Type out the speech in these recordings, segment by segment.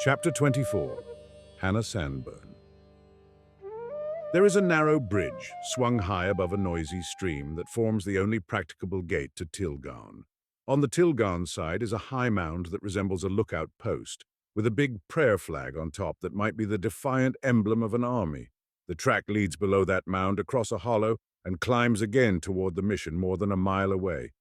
Chapter 24. Hannah Sandburn. There is a narrow bridge swung high above a noisy stream that forms the only practicable gate to Tilgarn. On the Tilgarn side is a high mound that resembles a lookout post, with a big prayer flag on top that might be the defiant emblem of an army. The track leads below that mound across a hollow and climbs again toward the mission more than a mile away.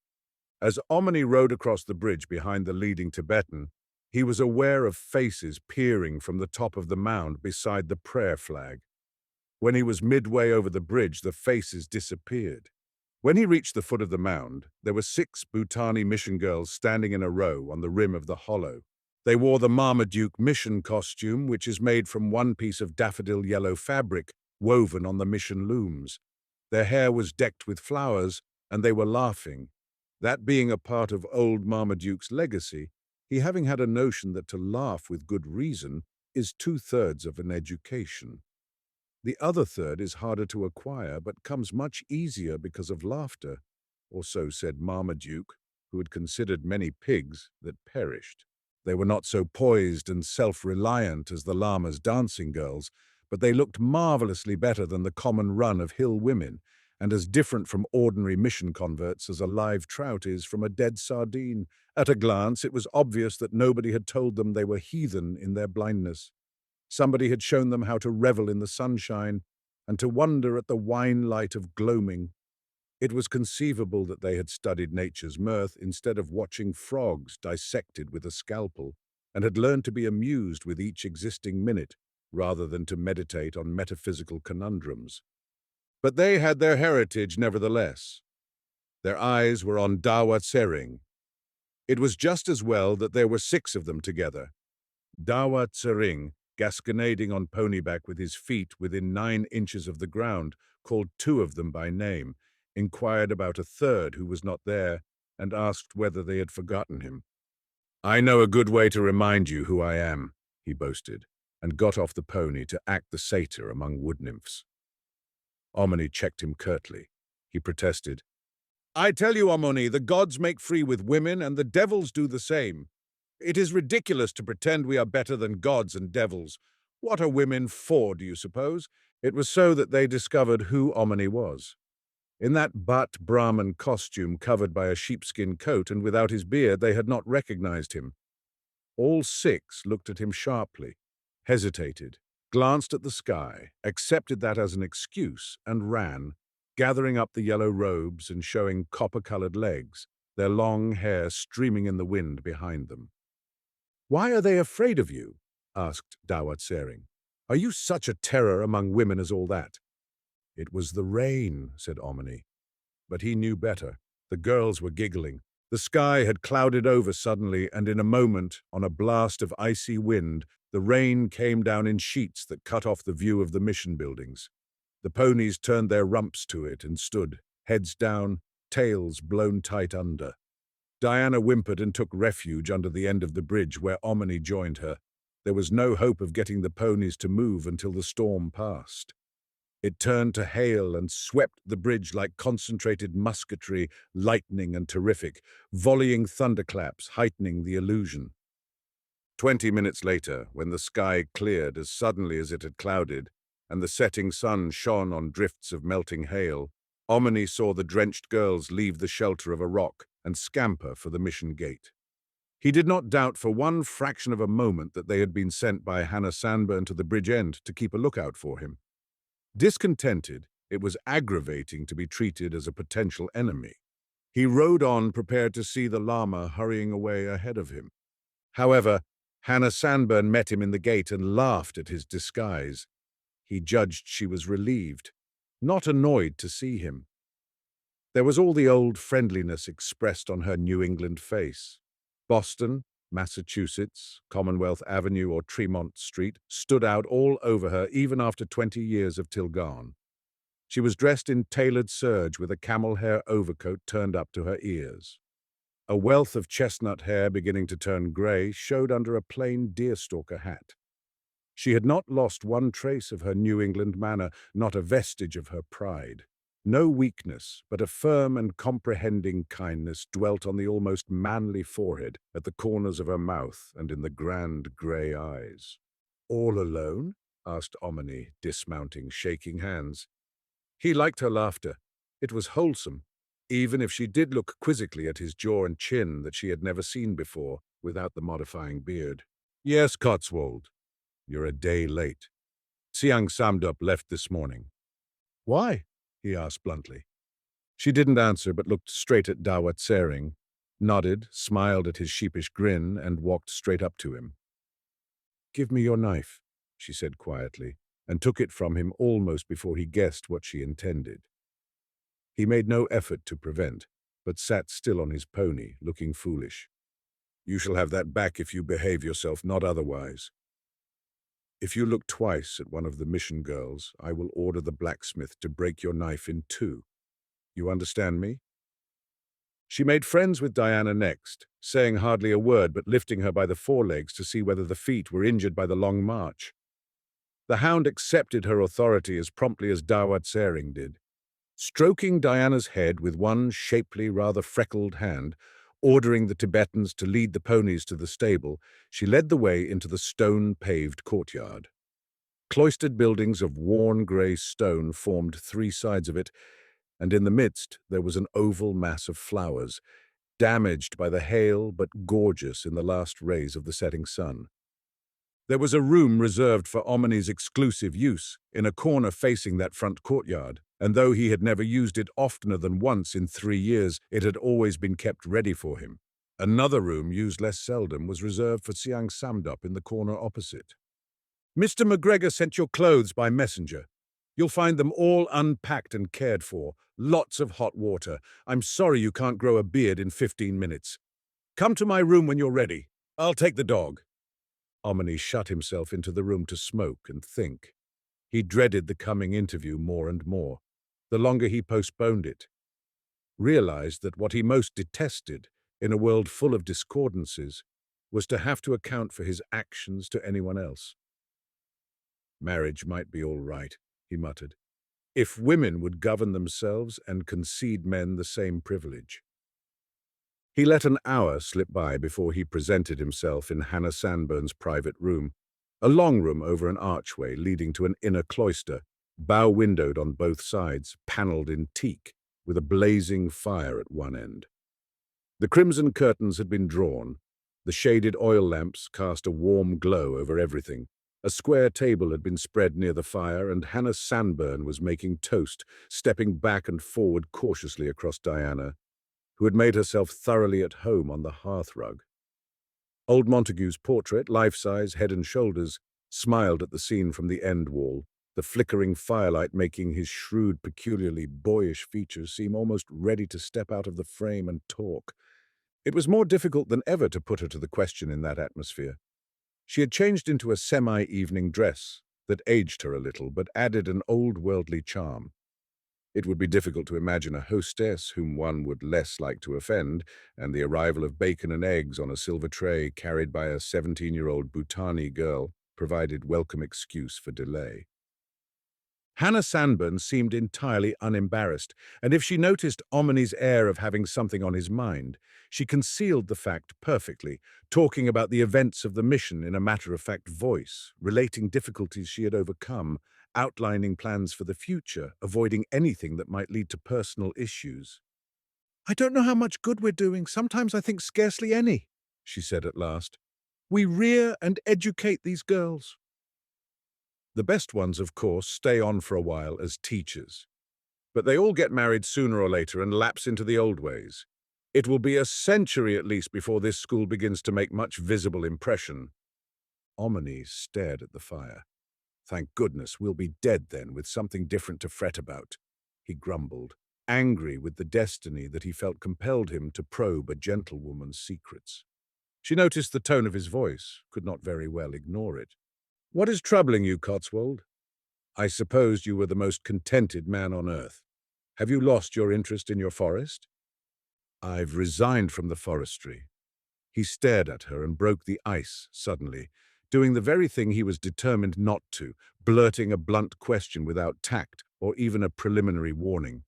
As Omni rode across the bridge behind the leading Tibetan, he was aware of faces peering from the top of the mound beside the prayer flag. When he was midway over the bridge, the faces disappeared. When he reached the foot of the mound, there were 6 Bhutani mission girls standing in a row on the rim of the hollow. They wore the Marmaduke mission costume, which is made from one piece of daffodil yellow fabric woven on the mission looms. Their hair was decked with flowers, and they were laughing. That being a part of old Marmaduke's legacy, he having had a notion that to laugh with good reason is 2/3 of an education. The other third is harder to acquire, but comes much easier because of laughter, or so said Marmaduke, who had considered many pigs that perished. They were not so poised and self-reliant as the llama's dancing girls, but they looked marvelously better than the common run of hill women, and as different from ordinary mission converts as a live trout is from a dead sardine. At a glance, it was obvious that nobody had told them they were heathen in their blindness. Somebody had shown them how to revel in the sunshine and to wonder at the wine light of gloaming. It was conceivable that they had studied nature's mirth instead of watching frogs dissected with a scalpel, and had learned to be amused with each existing minute rather than to meditate on metaphysical conundrums. But they had their heritage nevertheless. Their eyes were on Dawa Tsering. It was just as well that there were 6 of them together. Dawa Tsering, gasconading on ponyback with his feet within 9 inches of the ground, called 2 of them by name, inquired about a third who was not there, and asked whether they had forgotten him. "I know a good way to remind you who I am," he boasted, and got off the pony to act the satyr among wood nymphs. Omni checked him curtly. He protested, "I tell you, Omni, the gods make free with women, and the devils do the same. It is ridiculous to pretend we are better than gods and devils. What are women for, do you suppose?" It was so that they discovered who Omni was. In that Bhat Brahmin costume covered by a sheepskin coat and without his beard, they had not recognized him. All 6 looked at him sharply, hesitated, glanced at the sky, accepted that as an excuse, and ran, gathering up the yellow robes and showing copper-colored legs, their long hair streaming in the wind behind them. "Why are they afraid of you?" asked Dawa Tsering. "Are you such a terror among women as all that?" "It was the rain," said Omni. But he knew better. The girls were giggling. The sky had clouded over suddenly, and in a moment, on a blast of icy wind, the rain came down in sheets that cut off the view of the mission buildings. The ponies turned their rumps to it and stood, heads down, tails blown tight under. Diana whimpered and took refuge under the end of the bridge where Omni joined her. There was no hope of getting the ponies to move until the storm passed. It turned to hail and swept the bridge like concentrated musketry, lightning and terrific, volleying thunderclaps, heightening the illusion. 20 minutes later, when the sky cleared as suddenly as it had clouded, and the setting sun shone on drifts of melting hail, Omni saw the drenched girls leave the shelter of a rock and scamper for the mission gate. He did not doubt for one fraction of a moment that they had been sent by Hannah Sandburn to the bridge end to keep a lookout for him. Discontented, it was aggravating to be treated as a potential enemy. He rode on, prepared to see the llama hurrying away ahead of him. However, Hannah Sandburn met him in the gate and laughed at his disguise. He judged she was relieved, not annoyed to see him. There was all the old friendliness expressed on her New England face. Boston, Massachusetts, Commonwealth Avenue or Tremont Street stood out all over her even after 20 years of Tilgarn. She was dressed in tailored serge with a camel hair overcoat turned up to her ears. A wealth of chestnut hair beginning to turn grey showed under a plain deerstalker hat. She had not lost one trace of her New England manner, not a vestige of her pride. No weakness, but a firm and comprehending kindness dwelt on the almost manly forehead, at the corners of her mouth, and in the grand grey eyes. "All alone?" asked Omni, dismounting, shaking hands. He liked her laughter. It was wholesome, even if she did look quizzically at his jaw and chin that she had never seen before, without the modifying beard. "Yes, Cotswold. You're a day late. Siang Samdup left this morning." "Why?" he asked bluntly. She didn't answer, but looked straight at Dawat Sering, nodded, smiled at his sheepish grin, and walked straight up to him. "Give me your knife," she said quietly, and took it from him almost before he guessed what she intended. He made no effort to prevent, but sat still on his pony, looking foolish. "You shall have that back if you behave yourself, not otherwise. If you look twice at one of the mission girls, I will order the blacksmith to break your knife in two. You understand me?" She made friends with Diana next, saying hardly a word but lifting her by the forelegs to see whether the feet were injured by the long march. The hound accepted her authority as promptly as Dawat Sering did. Stroking Diana's head with one shapely, rather freckled hand, ordering the Tibetans to lead the ponies to the stable, she led the way into the stone-paved courtyard. Cloistered buildings of worn grey stone formed three sides of it, and in the midst there was an oval mass of flowers, damaged by the hail but gorgeous in the last rays of the setting sun. There was a room reserved for Omni's exclusive use, in a corner facing that front courtyard, and though he had never used it oftener than once in 3 years, it had always been kept ready for him. Another room, used less seldom, was reserved for Siang Samdup in the corner opposite. "Mr. McGregor sent your clothes by messenger. You'll find them all unpacked and cared for. Lots of hot water. I'm sorry you can't grow a beard in 15 minutes. Come to my room when you're ready. I'll take the dog." Omni shut himself into the room to smoke and think. He dreaded the coming interview more and more, the longer he postponed it. Realized that what he most detested, in a world full of discordances, was to have to account for his actions to anyone else. "Marriage might be all right," he muttered, "if women would govern themselves and concede men the same privilege." He let an hour slip by before he presented himself in Hannah Sanburn's private room, a long room over an archway leading to an inner cloister, bow-windowed on both sides, panelled in teak, with a blazing fire at one end. The crimson curtains had been drawn. The shaded oil lamps cast a warm glow over everything. A square table had been spread near the fire, and Hannah Sanburn was making toast, stepping back and forward cautiously across Diana, who had made herself thoroughly at home on the hearthrug. Old Montague's portrait, life-size, head and shoulders, smiled at the scene from the end wall, the flickering firelight making his shrewd, peculiarly boyish features seem almost ready to step out of the frame and talk. It was more difficult than ever to put her to the question in that atmosphere. She had changed into a semi-evening dress that aged her a little but added an old-worldly charm. It would be difficult to imagine a hostess whom one would less like to offend, and the arrival of bacon and eggs on a silver tray carried by a 17-year-old Bhutani girl provided welcome excuse for delay. Hannah Sanburn seemed entirely unembarrassed, and if she noticed Omni's air of having something on his mind, she concealed the fact perfectly, talking about the events of the mission in a matter-of-fact voice, relating difficulties she had overcome, outlining plans for the future, avoiding anything that might lead to personal issues. "I don't know how much good we're doing. Sometimes I think scarcely any," she said at last. "We rear and educate these girls. The best ones, of course, stay on for a while as teachers. But they all get married sooner or later and lapse into the old ways. It will be a century at least before this school begins to make much visible impression." Omni stared at the fire. "Thank goodness we'll be dead then, with something different to fret about," he grumbled, angry with the destiny that he felt compelled him to probe a gentlewoman's secrets. She noticed the tone of his voice, could not very well ignore it. "What is troubling you, Cotswold? I supposed you were the most contented man on earth. Have you lost your interest in your forest?" "I've resigned from the forestry." He stared at her and broke the ice suddenly, doing the very thing he was determined not to, blurting a blunt question without tact or even a preliminary warning.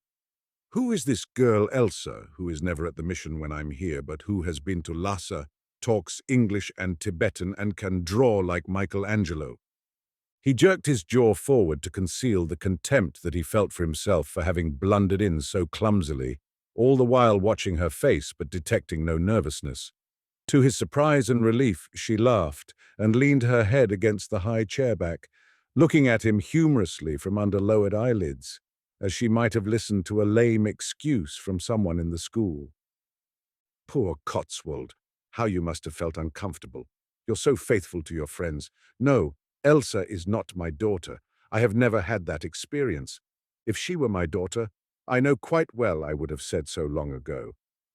Who is this girl Elsa, who is never at the mission when I'm here, but who has been to Lhasa, talks English and Tibetan, and can draw like Michelangelo? He jerked his jaw forward to conceal the contempt that he felt for himself for having blundered in so clumsily, all the while watching her face but detecting no nervousness. To his surprise and relief, she laughed and leaned her head against the high chair back, looking at him humorously from under lowered eyelids, as she might have listened to a lame excuse from someone in the school. Poor Cotswold, how you must have felt uncomfortable. You're so faithful to your friends. No, Elsa is not my daughter. I have never had that experience. If she were my daughter, I know quite well I would have said so long ago.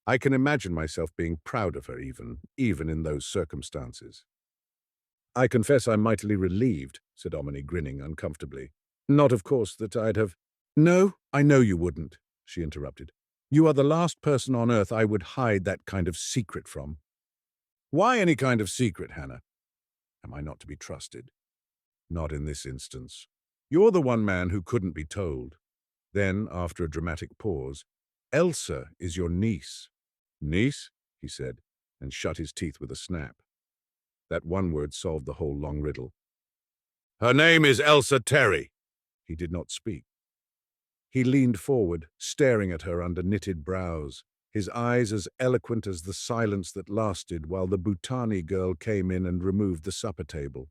I can imagine myself being proud of her even in those circumstances. I confess I'm mightily relieved, said Omni, grinning uncomfortably. Not, of course, that I'd have— No, I know you wouldn't, she interrupted. You are the last person on earth I would hide that kind of secret from. Why any kind of secret, Hannah? Am I not to be trusted? Not in this instance. You're the one man who couldn't be told. Then, after a dramatic pause, Elsa is your niece. Niece? He said, and shut his teeth with a snap. That one word solved the whole long riddle. Her name is Elsa Terry. He did not speak. He leaned forward, staring at her under knitted brows, his eyes as eloquent as the silence that lasted while the Bhutani girl came in and removed the supper table.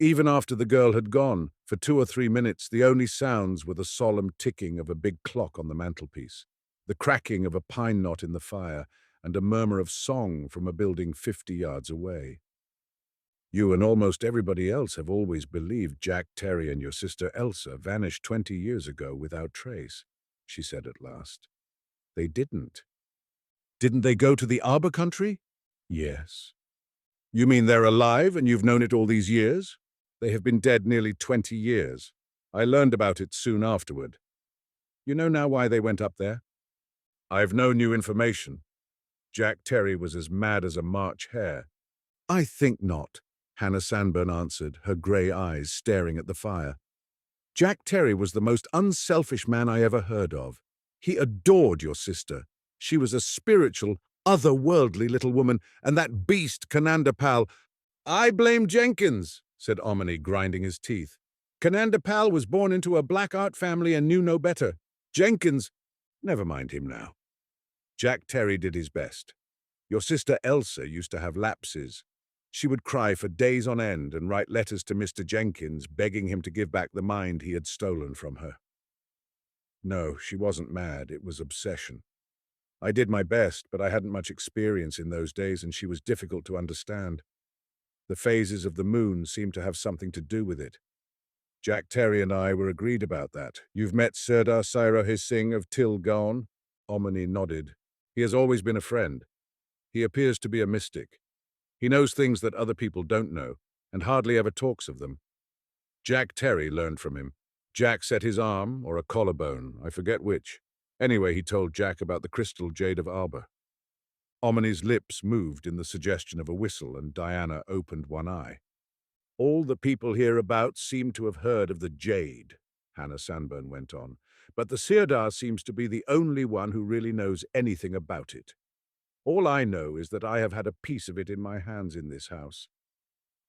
Even after the girl had gone, for 2 or 3 minutes, the only sounds were the solemn ticking of a big clock on the mantelpiece, the cracking of a pine knot in the fire, and a murmur of song from a building 50 yards away. You and almost everybody else have always believed Jack Terry and your sister Elsa vanished 20 years ago without trace, she said at last. They didn't. Didn't they go to the Arbor country? Yes. You mean they're alive and you've known it all these years? They have been dead nearly 20 years. I learned about it soon afterward. You know now why they went up there? I've no new information. Jack Terry was as mad as a March hare. I think not, Hannah Sanborn answered, her grey eyes staring at the fire. Jack Terry was the most unselfish man I ever heard of. He adored your sister. She was a spiritual, otherworldly little woman, and that beast Kanandapal— I blame Jenkins, said Omni, grinding his teeth. Kanandapal was born into a black art family and knew no better. Jenkins— never mind him now. Jack Terry did his best. Your sister Elsa used to have lapses. She would cry for days on end and write letters to Mr. Jenkins begging him to give back the mind he had stolen from her. No, she wasn't mad, it was obsession. I did my best, but I hadn't much experience in those days and she was difficult to understand. The phases of the moon seemed to have something to do with it. Jack Terry and I were agreed about that. You've met Sirdar Sairahe Singh of Tilgaon? Omni nodded. He has always been a friend. He appears to be a mystic. He knows things that other people don't know, and hardly ever talks of them. Jack Terry learned from him. Jack set his arm, or a collarbone, I forget which. Anyway, he told Jack about the crystal jade of Arbor. Omni's lips moved in the suggestion of a whistle, and Diana opened one eye. All the people hereabouts seem to have heard of the jade, Hannah Sanborn went on, but the Sirdar seems to be the only one who really knows anything about it. All I know is that I have had a piece of it in my hands in this house.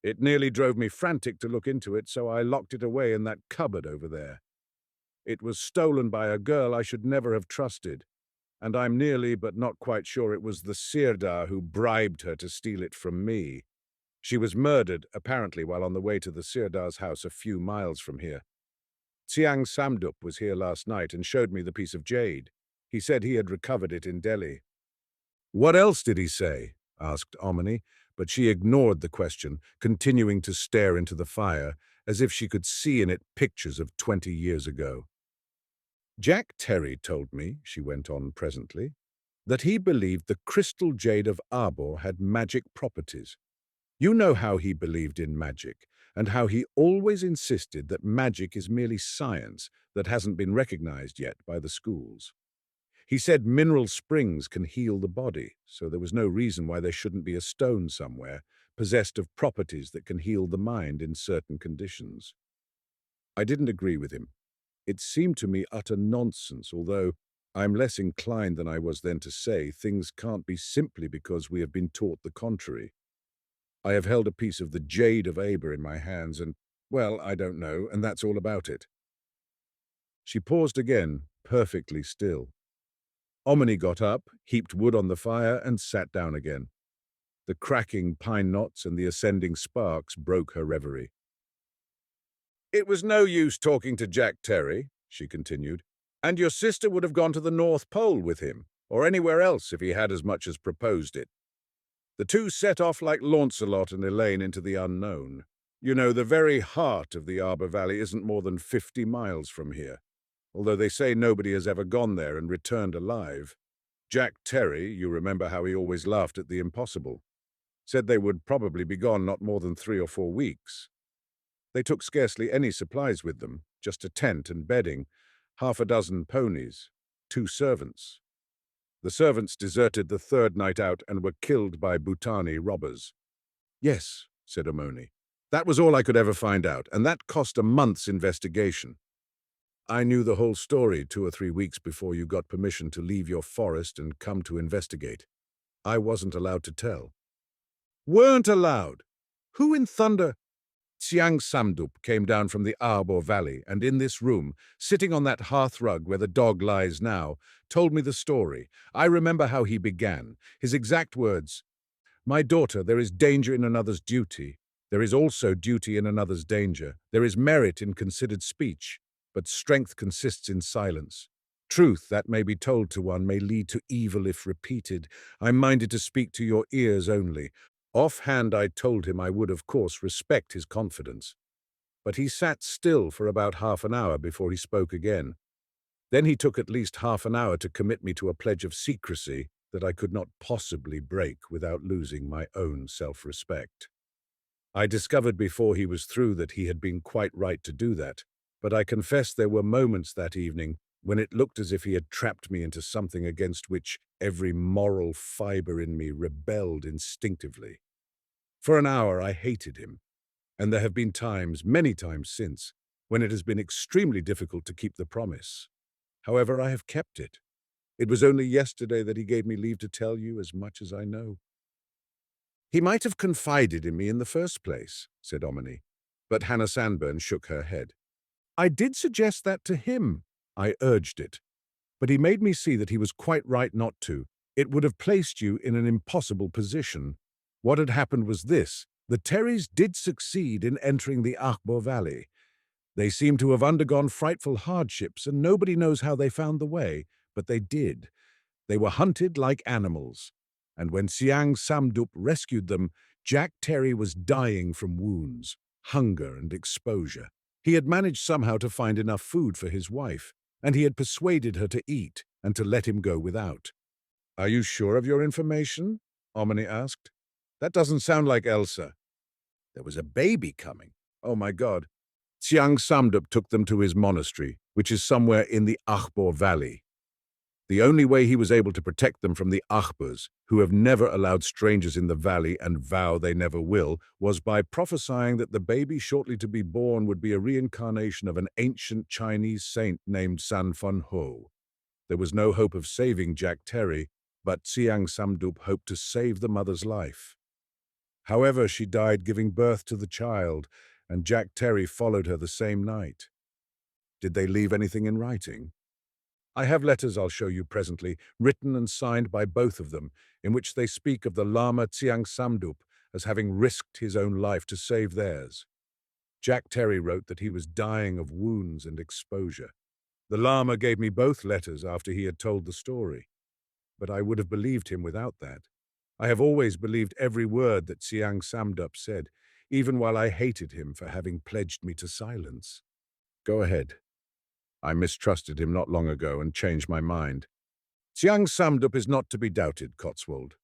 It nearly drove me frantic to look into it, so I locked it away in that cupboard over there. It was stolen by a girl I should never have trusted, and I'm nearly but not quite sure it was the Sirdar who bribed her to steal it from me. She was murdered, apparently, while on the way to the Sirdar's house a few miles from here. Tsiang Samdup was here last night and showed me the piece of jade. He said he had recovered it in Delhi. What else did he say? Asked Omni, but she ignored the question, continuing to stare into the fire, as if she could see in it pictures of 20 years ago. Jack Terry told me, she went on presently, that he believed the crystal jade of Arbor had magic properties. You know how he believed in magic, and how he always insisted that magic is merely science that hasn't been recognized yet by the schools. He said mineral springs can heal the body, so there was no reason why there shouldn't be a stone somewhere, possessed of properties that can heal the mind in certain conditions. I didn't agree with him. It seemed to me utter nonsense, although I'm less inclined than I was then to say things can't be simply because we have been taught the contrary. I have held a piece of the jade of Abhor in my hands and, well, I don't know, and that's all about it. She paused again, perfectly still. Omni got up, heaped wood on the fire, and sat down again. The cracking pine knots and the ascending sparks broke her reverie. "It was no use talking to Jack Terry," she continued, "and your sister would have gone to the North Pole with him, or anywhere else if he had as much as proposed it. The two set off like Launcelot and Elaine into the unknown. You know, the very heart of the Abhor Valley isn't more than 50 miles from here, although they say nobody has ever gone there and returned alive. Jack Terry, you remember how he always laughed at the impossible, said they would probably be gone not more than 3 or 4 weeks. They took scarcely any supplies with them, just a tent and bedding, 6 ponies, 2 servants. The servants deserted the 3rd night out and were killed by Bhutani robbers." "Yes," said Omoni. "That was all I could ever find out, and that cost a month's investigation. I knew the whole story 2 or 3 weeks before you got permission to leave your forest and come to investigate. I wasn't allowed to tell." "Weren't allowed? Who in thunder—" "Tsiang Samdup came down from the Abhor Valley and in this room, sitting on that hearth rug where the dog lies now, told me the story. I remember how he began. His exact words, 'My daughter, there is danger in another's duty. There is also duty in another's danger. There is merit in considered speech, but strength consists in silence. Truth that may be told to one may lead to evil if repeated. I'm minded to speak to your ears only.' Offhand I told him I would, of course, respect his confidence. But he sat still for about half an hour before he spoke again. Then he took at least half an hour to commit me to a pledge of secrecy that I could not possibly break without losing my own self-respect. I discovered before he was through that he had been quite right to do that, but I confess there were moments that evening when it looked as if he had trapped me into something against which every moral fiber in me rebelled instinctively. For an hour I hated him, and there have been times, many times since, when it has been extremely difficult to keep the promise. However, I have kept it. It was only yesterday that he gave me leave to tell you as much as I know." "He might have confided in me in the first place," said Omni, but Hannah Sanburn shook her head. "I did suggest that to him. I urged it. But he made me see that he was quite right not to. It would have placed you in an impossible position. What had happened was this. The Terrys did succeed in entering the Abhor Valley. They seem to have undergone frightful hardships, and nobody knows how they found the way, but they did. They were hunted like animals. And when Tsiang Samdup rescued them, Jack Terry was dying from wounds, hunger, and exposure. He had managed somehow to find enough food for his wife, and he had persuaded her to eat and to let him go without. "Are you sure of your information?" Omni asked. "That doesn't sound like Elsa." "There was a baby coming. Oh my God." Tsiang Samdup took them to his monastery, which is somewhere in the Abhor Valley. The only way he was able to protect them from the Abhors, who have never allowed strangers in the valley and vow they never will, was by prophesying that the baby shortly to be born would be a reincarnation of an ancient Chinese saint named San Fun Ho. There was no hope of saving Jack Terry, but Tsiang Samdup hoped to save the mother's life. However, she died giving birth to the child, and Jack Terry followed her the same night. Did they leave anything in writing? I have letters I'll show you presently, written and signed by both of them, in which they speak of the Lama Tsiang Samdup as having risked his own life to save theirs. Jack Terry wrote that he was dying of wounds and exposure. The Lama gave me both letters after he had told the story, but I would have believed him without that. I have always believed every word that Tsiang Samdup said, even while I hated him for having pledged me to silence. Go ahead. I mistrusted him not long ago and changed my mind. Tsiang Samdup is not to be doubted, Cotswold.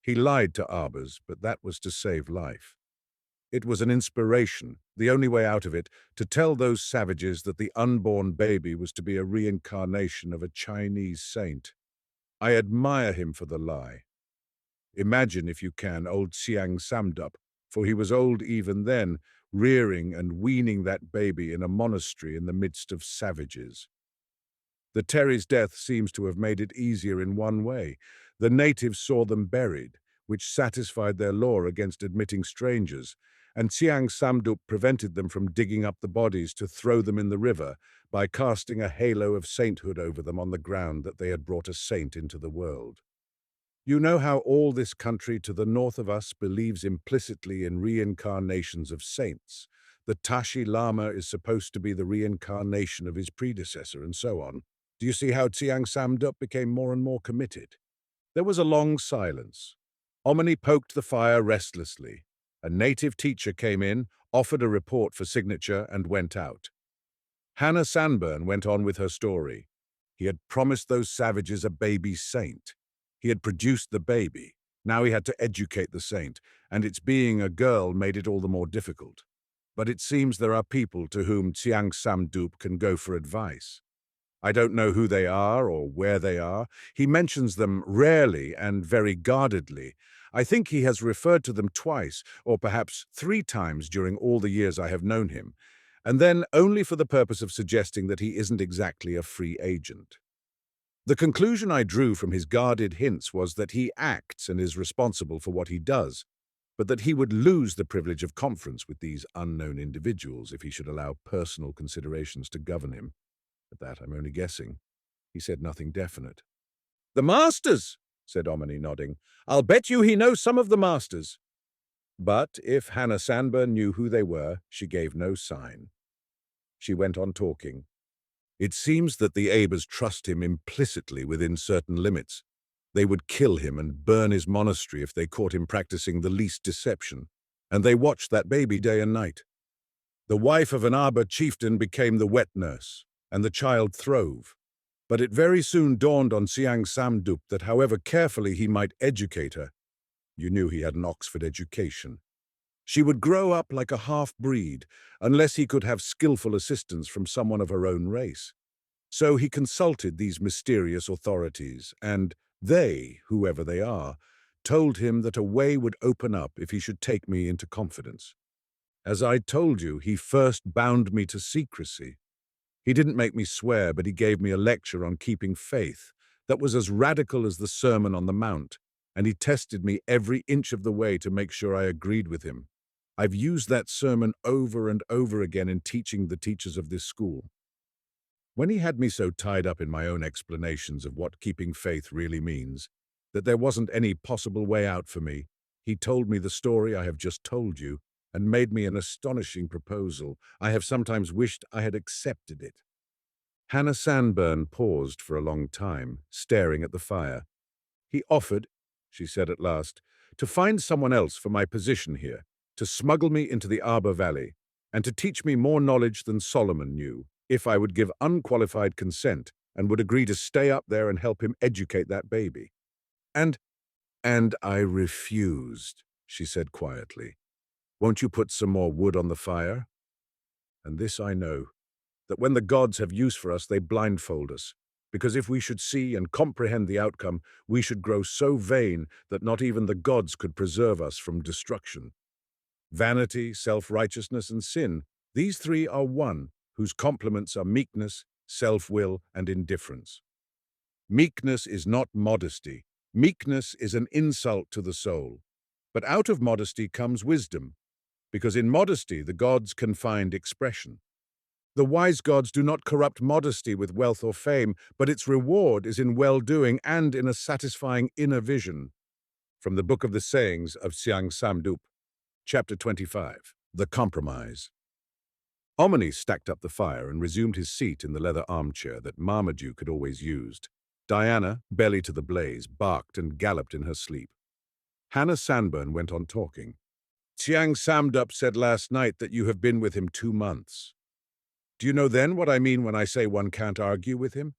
He lied to Arbors, but that was to save life. It was an inspiration, the only way out of it, to tell those savages that the unborn baby was to be a reincarnation of a Chinese saint. I admire him for the lie. Imagine, if you can, old Tsiang Samdup, for he was old even then, rearing and weaning that baby in a monastery in the midst of savages. The Terry's death seems to have made it easier in one way. The natives saw them buried, which satisfied their law against admitting strangers, and Tsiang Samdup prevented them from digging up the bodies to throw them in the river by casting a halo of sainthood over them on the ground that they had brought a saint into the world. You know how all this country to the north of us believes implicitly in reincarnations of saints. The Tashi Lama is supposed to be the reincarnation of his predecessor, and so on. Do you see how Tsiang Samdup became more and more committed? There was a long silence. Omni poked the fire restlessly. A native teacher came in, offered a report for signature, and went out. Hannah Sanburn went on with her story. He had promised those savages a baby saint. He had produced the baby. Now he had to educate the saint, and its being a girl made it all the more difficult. But it seems there are people to whom Tsiang Samdup can go for advice. I don't know who they are or where they are. He mentions them rarely and very guardedly. I think he has referred to them twice, or perhaps 3 times during all the years I have known him, and then only for the purpose of suggesting that he isn't exactly a free agent. The conclusion I drew from his guarded hints was that he acts and is responsible for what he does, but that he would lose the privilege of conference with these unknown individuals if he should allow personal considerations to govern him. At that, I'm only guessing. He said nothing definite. "The masters," said Omni, nodding. "I'll bet you he knows some of the masters." But if Hannah Sanburn knew who they were, she gave no sign. She went on talking. It seems that the Abhors trust him implicitly within certain limits. They would kill him and burn his monastery if they caught him practicing the least deception, and they watched that baby day and night. The wife of an Abhor chieftain became the wet nurse, and the child throve. But it very soon dawned on Tsiang Samdup that however carefully he might educate her, you knew he had an Oxford education, she would grow up like a half-breed unless he could have skillful assistance from someone of her own race. So he consulted these mysterious authorities, and they, whoever they are, told him that a way would open up if he should take me into confidence. As I told you, he first bound me to secrecy. He didn't make me swear, but he gave me a lecture on keeping faith that was as radical as the Sermon on the Mount, and he tested me every inch of the way to make sure I agreed with him. I've used that sermon over and over again in teaching the teachers of this school. When he had me so tied up in my own explanations of what keeping faith really means, that there wasn't any possible way out for me, he told me the story I have just told you and made me an astonishing proposal. I have sometimes wished I had accepted it. Hannah Sanburn paused for a long time, staring at the fire. He offered, she said at last, to find someone else for my position here, to smuggle me into the Abhor Valley, and to teach me more knowledge than Solomon knew, if I would give unqualified consent and would agree to stay up there and help him educate that baby. And I refused, she said quietly. Won't you put some more wood on the fire? And this I know, that when the gods have use for us, they blindfold us, because if we should see and comprehend the outcome, we should grow so vain that not even the gods could preserve us from destruction. Vanity, self-righteousness, and sin, these 3 are one, whose complements are meekness, self-will, and indifference. Meekness is not modesty. Meekness is an insult to the soul. But out of modesty comes wisdom, because in modesty the gods can find expression. The wise gods do not corrupt modesty with wealth or fame, but its reward is in well-doing and in a satisfying inner vision. From the Book of the Sayings of Tsiang Samdup, Chapter 25, The Compromise. Omni stacked up the fire and resumed his seat in the leather armchair that Marmaduke had always used. Diana, belly to the blaze, barked and galloped in her sleep. Hannah Sanburn went on talking. Tsiang Samdup said last night that you have been with him 2 months. Do you know then what I mean when I say one can't argue with him?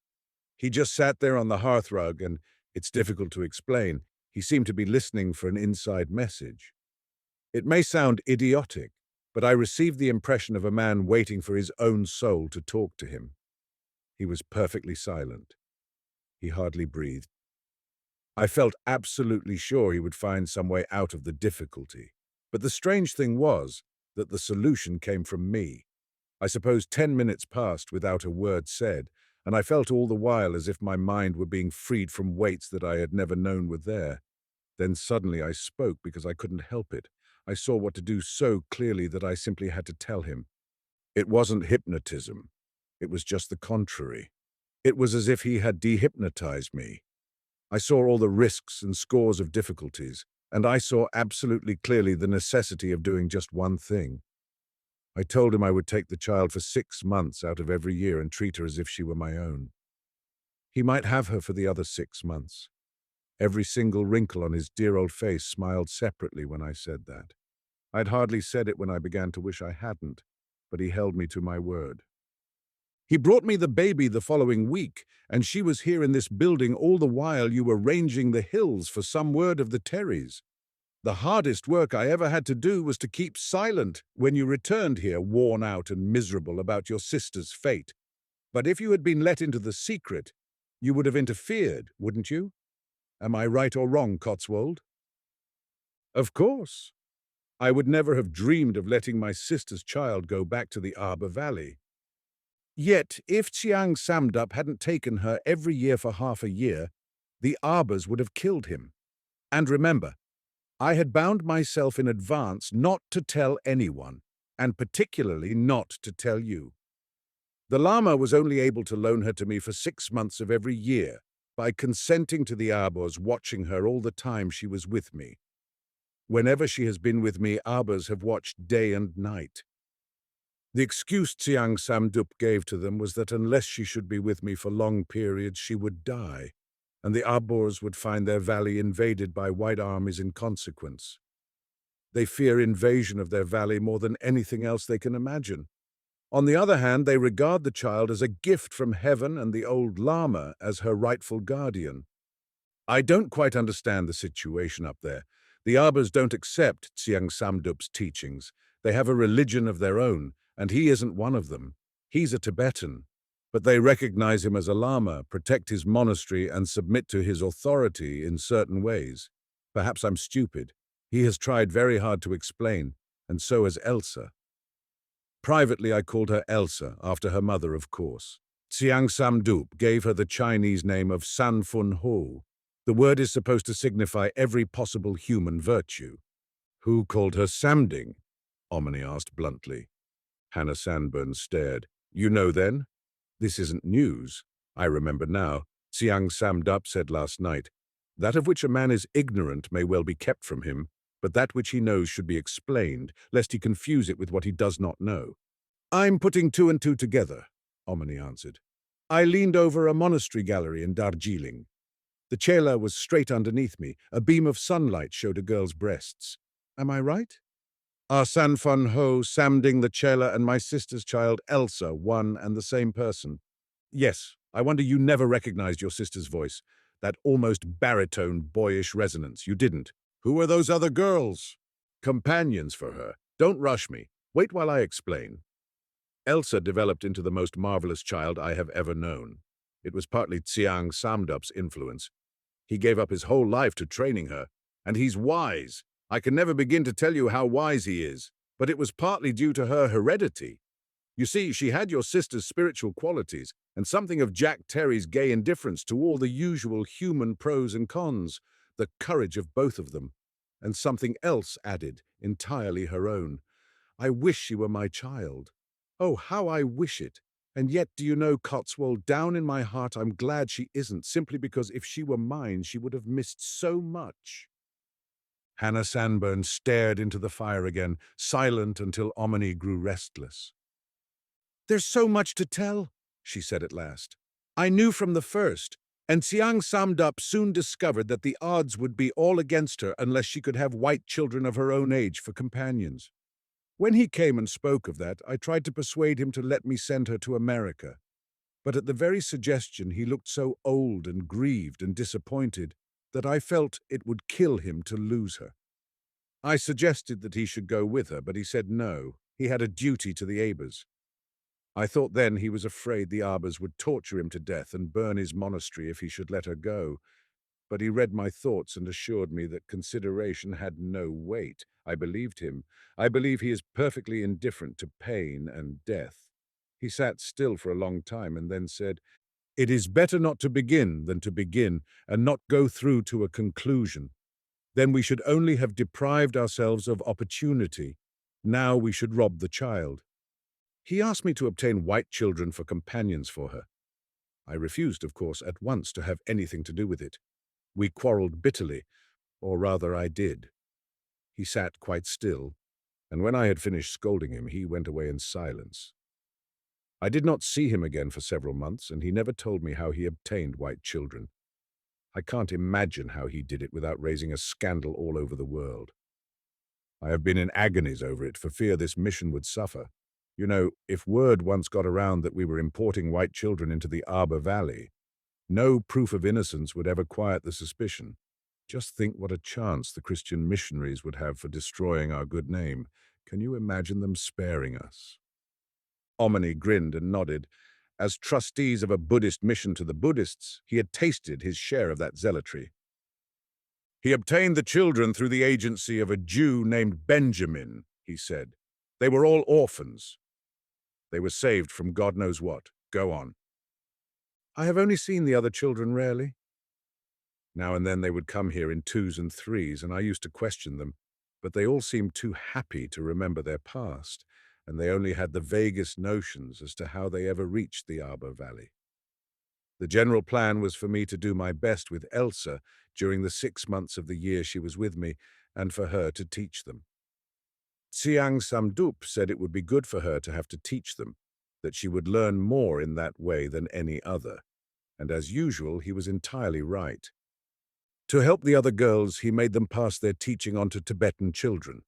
He just sat there on the hearthrug, and it's difficult to explain. He seemed to be listening for an inside message. It may sound idiotic, but I received the impression of a man waiting for his own soul to talk to him. He was perfectly silent. He hardly breathed. I felt absolutely sure he would find some way out of the difficulty. But the strange thing was that the solution came from me. I suppose 10 minutes passed without a word said, and I felt all the while as if my mind were being freed from weights that I had never known were there. Then suddenly I spoke because I couldn't help it. I saw what to do so clearly that I simply had to tell him. It wasn't hypnotism. It was just the contrary. It was as if he had dehypnotized me. I saw all the risks and scores of difficulties, and I saw absolutely clearly the necessity of doing just one thing. I told him I would take the child for 6 months out of every year and treat her as if she were my own. He might have her for the other 6 months. Every single wrinkle on his dear old face smiled separately when I said that. I'd hardly said it when I began to wish I hadn't, but he held me to my word. He brought me the baby the following week, and she was here in this building all the while you were ranging the hills for some word of the Terrys. The hardest work I ever had to do was to keep silent when you returned here, worn out and miserable about your sister's fate. But if you had been let into the secret, you would have interfered, wouldn't you? Am I right or wrong, Cotswold? Of course. I would never have dreamed of letting my sister's child go back to the Abhor Valley. Yet, if Tsiang Samdup hadn't taken her every year for half a year, the Arbors would have killed him. And remember, I had bound myself in advance not to tell anyone, and particularly not to tell you. The Lama was only able to loan her to me for 6 months of every year, by consenting to the Arbors watching her all the time she was with me. Whenever she has been with me, Arbors have watched day and night. The excuse Tsiang Samdup gave to them was that unless she should be with me for long periods, she would die, and the Arbors would find their valley invaded by white armies in consequence. They fear invasion of their valley more than anything else they can imagine. On the other hand, they regard the child as a gift from heaven and the old Lama as her rightful guardian. I don't quite understand the situation up there. The Arbors don't accept Tsiang Samdup's teachings. They have a religion of their own, and he isn't one of them. He's a Tibetan. But they recognize him as a Lama, protect his monastery, and submit to his authority in certain ways. Perhaps I'm stupid. He has tried very hard to explain, and so has Elsa. Privately, I called her Elsa, after her mother, of course. Tsiang Samdup gave her the Chinese name of San Fun Ho. The word is supposed to signify every possible human virtue. Who called her Samding? Omni asked bluntly. Hannah Sanburn stared. You know then? This isn't news. I remember now. Tsiang Samdup said last night, that of which a man is ignorant may well be kept from him, but that which he knows should be explained, lest he confuse it with what he does not know. I'm putting two and two together, Omni answered. I leaned over a monastery gallery in Darjeeling. The chela was straight underneath me. A beam of sunlight showed a girl's breasts. Am I right? Are San Fun Ho, Samding the chela, and my sister's child Elsa one and the same person? Yes. I wonder you never recognized your sister's voice. That almost baritone, boyish resonance. You didn't. Who are those other girls? Companions for her. Don't rush me. Wait while I explain. Elsa developed into the most marvelous child I have ever known. It was partly Tsiang Samdup's influence. He gave up his whole life to training her, and he's wise. I can never begin to tell you how wise he is, but it was partly due to her heredity. You see, she had your sister's spiritual qualities, and something of Jack Terry's gay indifference to all the usual human pros and cons, the courage of both of them, and something else added, entirely her own. I wish she were my child. Oh, how I wish it. And yet, do you know, Cotswold, down in my heart I'm glad she isn't, simply because if she were mine, she would have missed so much. Hannah Sanburn stared into the fire again, silent until Omni grew restless. There's so much to tell, she said at last. I knew from the first, and Tsiang Samdup soon discovered that the odds would be all against her unless she could have white children of her own age for companions. When he came and spoke of that, I tried to persuade him to let me send her to America. But at the very suggestion, he looked so old and grieved and disappointed that I felt it would kill him to lose her. I suggested that he should go with her, but he said no. He had a duty to the Abors. I thought then he was afraid the Arbors would torture him to death and burn his monastery if he should let her go. But he read my thoughts and assured me that consideration had no weight. I believed him. I believe he is perfectly indifferent to pain and death. He sat still for a long time and then said, It is better not to begin than to begin and not go through to a conclusion. Then we should only have deprived ourselves of opportunity. Now we should rob the child. He asked me to obtain white children for companions for her. I refused, of course, at once to have anything to do with it. We quarreled bitterly, or rather I did. He sat quite still, and when I had finished scolding him, he went away in silence. I did not see him again for several months, and he never told me how he obtained white children. I can't imagine how he did it without raising a scandal all over the world. I have been in agonies over it for fear this mission would suffer. You know, if word once got around that we were importing white children into the Abhor Valley, no proof of innocence would ever quiet the suspicion. Just think what a chance the Christian missionaries would have for destroying our good name. Can you imagine them sparing us? Omni grinned and nodded. As trustees of a Buddhist mission to the Buddhists, he had tasted his share of that zealotry. He obtained the children through the agency of a Jew named Benjamin, he said. They were all orphans. They were saved from God knows what. Go on. I have only seen the other children rarely. Now and then they would come here in twos and threes, and I used to question them, but they all seemed too happy to remember their past, and they only had the vaguest notions as to how they ever reached the Abhor Valley. The general plan was for me to do my best with Elsa during the 6 months of the year she was with me, and for her to teach them. Siang Samdup said it would be good for her to have to teach them, that she would learn more in that way than any other, and as usual he was entirely right. To help the other girls, he made them pass their teaching on to Tibetan children.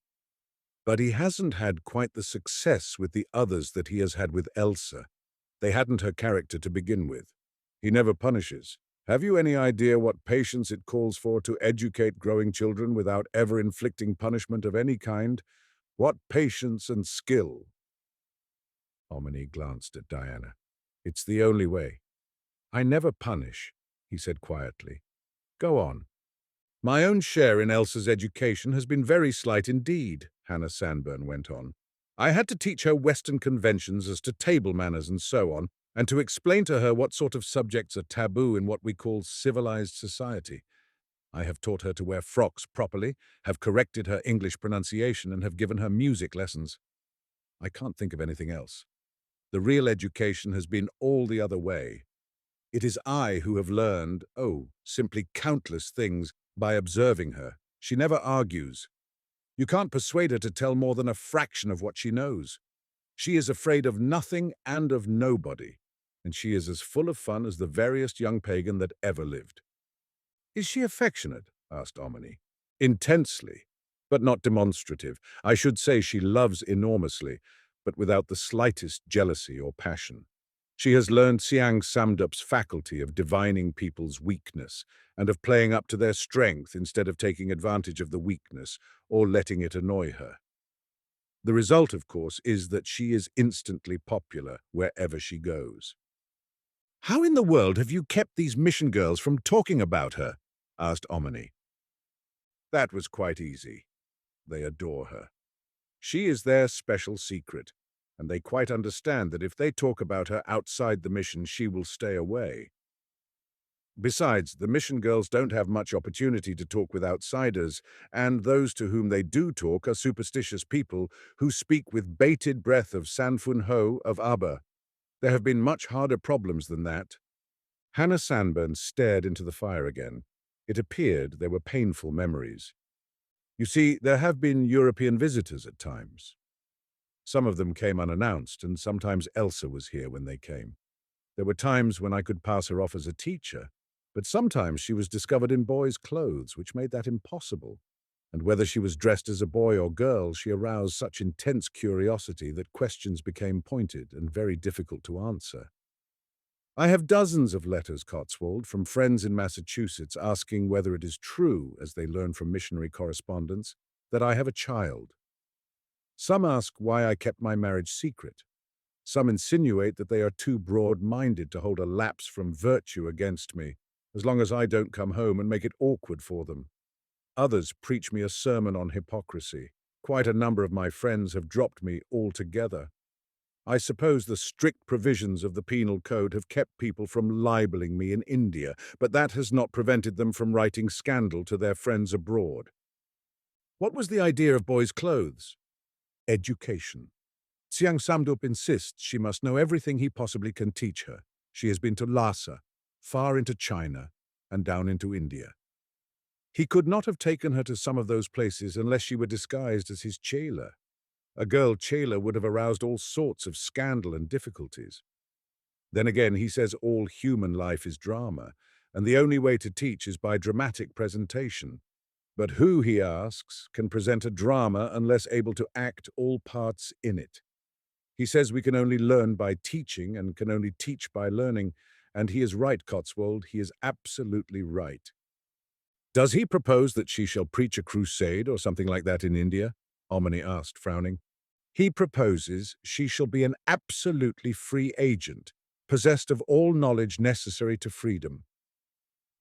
But he hasn't had quite the success with the others that he has had with Elsa. They hadn't her character to begin with. He never punishes. Have you any idea what patience it calls for to educate growing children without ever inflicting punishment of any kind? What patience and skill! Omni glanced at Diana. It's the only way. I never punish, he said quietly. Go on. My own share in Elsa's education has been very slight indeed, Hannah Sanborn went on. I had to teach her Western conventions as to table manners and so on, and to explain to her what sort of subjects are taboo in what we call civilized society. I have taught her to wear frocks properly, have corrected her English pronunciation, and have given her music lessons. I can't think of anything else. The real education has been all the other way. It is I who have learned, simply countless things by observing her. She never argues. You can't persuade her to tell more than a fraction of what she knows. She is afraid of nothing and of nobody, and she is as full of fun as the veriest young pagan that ever lived. Is she affectionate? Asked Omni. Intensely, but not demonstrative. I should say she loves enormously, but without the slightest jealousy or passion. She has learned Siang Samdup's faculty of divining people's weakness and of playing up to their strength instead of taking advantage of the weakness or letting it annoy her. The result, of course, is that she is instantly popular wherever she goes. How in the world have you kept these mission girls from talking about her? Asked Omni. That was quite easy. They adore her. She is their special secret, and they quite understand that if they talk about her outside the mission, she will stay away. Besides, the mission girls don't have much opportunity to talk with outsiders, and those to whom they do talk are superstitious people who speak with bated breath of Sanfun Ho of Abba. There have been much harder problems than that. Hannah Sanborn stared into the fire again. It appeared there were painful memories. You see, there have been European visitors at times. Some of them came unannounced, and sometimes Elsa was here when they came. There were times when I could pass her off as a teacher, but sometimes she was discovered in boys' clothes, which made that impossible. And whether she was dressed as a boy or girl, she aroused such intense curiosity that questions became pointed and very difficult to answer. I have dozens of letters, Cotswold, from friends in Massachusetts asking whether it is true, as they learn from missionary correspondence, that I have a child. Some ask why I kept my marriage secret. Some insinuate that they are too broad-minded to hold a lapse from virtue against me, as long as I don't come home and make it awkward for them. Others preach me a sermon on hypocrisy. Quite a number of my friends have dropped me altogether. I suppose the strict provisions of the penal code have kept people from libeling me in India, but that has not prevented them from writing scandal to their friends abroad. What was the idea of boys' clothes? Education. Tsiang Samdup insists she must know everything he possibly can teach her. She has been to Lhasa, far into China, and down into India. He could not have taken her to some of those places unless she were disguised as his chela. A girl chela would have aroused all sorts of scandal and difficulties. Then again, he says all human life is drama, and the only way to teach is by dramatic presentation. But who, he asks, can present a drama unless able to act all parts in it? He says we can only learn by teaching and can only teach by learning, and he is right, Cotswold, he is absolutely right. Does he propose that she shall preach a crusade or something like that in India? Omni asked, frowning. He proposes she shall be an absolutely free agent, possessed of all knowledge necessary to freedom.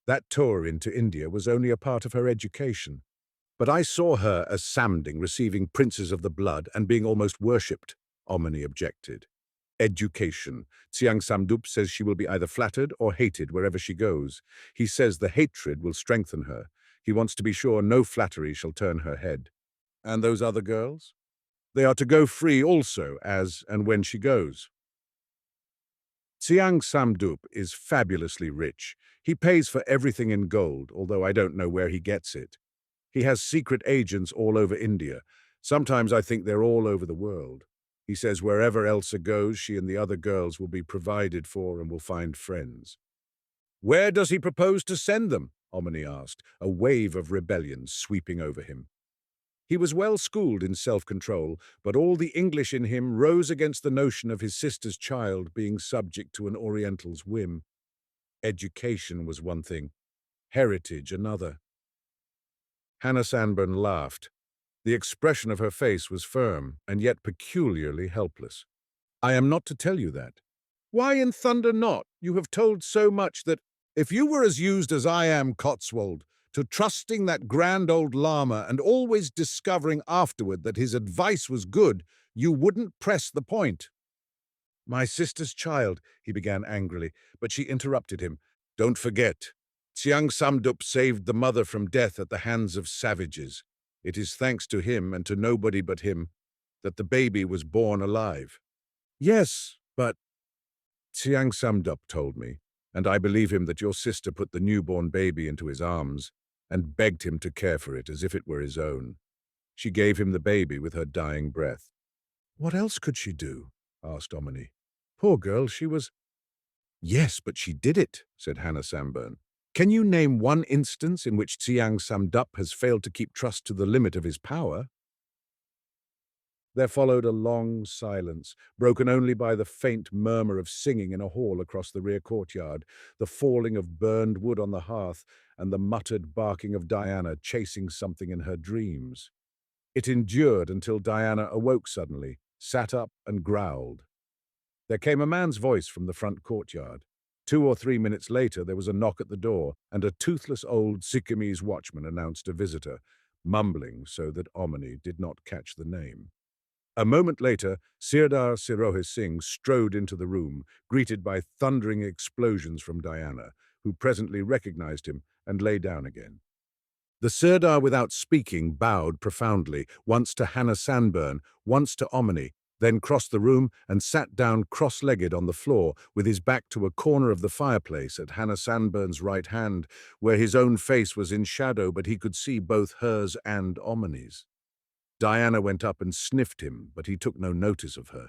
That tour into India was only a part of her education. But I saw her as Samding receiving princes of the blood and being almost worshipped, Omni objected. Education. Tsiang Samdup says she will be either flattered or hated wherever she goes. He says the hatred will strengthen her. He wants to be sure no flattery shall turn her head. And those other girls? They are to go free also, as and when she goes. Tsiang Samdup is fabulously rich. He pays for everything in gold, although I don't know where he gets it. He has secret agents all over India. Sometimes I think they're all over the world. He says wherever Elsa goes, she and the other girls will be provided for and will find friends. Where does he propose to send them? Omni asked, a wave of rebellion sweeping over him. He was well schooled in self-control, but all the English in him rose against the notion of his sister's child being subject to an Oriental's whim. Education was one thing, heritage another. Hannah Sanborn laughed. The expression of her face was firm, and yet peculiarly helpless. I am not to tell you that. Why in thunder not? You have told so much that, if you were as used as I am, Cotswold, to trusting that grand old lama and always discovering afterward that his advice was good, you wouldn't press the point. My sister's child, he began angrily, but she interrupted him. Don't forget, Tsiang Samdup saved the mother from death at the hands of savages. It is thanks to him and to nobody but him that the baby was born alive. Yes, but Tsiang Samdup told me, and I believe him, that your sister put the newborn baby into his arms and begged him to care for it as if it were his own. She gave him the baby with her dying breath. What else could she do? Asked Omni. Poor girl, she was... Yes, but she did it, said Hannah Sanborn. Can you name one instance in which Tsiang Samdup has failed to keep trust to the limit of his power? There followed a long silence, broken only by the faint murmur of singing in a hall across the rear courtyard, the falling of burned wood on the hearth, and the muttered barking of Diana chasing something in her dreams. It endured until Diana awoke suddenly, sat up and growled. There came a man's voice from the front courtyard. 2 or 3 minutes later, there was a knock at the door, and a toothless old Sikkimese watchman announced a visitor, mumbling so that Omni did not catch the name. A moment later, Sirdar Sirohi Singh strode into the room, greeted by thundering explosions from Diana, who presently recognized him and lay down again. The Sirdar, without speaking, bowed profoundly, once to Hannah Sanborn, once to Omni, then crossed the room and sat down cross-legged on the floor, with his back to a corner of the fireplace at Hannah Sanborn's right hand, where his own face was in shadow, but he could see both hers and Omni's. Diana went up and sniffed him, but he took no notice of her.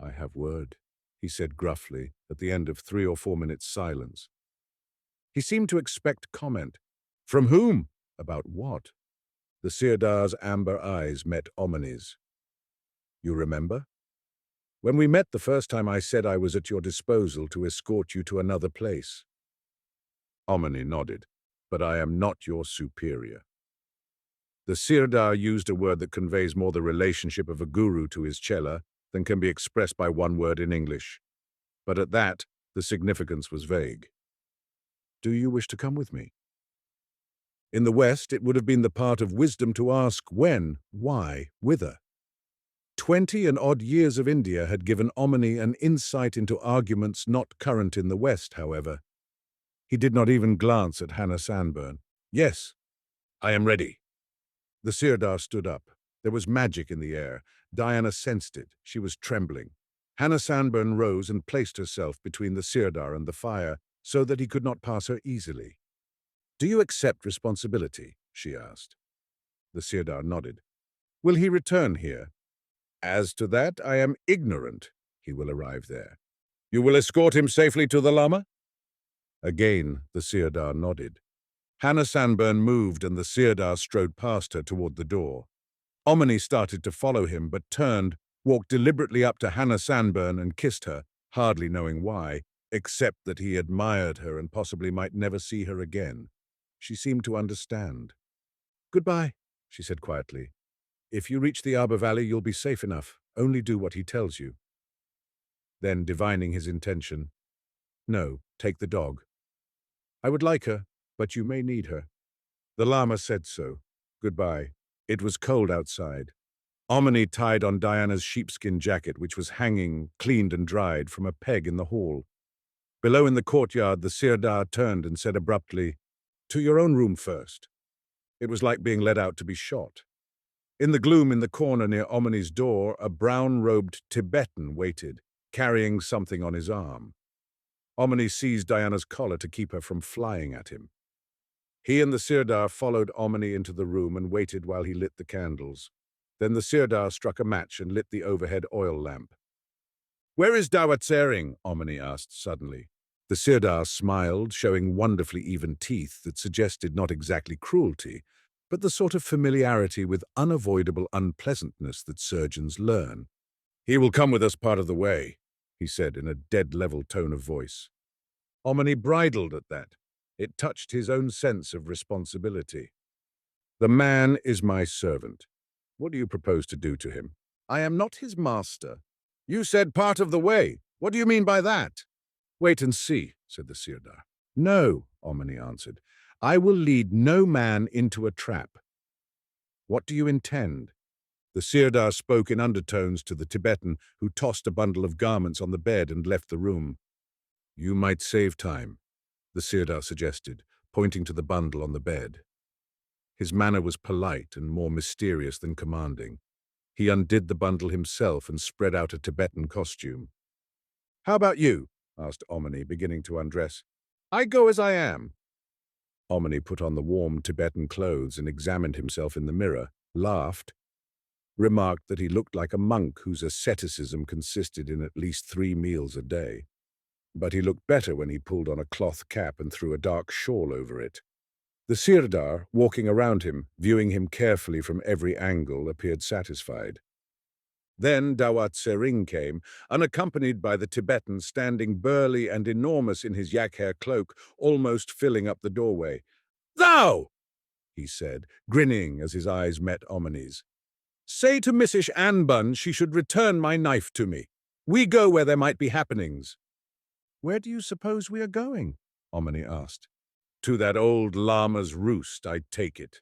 I have word, he said gruffly, at the end of 3 or 4 minutes' silence. He seemed to expect comment. From whom? About what? The Sirdar's amber eyes met Omni's. You remember? When we met the first time, I said I was at your disposal to escort you to another place. Omni nodded. But I am not your superior. The Sirdar used a word that conveys more the relationship of a guru to his chela than can be expressed by one word in English. But at that, the significance was vague. Do you wish to come with me? In the West, it would have been the part of wisdom to ask when, why, whither. 20-odd years of India had given Omni an insight into arguments not current in the West, however. He did not even glance at Hannah Sanburn. "Yes, I am ready." The Sirdar stood up. There was magic in the air. Diana sensed it. She was trembling. Hannah Sanburn rose and placed herself between the Sirdar and the fire so that he could not pass her easily. "Do you accept responsibility?" she asked. The Sirdar nodded. "Will he return here?" "As to that, I am ignorant. He will arrive there." "You will escort him safely to the Lama?" Again, the Sirdar nodded. Hannah Sanburn moved and the Sirdar strode past her toward the door. Omni started to follow him, but turned, walked deliberately up to Hannah Sanburn and kissed her, hardly knowing why, except that he admired her and possibly might never see her again. She seemed to understand. "Goodbye," she said quietly. "If you reach the Abhor Valley, you'll be safe enough. Only do what he tells you." Then, divining his intention, "No, take the dog. I would like her, but you may need her." The Lama said so. Goodbye. It was cold outside. Omni tied on Diana's sheepskin jacket, which was hanging, cleaned and dried, from a peg in the hall. Below in the courtyard, the Sirdar turned and said abruptly, "To your own room first." It was like being led out to be shot. In the gloom in the corner near Omni's door, a brown-robed Tibetan waited, carrying something on his arm. Omni seized Diana's collar to keep her from flying at him. He and the Sirdar followed Omni into the room and waited while he lit the candles. Then the Sirdar struck a match and lit the overhead oil lamp. "Where is Dawat Sering?" Omni asked suddenly. The Sirdar smiled, showing wonderfully even teeth that suggested not exactly cruelty, but the sort of familiarity with unavoidable unpleasantness that surgeons learn. "He will come with us part of the way," he said in a dead-level tone of voice. Omni bridled at that. It touched his own sense of responsibility. "The man is my servant. What do you propose to do to him?" "I am not his master." "You said part of the way. What do you mean by that?" "Wait and see," said the Sirdar. "No," Omni answered. "I will lead no man into a trap." "What do you intend?" The Sirdar spoke in undertones to the Tibetan, who tossed a bundle of garments on the bed and left the room. "You might save time," the Sirdar suggested, pointing to the bundle on the bed. His manner was polite and more mysterious than commanding. He undid the bundle himself and spread out a Tibetan costume. "How about you?" asked Omni, beginning to undress. "I go as I am." Omni put on the warm Tibetan clothes and examined himself in the mirror, laughed, remarked that he looked like a monk whose asceticism consisted in at least 3 meals a day. But he looked better when he pulled on a cloth cap and threw a dark shawl over it. The Sirdar, walking around him, viewing him carefully from every angle, appeared satisfied. Then Dawat Sering came, unaccompanied by the Tibetan, standing burly and enormous in his yak-hair cloak, almost filling up the doorway. "Thou!" he said, grinning as his eyes met Omni's. "Say to Mrs. Anbun she should return my knife to me. We go where there might be happenings." "Where do you suppose we are going?" Omni asked. "To that old Lama's roost, I take it.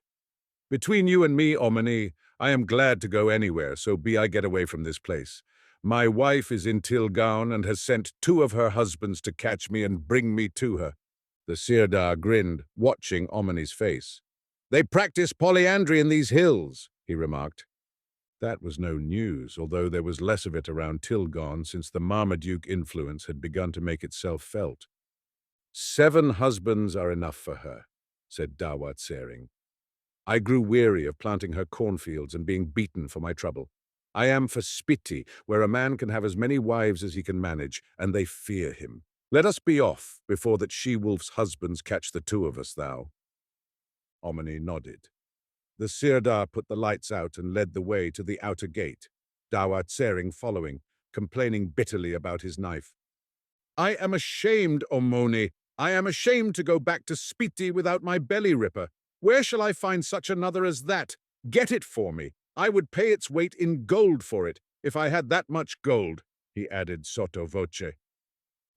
Between you and me, Omni, I am glad to go anywhere, so be I get away from this place. My wife is in Tilgaon and has sent 2 of her husbands to catch me and bring me to her." The Sirdar grinned, watching Omni's face. "They practice polyandry in these hills," he remarked. That was no news, although there was less of it around Tilgaon since the Marmaduke influence had begun to make itself felt. "7 husbands are enough for her," said Dawat Sering. "I grew weary of planting her cornfields and being beaten for my trouble. I am for Spiti, where a man can have as many wives as he can manage, and they fear him. Let us be off, before that she-wolf's husbands catch the 2 of us, thou." Omni nodded. The Sirdar put the lights out and led the way to the outer gate, Dawat Sering following, complaining bitterly about his knife. "I am ashamed, Omoni. I am ashamed to go back to Spiti without my belly-ripper. Where shall I find such another as that? Get it for me. I would pay its weight in gold for it, if I had that much gold," he added sotto voce.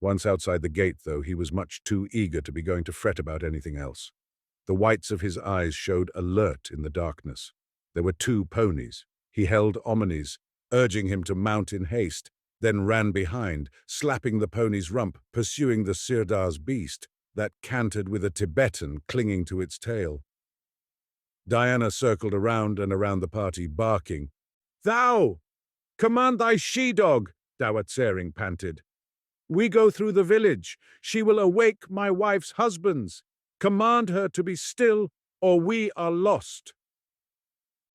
Once outside the gate, though, he was much too eager to be going to fret about anything else. The whites of his eyes showed alert in the darkness. There were 2 ponies. He held Omni's, urging him to mount in haste, then ran behind, slapping the pony's rump, pursuing the Sirdar's beast, that cantered with a Tibetan clinging to its tail. Diana circled around and around the party, barking. "Thou! Command thy she-dog!" Dawatsering panted. "We go through the village. She will awake my wife's husbands. Command her to be still, or we are lost."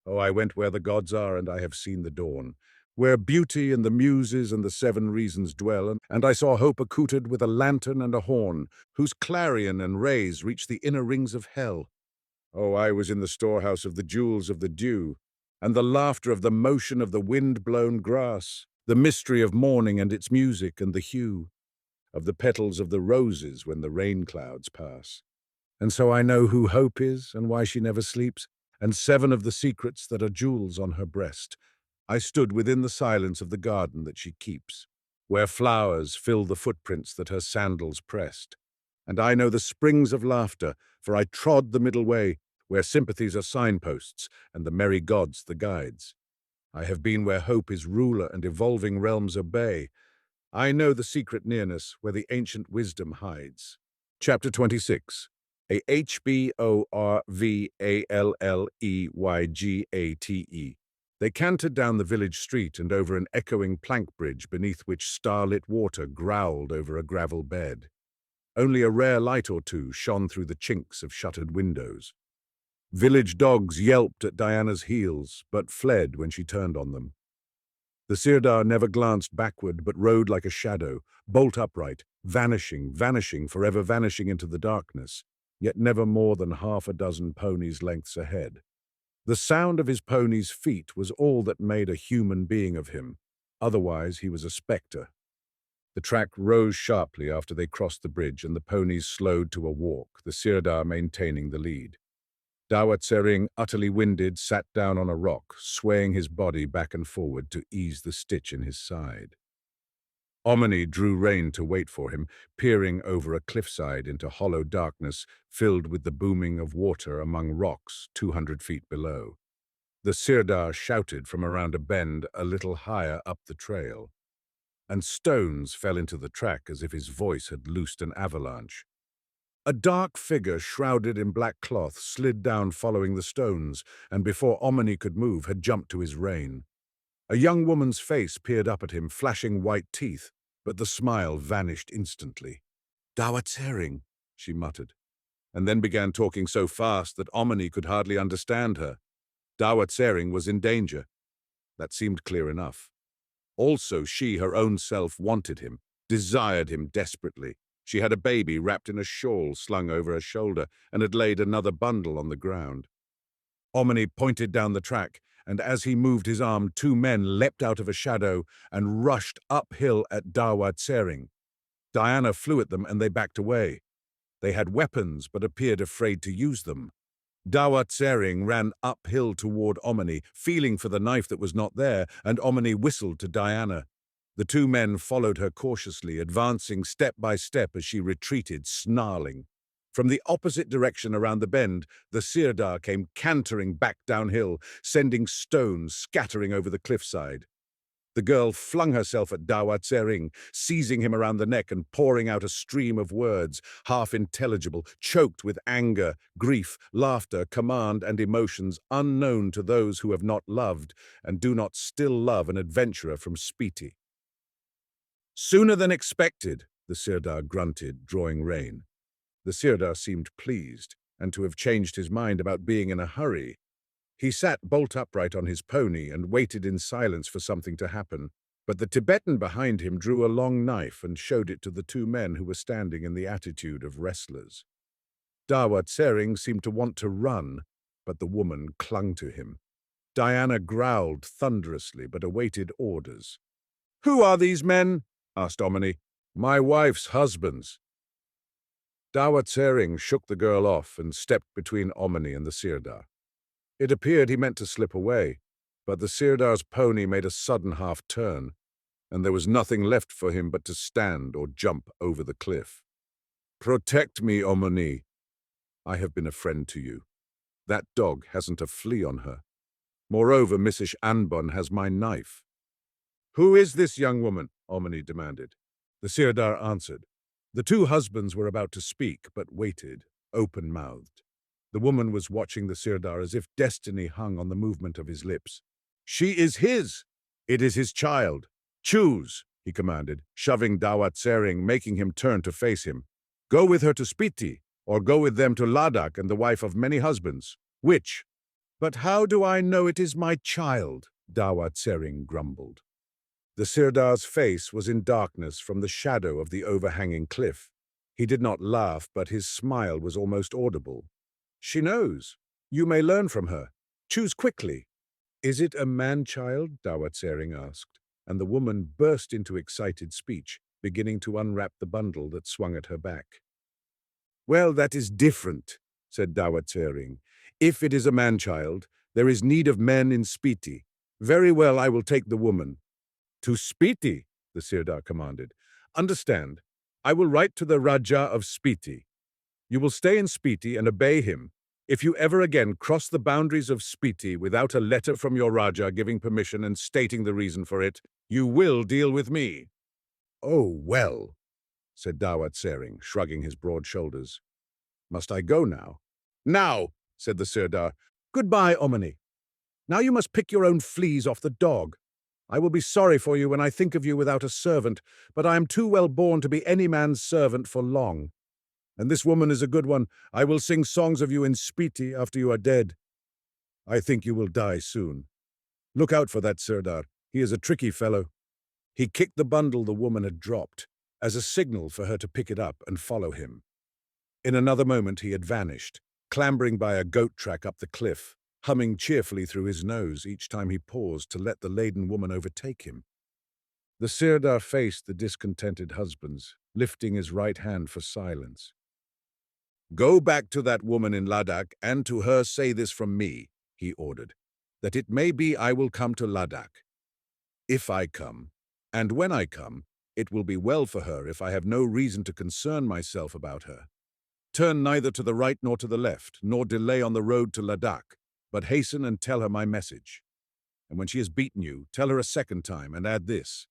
Oh, I went where the gods are, and I have seen the dawn, where beauty and the muses and the 7 reasons dwell, and I saw Hope accoutred with a lantern and a horn, whose clarion and rays reach the inner rings of hell. Oh, I was in the storehouse of the jewels of the dew, and the laughter of the motion of the wind-blown grass, the mystery of morning and its music and the hue of the petals of the roses when the rain clouds pass. And so I know who Hope is and why she never sleeps, and 7 of the secrets that are jewels on her breast. I stood within the silence of the garden that she keeps, where flowers fill the footprints that her sandals pressed. And I know the springs of laughter, for I trod the middle way, where sympathies are signposts and the merry gods the guides. I have been where Hope is ruler and evolving realms obey. I know the secret nearness where the ancient wisdom hides. Chapter 26. Ahborvalleygate. They cantered down the village street and over an echoing plank bridge beneath which starlit water growled over a gravel bed. Only a rare light or two shone through the chinks of shuttered windows. Village dogs yelped at Diana's heels, but fled when she turned on them. The Sirdar never glanced backward, but rode like a shadow, bolt upright, vanishing, forever vanishing into the darkness, yet never more than 6 ponies' lengths ahead. The sound of his pony's feet was all that made a human being of him. Otherwise, he was a spectre. The track rose sharply after they crossed the bridge, and the ponies slowed to a walk, the Sirdar maintaining the lead. Dawatsering, utterly winded, sat down on a rock, swaying his body back and forward to ease the stitch in his side. Omni drew rein to wait for him, peering over a cliffside into hollow darkness filled with the booming of water among rocks 200 feet below. The Sirdar shouted from around a bend a little higher up the trail, and stones fell into the track as if his voice had loosed an avalanche. A dark figure shrouded in black cloth slid down following the stones, and before Omni could move, had jumped to his rein. A young woman's face peered up at him, flashing white teeth, but the smile vanished instantly. "Dawatsering," she muttered, and then began talking so fast that Omni could hardly understand her. Dawatsering was in danger. That seemed clear enough. Also, she, her own self, wanted him, desired him desperately. She had a baby wrapped in a shawl slung over her shoulder and had laid another bundle on the ground. Omni pointed down the track, and as he moved his arm, 2 men leapt out of a shadow and rushed uphill at Dawatsering. Diana flew at them, and they backed away. They had weapons, but appeared afraid to use them. Dawatsering ran uphill toward Omni, feeling for the knife that was not there, and Omni whistled to Diana. The 2 men followed her cautiously, advancing step by step as she retreated, snarling. From the opposite direction around the bend, the Sirdar came cantering back downhill, sending stones scattering over the cliffside. The girl flung herself at Dawatsering, seizing him around the neck and pouring out a stream of words, half intelligible, choked with anger, grief, laughter, command, and emotions unknown to those who have not loved and do not still love an adventurer from Spiti. "Sooner than expected," the Sirdar grunted, drawing rein. The Sirdar seemed pleased, and to have changed his mind about being in a hurry. He sat bolt upright on his pony and waited in silence for something to happen, but the Tibetan behind him drew a long knife and showed it to the 2 men who were standing in the attitude of wrestlers. Dawatsering seemed to want to run, but the woman clung to him. Diana growled thunderously, but awaited orders. "Who are these men?" asked Omni. "My wife's husbands." Dawatsering shook the girl off and stepped between Omni and the Sirdar. It appeared he meant to slip away, but the Sirdar's pony made a sudden half-turn, and there was nothing left for him but to stand or jump over the cliff. "Protect me, Omni. I have been a friend to you. That dog hasn't a flea on her. Moreover, Missish Anbon has my knife. Who is this young woman? Omni demanded. The Sirdar answered. The two husbands were about to speak, but waited, open-mouthed. The woman was watching the Sirdar as if destiny hung on the movement of his lips. She is his! It is his child. Choose, he commanded, shoving Dawat Sering, making him turn to face him. Go with her to Spiti, or go with them to Ladakh and the wife of many husbands. Which? But how do I know it is my child? Dawat Sering grumbled. The Sirdar's face was in darkness from the shadow of the overhanging cliff. He did not laugh, but his smile was almost audible. She knows. You may learn from her. Choose quickly. Is it a man-child? Dawat Sering asked, and the woman burst into excited speech, beginning to unwrap the bundle that swung at her back. Well, that is different, said Dawat Sering. If it is a man-child, there is need of men in Spiti. Very well, I will take the woman. To Spiti, the Sirdar commanded. Understand, I will write to the Raja of Spiti. You will stay in Spiti and obey him. If you ever again cross the boundaries of Spiti without a letter from your Raja giving permission and stating the reason for it, you will deal with me. Oh, well, said Dawat Sering, shrugging his broad shoulders. Must I go now? Now, said the Sirdar. Goodbye, Omni. Now you must pick your own fleas off the dog. I will be sorry for you when I think of you without a servant, but I am too well born to be any man's servant for long. And this woman is a good one. I will sing songs of you in Spiti after you are dead. I think you will die soon. Look out for that Sirdar. He is a tricky fellow. He kicked the bundle the woman had dropped, as a signal for her to pick it up and follow him. In another moment he had vanished, clambering by a goat track up the cliff, humming cheerfully through his nose each time he paused to let the laden woman overtake him. The Sirdar faced the discontented husbands, lifting his right hand for silence. Go back to that woman in Ladakh, and to her say this from me, he ordered, that it may be I will come to Ladakh. If I come, and when I come, it will be well for her if I have no reason to concern myself about her. Turn neither to the right nor to the left, nor delay on the road to Ladakh, but hasten and tell her my message. And when she has beaten you, tell her a second time, and add this,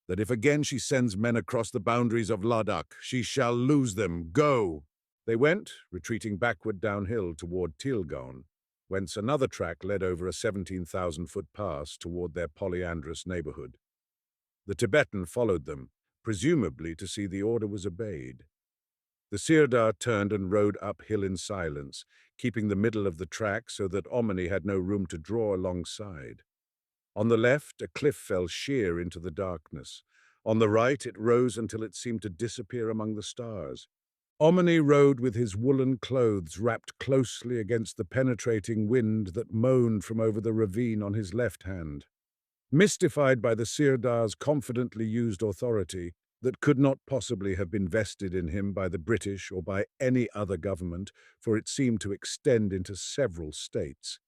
that if again she sends men across the boundaries of Ladakh, she shall lose them. Go! They went, retreating backward downhill toward Tilgaon, whence another track led over a 17,000-foot pass toward their polyandrous neighborhood. The Tibetan followed them, presumably to see the order was obeyed. The Sirdar turned and rode uphill in silence, keeping the middle of the track so that Omni had no room to draw alongside. On the left, a cliff fell sheer into the darkness. On the right, it rose until it seemed to disappear among the stars. Omni rode with his woolen clothes wrapped closely against the penetrating wind that moaned from over the ravine on his left hand. Mystified by the Sirdar's confidently used authority that could not possibly have been vested in him by the British or by any other government, for it seemed to extend into several states,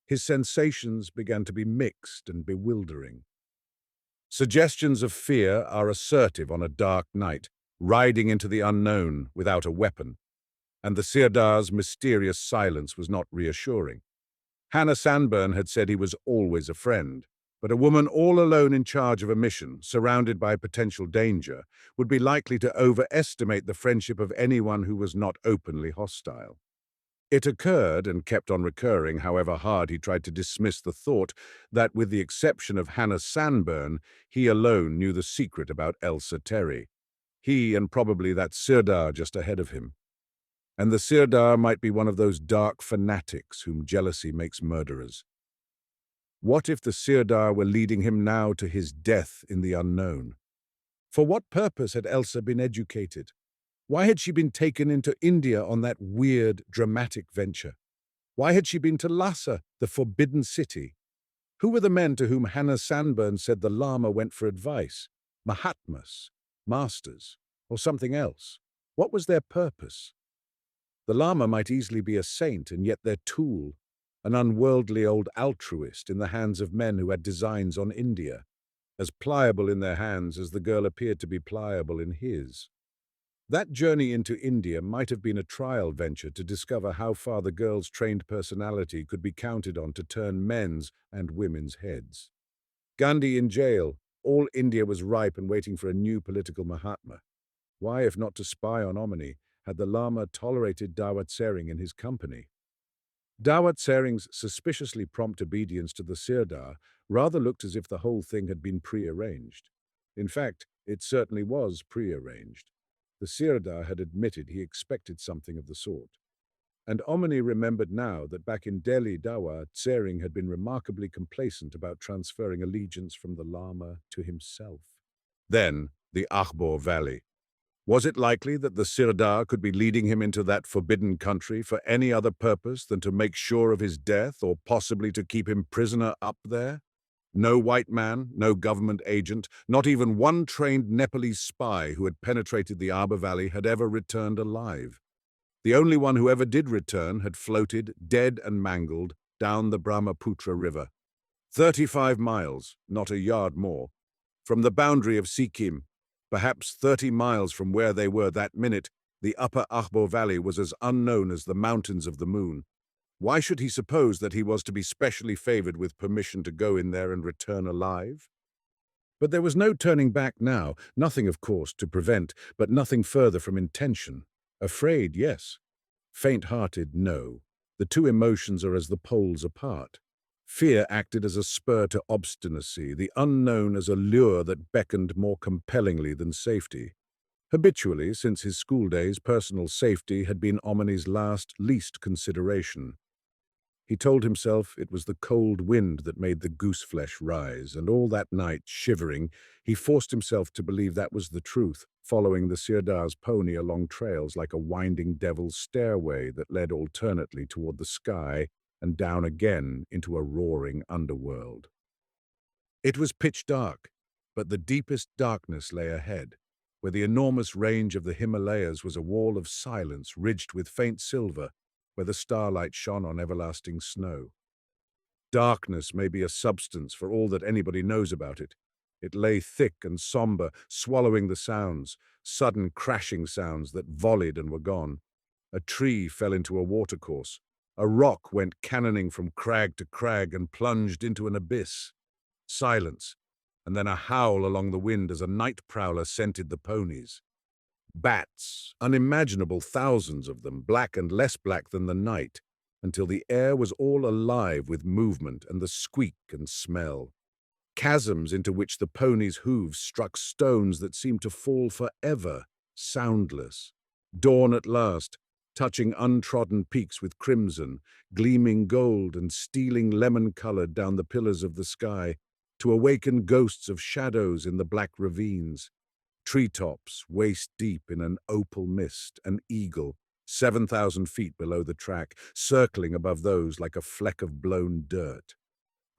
his sensations began to be mixed and bewildering. Suggestions of fear are assertive on a dark night, riding into the unknown without a weapon, and the Sirdar's mysterious silence was not reassuring. Hannah Sanburn had said he was always a friend, but a woman all alone in charge of a mission, surrounded by potential danger, would be likely to overestimate the friendship of anyone who was not openly hostile. It occurred, and kept on recurring, however hard he tried to dismiss the thought, that with the exception of Hannah Sanburn, he alone knew the secret about Elsa Terry. He and probably that Sirdar just ahead of him. And the Sirdar might be one of those dark fanatics whom jealousy makes murderers. What if the Sirdar were leading him now to his death in the unknown? For what purpose had Elsa been educated? Why had she been taken into India on that weird, dramatic venture? Why had she been to Lhasa, the forbidden city? Who were the men to whom Hannah Sanburn said the Lama went for advice? Mahatmas, masters, or something else? What was their purpose? The Lama might easily be a saint and yet their tool, an unworldly old altruist in the hands of men who had designs on India, as pliable in their hands as the girl appeared to be pliable in his. That journey into India might have been a trial venture to discover how far the girl's trained personality could be counted on to turn men's and women's heads. Gandhi in jail, All India was ripe and waiting for a new political Mahatma. Why, if not to spy on Omani, had the Lama tolerated Dawat Sering in his company? Dawat Sering's suspiciously prompt obedience to the Sirdar rather looked as if the whole thing had been prearranged. In fact, it certainly was prearranged. The Sirdar had admitted he expected something of the sort. And Omani remembered now that back in Delhi, Dawat Sering had been remarkably complacent about transferring allegiance from the Lama to himself. Then, the Abhor Valley. Was it likely that the Sirdar could be leading him into that forbidden country for any other purpose than to make sure of his death or possibly to keep him prisoner up there? No white man, no government agent, not even one trained Nepalese spy who had penetrated the Abhor Valley had ever returned alive. The only one who ever did return had floated, dead and mangled, down the Brahmaputra River. 35 miles, not a yard more, from the boundary of Sikkim. Perhaps 30 miles from where they were that minute, the upper Abhor Valley was as unknown as the mountains of the moon. Why should he suppose that he was to be specially favored with permission to go in there and return alive? But there was no turning back now, nothing, of course, to prevent, but nothing further from intention. Afraid, yes. Faint-hearted, no. The two emotions are as the poles apart. Fear acted as a spur to obstinacy, the unknown as a lure that beckoned more compellingly than safety. Habitually, since his school days, personal safety had been Omani's least consideration. He told himself it was the cold wind that made the goose-flesh rise, and all that night, shivering, he forced himself to believe that was the truth, following the Sirdar's pony along trails like a winding devil's stairway that led alternately toward the sky and down again into a roaring underworld. It was pitch dark, but the deepest darkness lay ahead, where the enormous range of the Himalayas was a wall of silence ridged with faint silver, where the starlight shone on everlasting snow. Darkness may be a substance for all that anybody knows about it. It lay thick and somber, swallowing the sounds, sudden crashing sounds that volleyed and were gone. A tree fell into a watercourse. A rock went cannoning from crag to crag and plunged into an abyss. Silence, and then a howl along the wind as a night prowler scented the ponies. Bats, unimaginable thousands of them, black and less black than the night, until the air was all alive with movement and the squeak and smell. Chasms into which the ponies' hooves struck stones that seemed to fall forever, soundless. Dawn at last, touching untrodden peaks with crimson, gleaming gold and stealing lemon-colored down the pillars of the sky, to awaken ghosts of shadows in the black ravines. Treetops, waist-deep in an opal mist, an eagle, 7,000 feet below the track, circling above those like a fleck of blown dirt.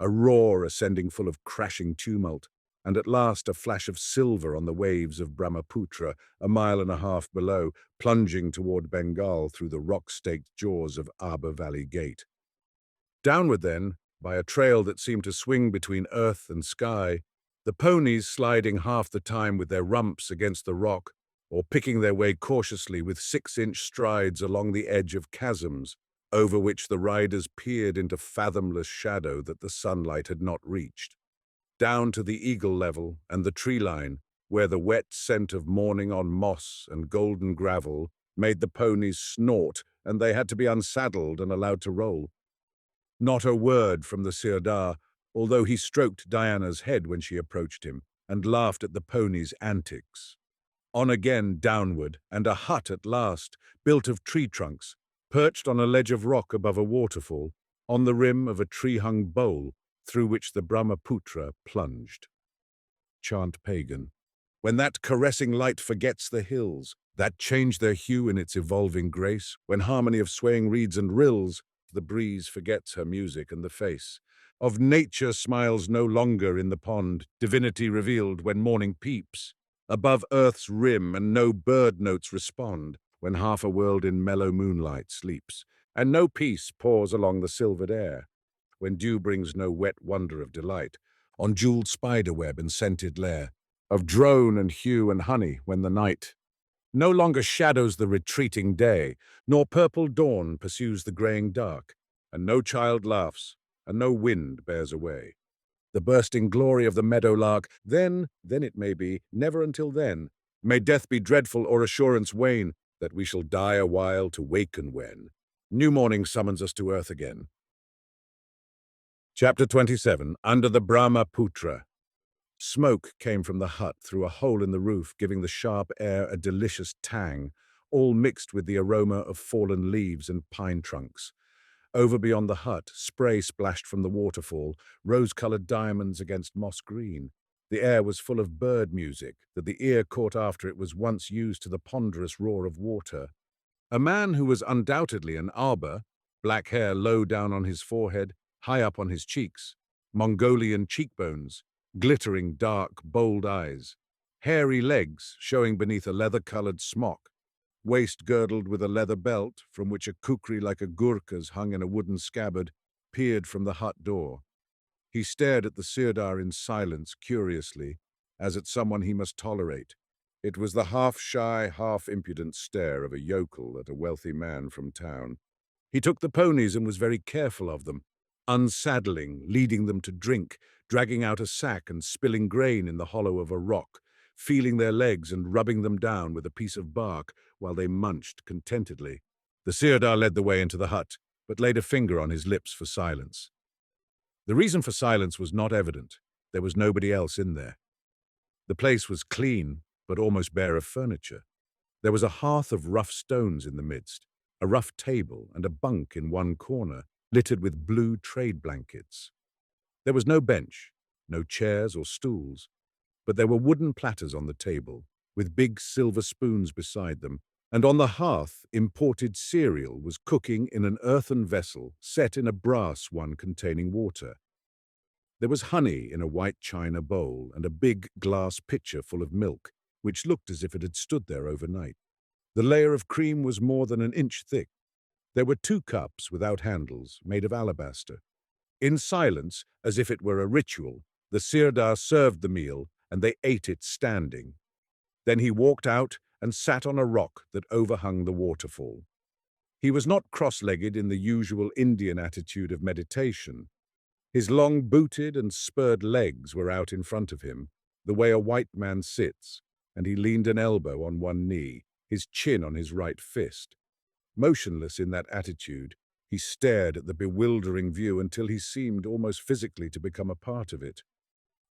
A roar ascending full of crashing tumult, and at last a flash of silver on the waves of Brahmaputra, a mile and a half below, plunging toward Bengal through the rock-staked jaws of Abhor Valley Gate. Downward then, by a trail that seemed to swing between earth and sky, the ponies sliding half the time with their rumps against the rock, or picking their way cautiously with 6-inch strides along the edge of chasms, over which the riders peered into fathomless shadow that the sunlight had not reached. Down to the eagle level and the tree line, where the wet scent of morning on moss and golden gravel made the ponies snort, and they had to be unsaddled and allowed to roll. Not a word from the Sirdar, although he stroked Diana's head when she approached him and laughed at the pony's antics. On again downward, and a hut at last, built of tree trunks, perched on a ledge of rock above a waterfall, on the rim of a tree-hung bowl through which the Brahmaputra plunged. Chant pagan. When that caressing light forgets the hills, that change their hue in its evolving grace, when harmony of swaying reeds and rills, the breeze forgets her music and the face. Of nature smiles no longer in the pond, divinity revealed when morning peeps. Above earth's rim and no bird notes respond, when half a world in mellow moonlight sleeps, and no peace pours along the silvered air, when dew brings no wet wonder of delight, on jeweled spiderweb and scented lair, of drone and hue and honey when the night no longer shadows the retreating day, nor purple dawn pursues the graying dark, and no child laughs, and no wind bears away. The bursting glory of the meadowlark, then it may be, never until then. May death be dreadful or assurance wane, that we shall die a while to waken when. New morning summons us to earth again. Chapter 27, Under the Brahmaputra. Smoke came from the hut through a hole in the roof, giving the sharp air a delicious tang, all mixed with the aroma of fallen leaves and pine trunks. Over beyond the hut, spray splashed from the waterfall, rose-colored diamonds against moss green. The air was full of bird music that the ear caught after it was once used to the ponderous roar of water. A man who was undoubtedly an arbor, black hair low down on his forehead, high up on his cheeks, Mongolian cheekbones, glittering dark, bold eyes, hairy legs showing beneath a leather-colored smock, waist girdled with a leather belt from which a kukri like a Gurkha's hung in a wooden scabbard, peered from the hut door. He stared at the Sirdar in silence, curiously, as at someone he must tolerate. It was the half-shy, half-impudent stare of a yokel at a wealthy man from town. He took the ponies and was very careful of them, unsaddling, leading them to drink, dragging out a sack and spilling grain in the hollow of a rock, feeling their legs and rubbing them down with a piece of bark while they munched contentedly. The Sirdar led the way into the hut, but laid a finger on his lips for silence. The reason for silence was not evident. There was nobody else in there. The place was clean, but almost bare of furniture. There was a hearth of rough stones in the midst, a rough table and a bunk in one corner, littered with blue trade blankets. There was no bench, no chairs or stools, but there were wooden platters on the table, with big silver spoons beside them, and on the hearth imported cereal was cooking in an earthen vessel set in a brass one containing water. There was honey in a white china bowl and a big glass pitcher full of milk, which looked as if it had stood there overnight. The layer of cream was more than an inch thick. There were 2 cups without handles, made of alabaster. In silence, as if it were a ritual, the Sirdar served the meal, and they ate it standing. Then he walked out and sat on a rock that overhung the waterfall. He was not cross-legged in the usual Indian attitude of meditation. His long-booted and spurred legs were out in front of him, the way a white man sits, and he leaned an elbow on one knee, his chin on his right fist. Motionless in that attitude, he stared at the bewildering view until he seemed almost physically to become a part of it.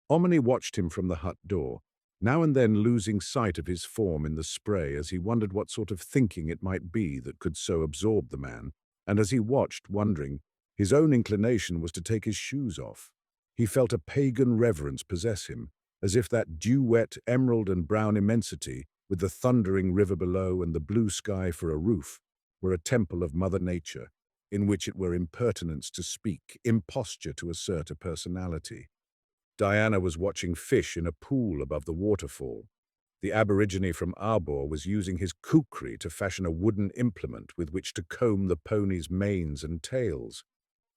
Omni watched him from the hut door, now and then losing sight of his form in the spray as he wondered what sort of thinking it might be that could so absorb the man, and as he watched, wondering, his own inclination was to take his shoes off. He felt a pagan reverence possess him, as if that dew-wet, emerald and brown immensity, with the thundering river below and the blue sky for a roof, were a temple of Mother Nature, in which it were impertinence to speak, imposture to assert a personality. Diana was watching fish in a pool above the waterfall. The aborigine from Abhor was using his kukri to fashion a wooden implement with which to comb the ponies' manes and tails.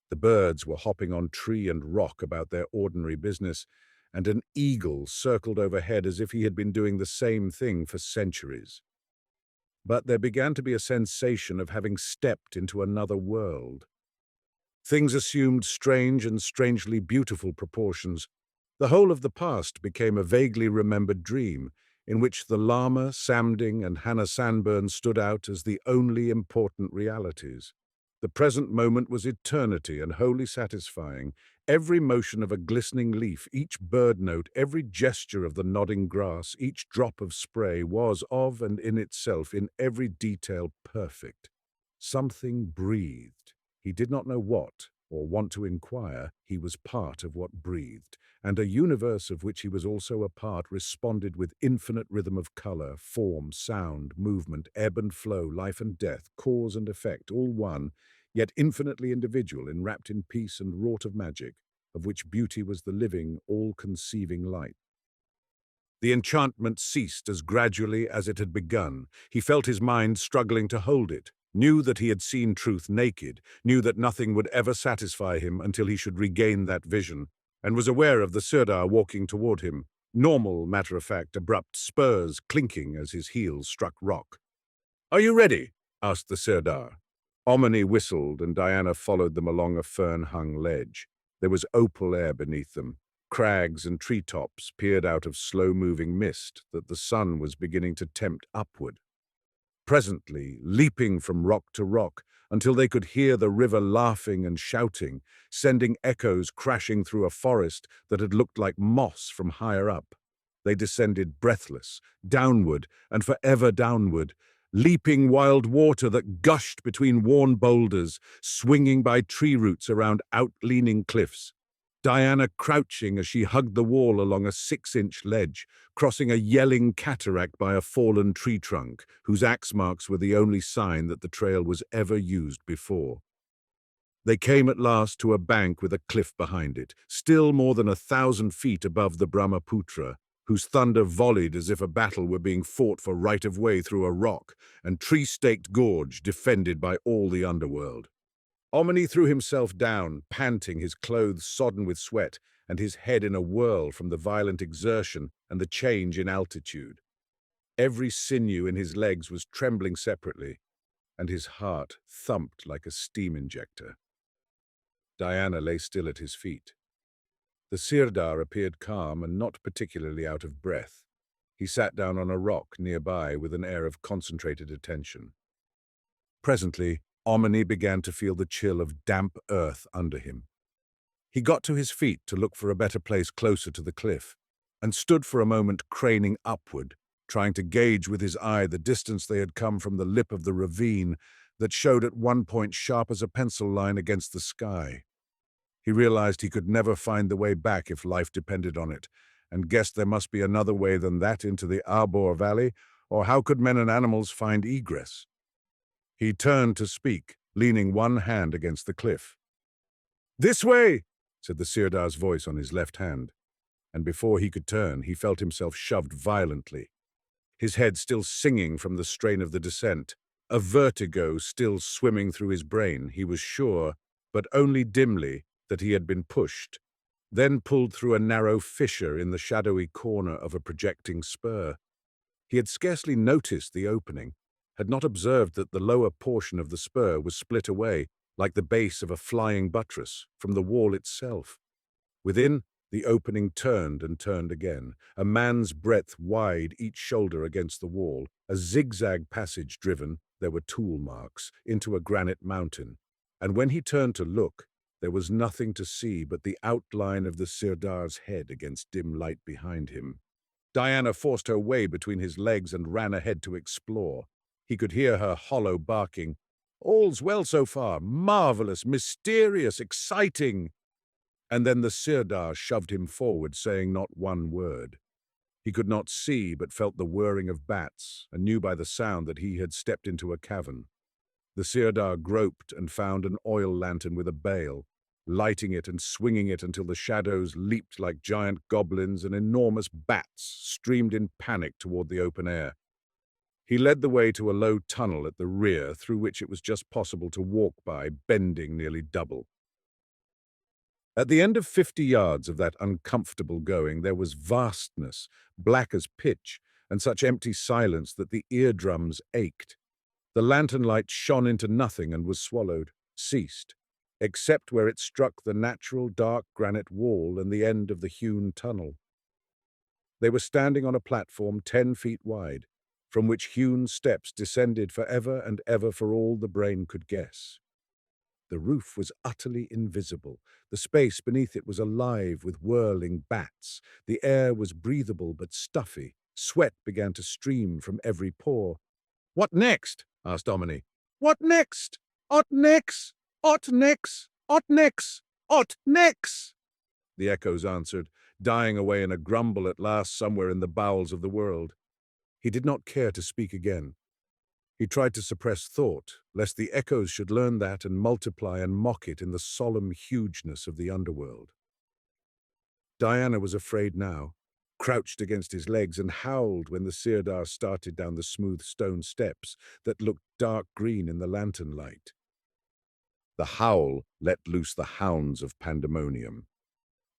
The birds were hopping on tree and rock about their ordinary business, and an eagle circled overhead as if he had been doing the same thing for centuries. But there began to be a sensation of having stepped into another world. Things assumed strange and strangely beautiful proportions. The whole of the past became a vaguely remembered dream, in which the Lama, Samding, and Hannah Sanburn stood out as the only important realities. The present moment was eternity and wholly satisfying. Every motion of a glistening leaf, each bird note, every gesture of the nodding grass, each drop of spray was of and in itself, in every detail, perfect. Something breathed. He did not know what, or want to inquire. He was part of what breathed, and a universe of which he was also a part responded with infinite rhythm of color, form, sound, movement, ebb and flow, life and death, cause and effect, all one, yet infinitely individual, enwrapped in peace and wrought of magic, of which beauty was the living, all-conceiving light. The enchantment ceased as gradually as it had begun. He felt his mind struggling to hold it, knew that he had seen truth naked, knew that nothing would ever satisfy him until he should regain that vision, and was aware of the Sirdar walking toward him, normal, matter-of-fact, abrupt, spurs clinking as his heels struck rock. "Are you ready?" asked the Sirdar. Omni whistled, and Diana followed them along a fern-hung ledge. There was opal air beneath them. Crags and treetops peered out of slow-moving mist that the sun was beginning to tempt upward. Presently, leaping from rock to rock, until they could hear the river laughing and shouting, sending echoes crashing through a forest that had looked like moss from higher up. They descended breathless, downward and forever downward, leaping wild water that gushed between worn boulders, swinging by tree roots around out-leaning cliffs. Diana crouching as she hugged the wall along a 6-inch ledge, crossing a yelling cataract by a fallen tree trunk, whose axe marks were the only sign that the trail was ever used before. They came at last to a bank with a cliff behind it, still more than 1,000 feet above the Brahmaputra, whose thunder volleyed as if a battle were being fought for right-of-way through a rock and tree-staked gorge defended by all the underworld. Omni threw himself down, panting, his clothes sodden with sweat, and his head in a whirl from the violent exertion and the change in altitude. Every sinew in his legs was trembling separately, and his heart thumped like a steam injector. Diana lay still at his feet. The Sirdar appeared calm and not particularly out of breath. He sat down on a rock nearby with an air of concentrated attention. Presently, Omni began to feel the chill of damp earth under him. He got to his feet to look for a better place closer to the cliff, and stood for a moment craning upward, trying to gauge with his eye the distance they had come from the lip of the ravine that showed at one point sharp as a pencil line against the sky. He realized he could never find the way back if life depended on it, and guessed there must be another way than that into the Abhor Valley, or how could men and animals find egress? He turned to speak, leaning one hand against the cliff. "This way," said the Sirdar's voice on his left hand, and before he could turn, he felt himself shoved violently, his head still singing from the strain of the descent, a vertigo still swimming through his brain. He was sure, but only dimly, that he had been pushed, then pulled through a narrow fissure in the shadowy corner of a projecting spur. He had scarcely noticed the opening, had not observed that the lower portion of the spur was split away, like the base of a flying buttress, from the wall itself. Within, the opening turned and turned again, a man's breadth wide each shoulder against the wall, a zigzag passage driven, there were tool marks, into a granite mountain. And when he turned to look, there was nothing to see but the outline of the Sirdar's head against dim light behind him. Diana forced her way between his legs and ran ahead to explore. He could hear her hollow barking. "All's well so far. Marvelous, mysterious, exciting." And then the Sirdar shoved him forward, saying not one word. He could not see, but felt the whirring of bats, and knew by the sound that he had stepped into a cavern. The Sirdar groped and found an oil lantern with a bale, lighting it and swinging it until the shadows leaped like giant goblins and enormous bats streamed in panic toward the open air. He led the way to a low tunnel at the rear through which it was just possible to walk by, bending nearly double. At the end of 50 yards of that uncomfortable going, there was vastness, black as pitch, and such empty silence that the eardrums ached. The lantern light shone into nothing and was swallowed, ceased, except where it struck the natural dark granite wall and the end of the hewn tunnel. They were standing on a platform 10 feet wide, from which hewn steps descended for ever and ever for all the brain could guess. The roof was utterly invisible. The space beneath it was alive with whirling bats. The air was breathable but stuffy. Sweat began to stream from every pore. "What next?" asked Omni. "What next? Ot next? Ot next? Ot next? Ot next?" The echoes answered, dying away in a grumble at last somewhere in the bowels of the world. He did not care to speak again. He tried to suppress thought, lest the echoes should learn that and multiply and mock it in the solemn hugeness of the underworld. Diana was afraid now, crouched against his legs, and howled when the Sirdar started down the smooth stone steps that looked dark green in the lantern light. The howl let loose the hounds of pandemonium.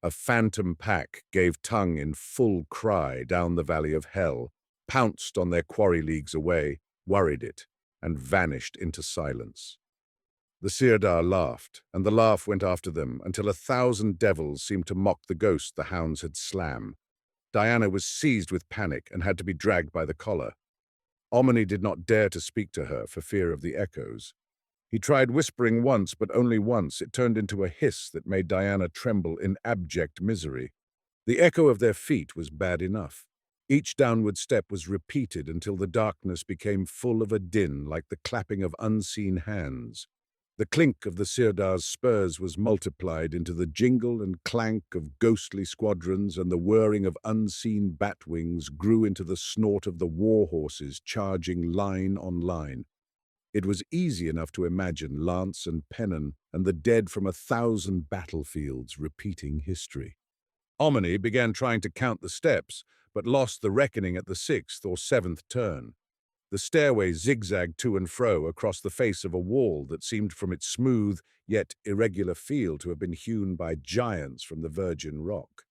A phantom pack gave tongue in full cry down the valley of hell, pounced on their quarry leagues away, worried it, and vanished into silence. The Sirdar laughed, and the laugh went after them until 1,000 devils seemed to mock the ghost the hounds had slam. Diana was seized with panic and had to be dragged by the collar. Omni did not dare to speak to her for fear of the echoes. He tried whispering once, but only once. It turned into a hiss that made Diana tremble in abject misery. The echo of their feet was bad enough. Each downward step was repeated until the darkness became full of a din like the clapping of unseen hands. The clink of the Sirdar's spurs was multiplied into the jingle and clank of ghostly squadrons, and the whirring of unseen bat wings grew into the snort of the war horses charging line on line. It was easy enough to imagine lance and pennon and the dead from 1,000 battlefields repeating history. Omni began trying to count the steps, but lost the reckoning at the 6th or 7th turn. The stairway zigzagged to and fro across the face of a wall that seemed from its smooth yet irregular feel to have been hewn by giants from the virgin rock.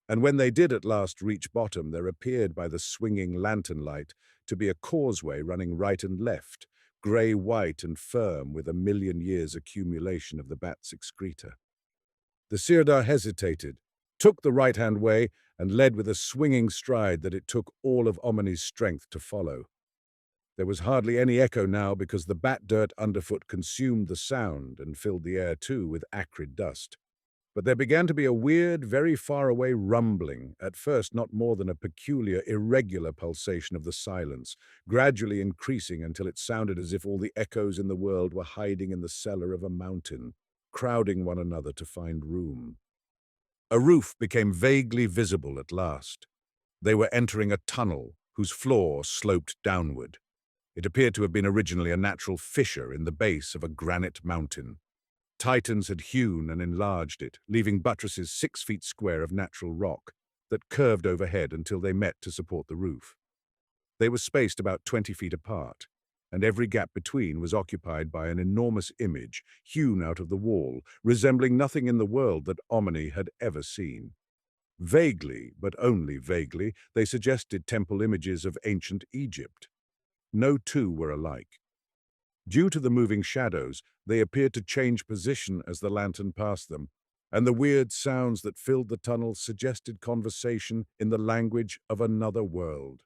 And when they did at last reach bottom, there appeared by the swinging lantern light to be a causeway running right and left, grey-white and firm with a million years' accumulation of the bat's excreta. The Sirdar hesitated, took the right-hand way, and led with a swinging stride that it took all of Omni's strength to follow. There was hardly any echo now because the bat dirt underfoot consumed the sound and filled the air too with acrid dust. But there began to be a weird, very far-away rumbling, at first not more than a peculiar, irregular pulsation of the silence, gradually increasing until it sounded as if all the echoes in the world were hiding in the cellar of a mountain, crowding one another to find room. A roof became vaguely visible at last. They were entering a tunnel whose floor sloped downward. It appeared to have been originally a natural fissure in the base of a granite mountain. Titans had hewn and enlarged it, leaving buttresses 6 feet square of natural rock that curved overhead until they met to support the roof. They were spaced about 20 feet apart, and every gap between was occupied by an enormous image hewn out of the wall, resembling nothing in the world that Omni had ever seen. Vaguely, but only vaguely, they suggested temple images of ancient Egypt. No two were alike. Due to the moving shadows, they appeared to change position as the lantern passed them, and the weird sounds that filled the tunnel suggested conversation in the language of another world.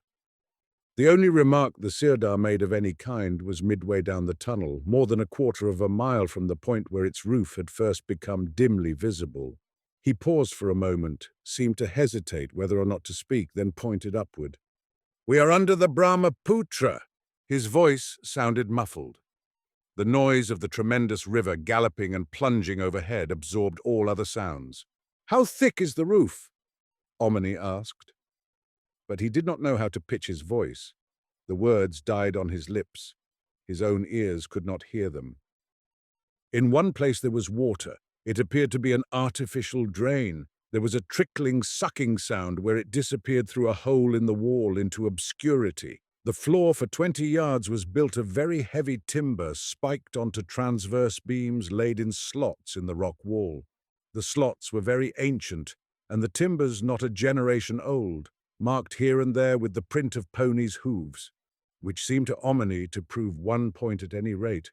The only remark the Sirdar made of any kind was midway down the tunnel, more than a quarter of a mile from the point where its roof had first become dimly visible. He paused for a moment, seemed to hesitate whether or not to speak, then pointed upward. "We are under the Brahmaputra." His voice sounded muffled. The noise of the tremendous river galloping and plunging overhead absorbed all other sounds. "How thick is the roof?" Omni asked. But he did not know how to pitch his voice. The words died on his lips. His own ears could not hear them. In one place there was water. It appeared to be an artificial drain. There was a trickling, sucking sound where it disappeared through a hole in the wall into obscurity. The floor for 20 yards was built of very heavy timber spiked onto transverse beams laid in slots in the rock wall. The slots were very ancient, and the timbers not a generation old, marked here and there with the print of ponies' hooves, which seemed to Omni to prove one point at any rate.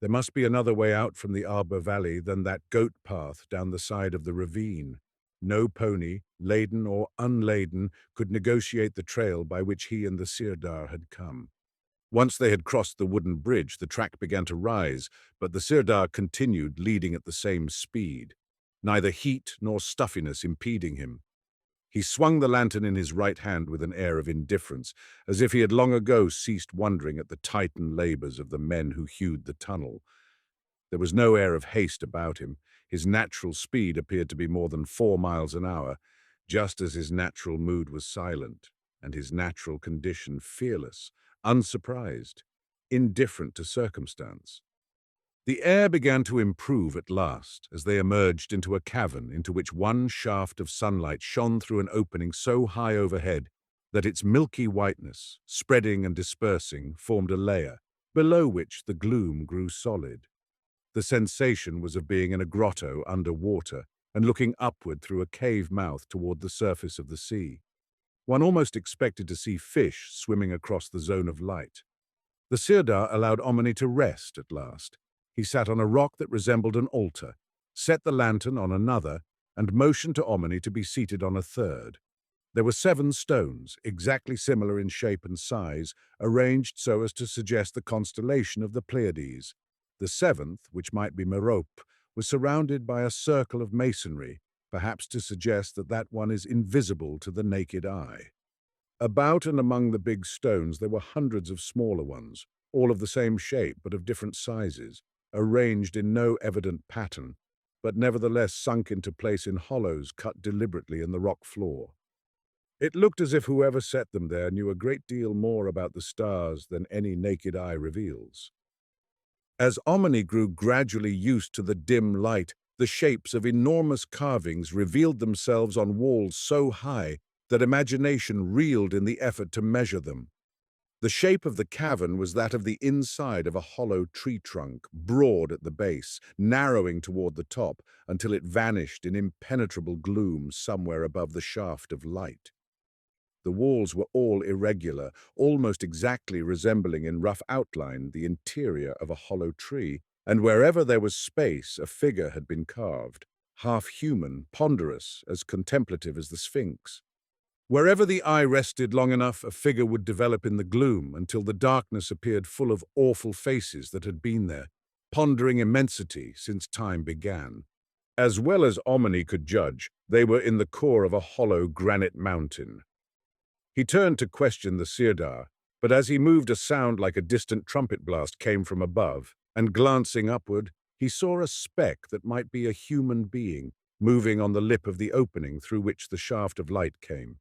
There must be another way out from the Abhor Valley than that goat path down the side of the ravine. No pony, laden or unladen, could negotiate the trail by which he and the Sirdar had come. Once they had crossed the wooden bridge, the track began to rise, but the Sirdar continued leading at the same speed, neither heat nor stuffiness impeding him. He swung the lantern in his right hand with an air of indifference, as if he had long ago ceased wondering at the titan labors of the men who hewed the tunnel. There was no air of haste about him. His natural speed appeared to be more than 4 miles an hour, just as his natural mood was silent, and his natural condition fearless, unsurprised, indifferent to circumstance. The air began to improve at last as they emerged into a cavern into which one shaft of sunlight shone through an opening so high overhead that its milky whiteness, spreading and dispersing, formed a layer, below which the gloom grew solid. The sensation was of being in a grotto under water and looking upward through a cave mouth toward the surface of the sea. One almost expected to see fish swimming across the zone of light. The Sirdar allowed Omni to rest at last. He sat on a rock that resembled an altar, set the lantern on another, and motioned to Omni to be seated on a third. There were 7 stones, exactly similar in shape and size, arranged so as to suggest the constellation of the Pleiades. The 7th, which might be Merope, was surrounded by a circle of masonry, perhaps to suggest that that one is invisible to the naked eye. About and among the big stones there were hundreds of smaller ones, all of the same shape but of different sizes, arranged in no evident pattern, but nevertheless sunk into place in hollows cut deliberately in the rock floor. It looked as if whoever set them there knew a great deal more about the stars than any naked eye reveals. As Omni grew gradually used to the dim light, the shapes of enormous carvings revealed themselves on walls so high that imagination reeled in the effort to measure them. The shape of the cavern was that of the inside of a hollow tree trunk, broad at the base, narrowing toward the top until it vanished in impenetrable gloom somewhere above the shaft of light. The walls were all irregular, almost exactly resembling in rough outline the interior of a hollow tree, and wherever there was space, a figure had been carved, half human, ponderous, as contemplative as the Sphinx. Wherever the eye rested long enough, a figure would develop in the gloom until the darkness appeared full of awful faces that had been there, pondering immensity since time began. As well as Omni could judge, they were in the core of a hollow granite mountain. He turned to question the Sirdar, but as he moved, a sound like a distant trumpet blast came from above, and glancing upward, he saw a speck that might be a human being moving on the lip of the opening through which the shaft of light came.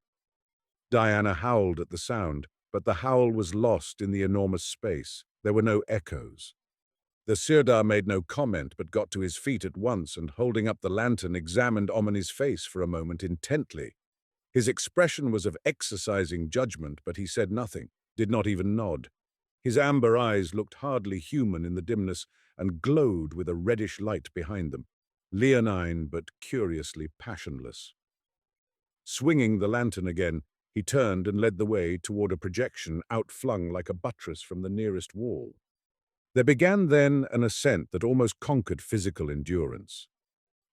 Diana howled at the sound, but the howl was lost in the enormous space. There were no echoes. The Sirdar made no comment, but got to his feet at once and, holding up the lantern, examined Omni's face for a moment intently. His expression was of exercising judgment, but he said nothing, did not even nod. His amber eyes looked hardly human in the dimness and glowed with a reddish light behind them, leonine but curiously passionless. Swinging the lantern again, he turned and led the way toward a projection outflung like a buttress from the nearest wall. There began then an ascent that almost conquered physical endurance.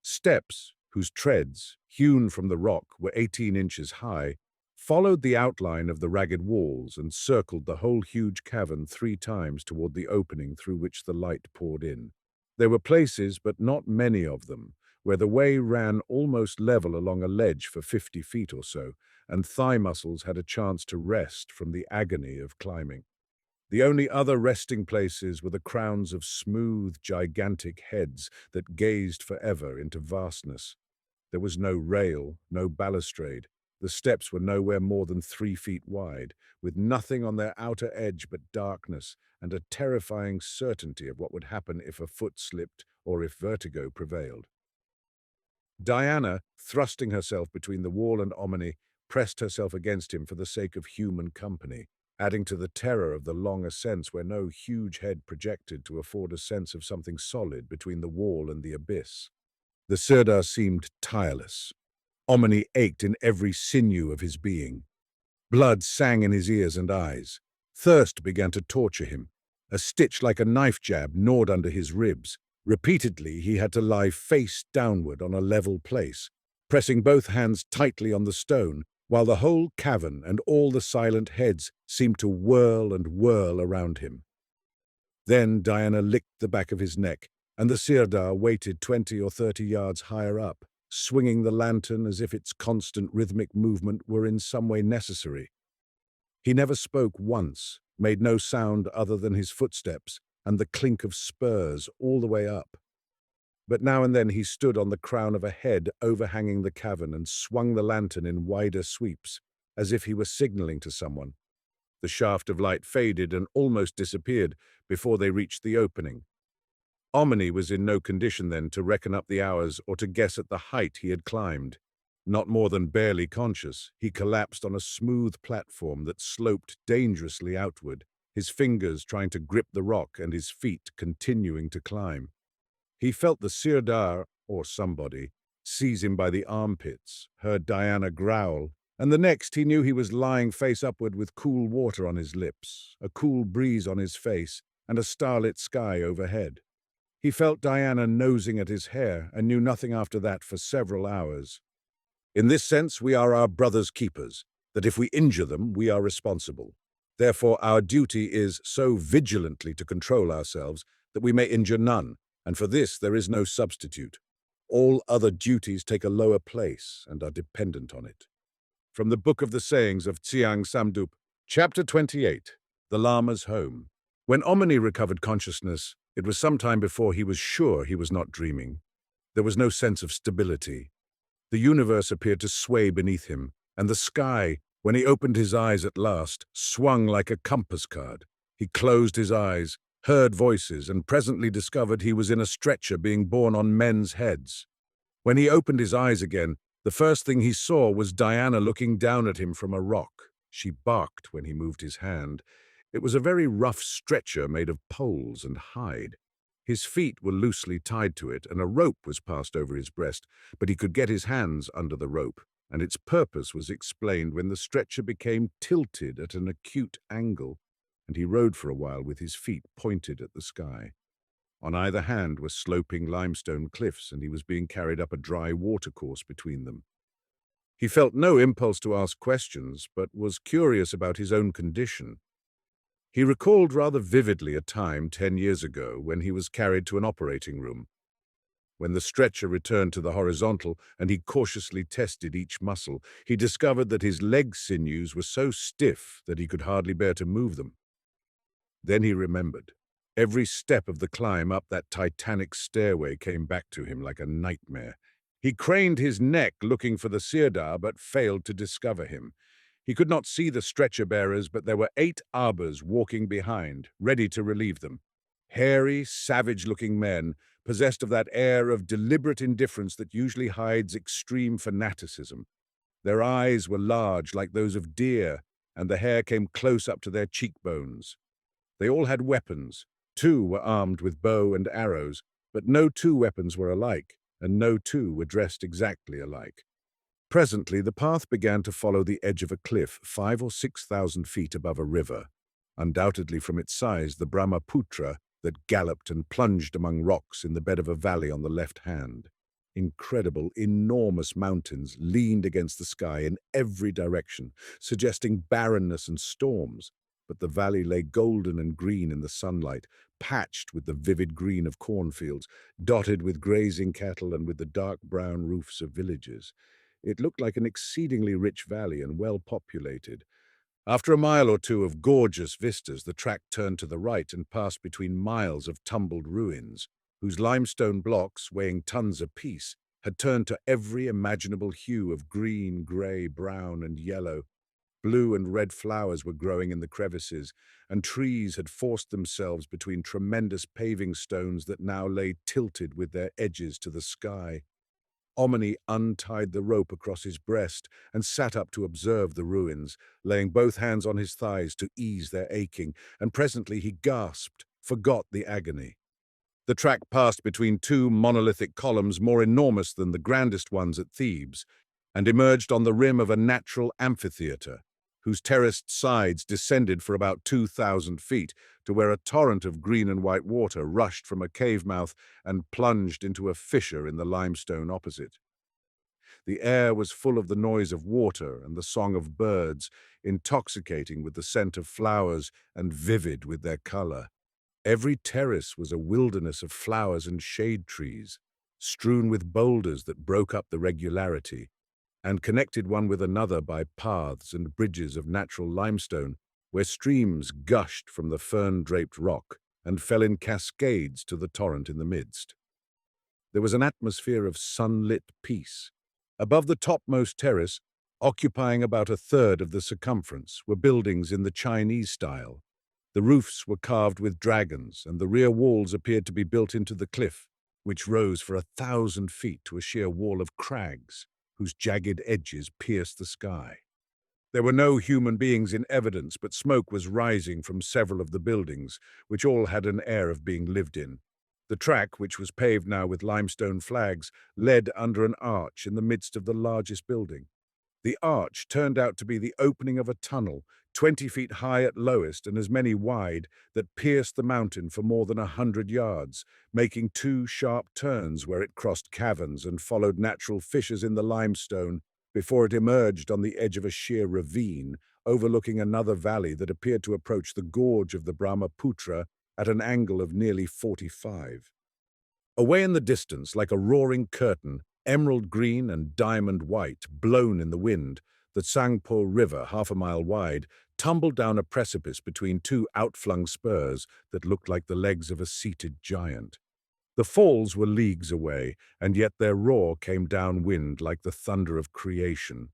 Steps, whose treads, hewn from the rock, were 18 inches high, followed the outline of the ragged walls and circled the whole huge cavern 3 times toward the opening through which the light poured in. There were places, but not many of them, where the way ran almost level along a ledge for 50 feet or so, and thigh muscles had a chance to rest from the agony of climbing. The only other resting places were the crowns of smooth, gigantic heads that gazed forever into vastness. There was no rail, no balustrade. The steps were nowhere more than 3 feet wide, with nothing on their outer edge but darkness and a terrifying certainty of what would happen if a foot slipped or if vertigo prevailed. Diana, thrusting herself between the wall and Omni, pressed herself against him for the sake of human company, adding to the terror of the long ascents where no huge head projected to afford a sense of something solid between the wall and the abyss. The Sirdar seemed tireless. Omni ached in every sinew of his being. Blood sang in his ears and eyes. Thirst began to torture him. A stitch like a knife jab gnawed under his ribs. Repeatedly, he had to lie face downward on a level place, pressing both hands tightly on the stone, while the whole cavern and all the silent heads seemed to whirl and whirl around him. Then Diana licked the back of his neck, and the Sirdar waited 20 or 30 yards higher up, swinging the lantern as if its constant rhythmic movement were in some way necessary. He never spoke once, made no sound other than his footsteps and the clink of spurs all the way up. But now and then he stood on the crown of a head overhanging the cavern and swung the lantern in wider sweeps, as if he were signaling to someone. The shaft of light faded and almost disappeared before they reached the opening. Omni was in no condition then to reckon up the hours or to guess at the height he had climbed. Not more than barely conscious, he collapsed on a smooth platform that sloped dangerously outward, his fingers trying to grip the rock and his feet continuing to climb. He felt the Sirdar, or somebody, seize him by the armpits, heard Diana growl, and the next he knew he was lying face upward with cool water on his lips, a cool breeze on his face, and a starlit sky overhead. He felt Diana nosing at his hair and knew nothing after that for several hours. In this sense, we are our brother's keepers, that if we injure them, we are responsible. Therefore, our duty is so vigilantly to control ourselves that we may injure none, and for this there is no substitute. All other duties take a lower place and are dependent on it. From the Book of the Sayings of Tsiang Samdup, Chapter 28, The Lama's Home. When Omni recovered consciousness, it was some time before he was sure he was not dreaming. There was no sense of stability. The universe appeared to sway beneath him, and the sky, when he opened his eyes at last, swung like a compass card. He closed his eyes, heard voices, and presently discovered he was in a stretcher being borne on men's heads. When he opened his eyes again, the first thing he saw was Diana looking down at him from a rock. She barked when he moved his hand. It was a very rough stretcher made of poles and hide. His feet were loosely tied to it, and a rope was passed over his breast, but he could get his hands under the rope, and its purpose was explained when the stretcher became tilted at an acute angle, and he rode for a while with his feet pointed at the sky. On either hand were sloping limestone cliffs, and he was being carried up a dry watercourse between them. He felt no impulse to ask questions, but was curious about his own condition. He recalled rather vividly a time 10 years ago when he was carried to an operating room. When the stretcher returned to the horizontal and he cautiously tested each muscle, he discovered that his leg sinews were so stiff that he could hardly bear to move them. Then he remembered. Every step of the climb up that titanic stairway came back to him like a nightmare. He craned his neck looking for the Sirdar, but failed to discover him. He could not see the stretcher-bearers, but there were 8 arbors walking behind, ready to relieve them. Hairy, savage-looking men, possessed of that air of deliberate indifference that usually hides extreme fanaticism. Their eyes were large, like those of deer, and the hair came close up to their cheekbones. They all had weapons. 2 were armed with bow and arrows, but no 2 weapons were alike, and no 2 were dressed exactly alike. Presently, the path began to follow the edge of a cliff 5,000 or 6,000 feet above a river, undoubtedly from its size the Brahmaputra that galloped and plunged among rocks in the bed of a valley on the left hand. Incredible, enormous mountains leaned against the sky in every direction, suggesting barrenness and storms, but the valley lay golden and green in the sunlight, patched with the vivid green of cornfields, dotted with grazing cattle and with the dark brown roofs of villages. It looked like an exceedingly rich valley and well populated. After a mile or 2 of gorgeous vistas, the track turned to the right and passed between miles of tumbled ruins, whose limestone blocks, weighing tons apiece, had turned to every imaginable hue of green, grey, brown, and yellow. Blue and red flowers were growing in the crevices, and trees had forced themselves between tremendous paving stones that now lay tilted with their edges to the sky. Omni untied the rope across his breast and sat up to observe the ruins, laying both hands on his thighs to ease their aching, and presently he gasped, forgot the agony. The track passed between 2 monolithic columns more enormous than the grandest ones at Thebes, and emerged on the rim of a natural amphitheatre, whose terraced sides descended for about 2,000 feet to where a torrent of green and white water rushed from a cave mouth and plunged into a fissure in the limestone opposite. The air was full of the noise of water and the song of birds, intoxicating with the scent of flowers and vivid with their color. Every terrace was a wilderness of flowers and shade trees, strewn with boulders that broke up the regularity, and connected one with another by paths and bridges of natural limestone, where streams gushed from the fern-draped rock and fell in cascades to the torrent in the midst. There was an atmosphere of sunlit peace. Above the topmost terrace, occupying about 1/3 of the circumference, were buildings in the Chinese style. The roofs were carved with dragons, and the rear walls appeared to be built into the cliff, which rose for 1,000 feet to a sheer wall of crags, whose jagged edges pierced the sky. There were no human beings in evidence, but smoke was rising from several of the buildings, which all had an air of being lived in. The track, which was paved now with limestone flags, led under an arch in the midst of the largest building. The arch turned out to be the opening of a tunnel, 20 feet high at lowest and as many wide, that pierced the mountain for more than 100 yards, making two sharp turns where it crossed caverns and followed natural fissures in the limestone before it emerged on the edge of a sheer ravine, overlooking another valley that appeared to approach the gorge of the Brahmaputra at an angle of nearly 45. Away in the distance, like a roaring curtain, emerald green and diamond white, blown in the wind, the Tsangpo River, half a mile wide, tumbled down a precipice between two outflung spurs that looked like the legs of a seated giant. The falls were leagues away, and yet their roar came downwind like the thunder of creation.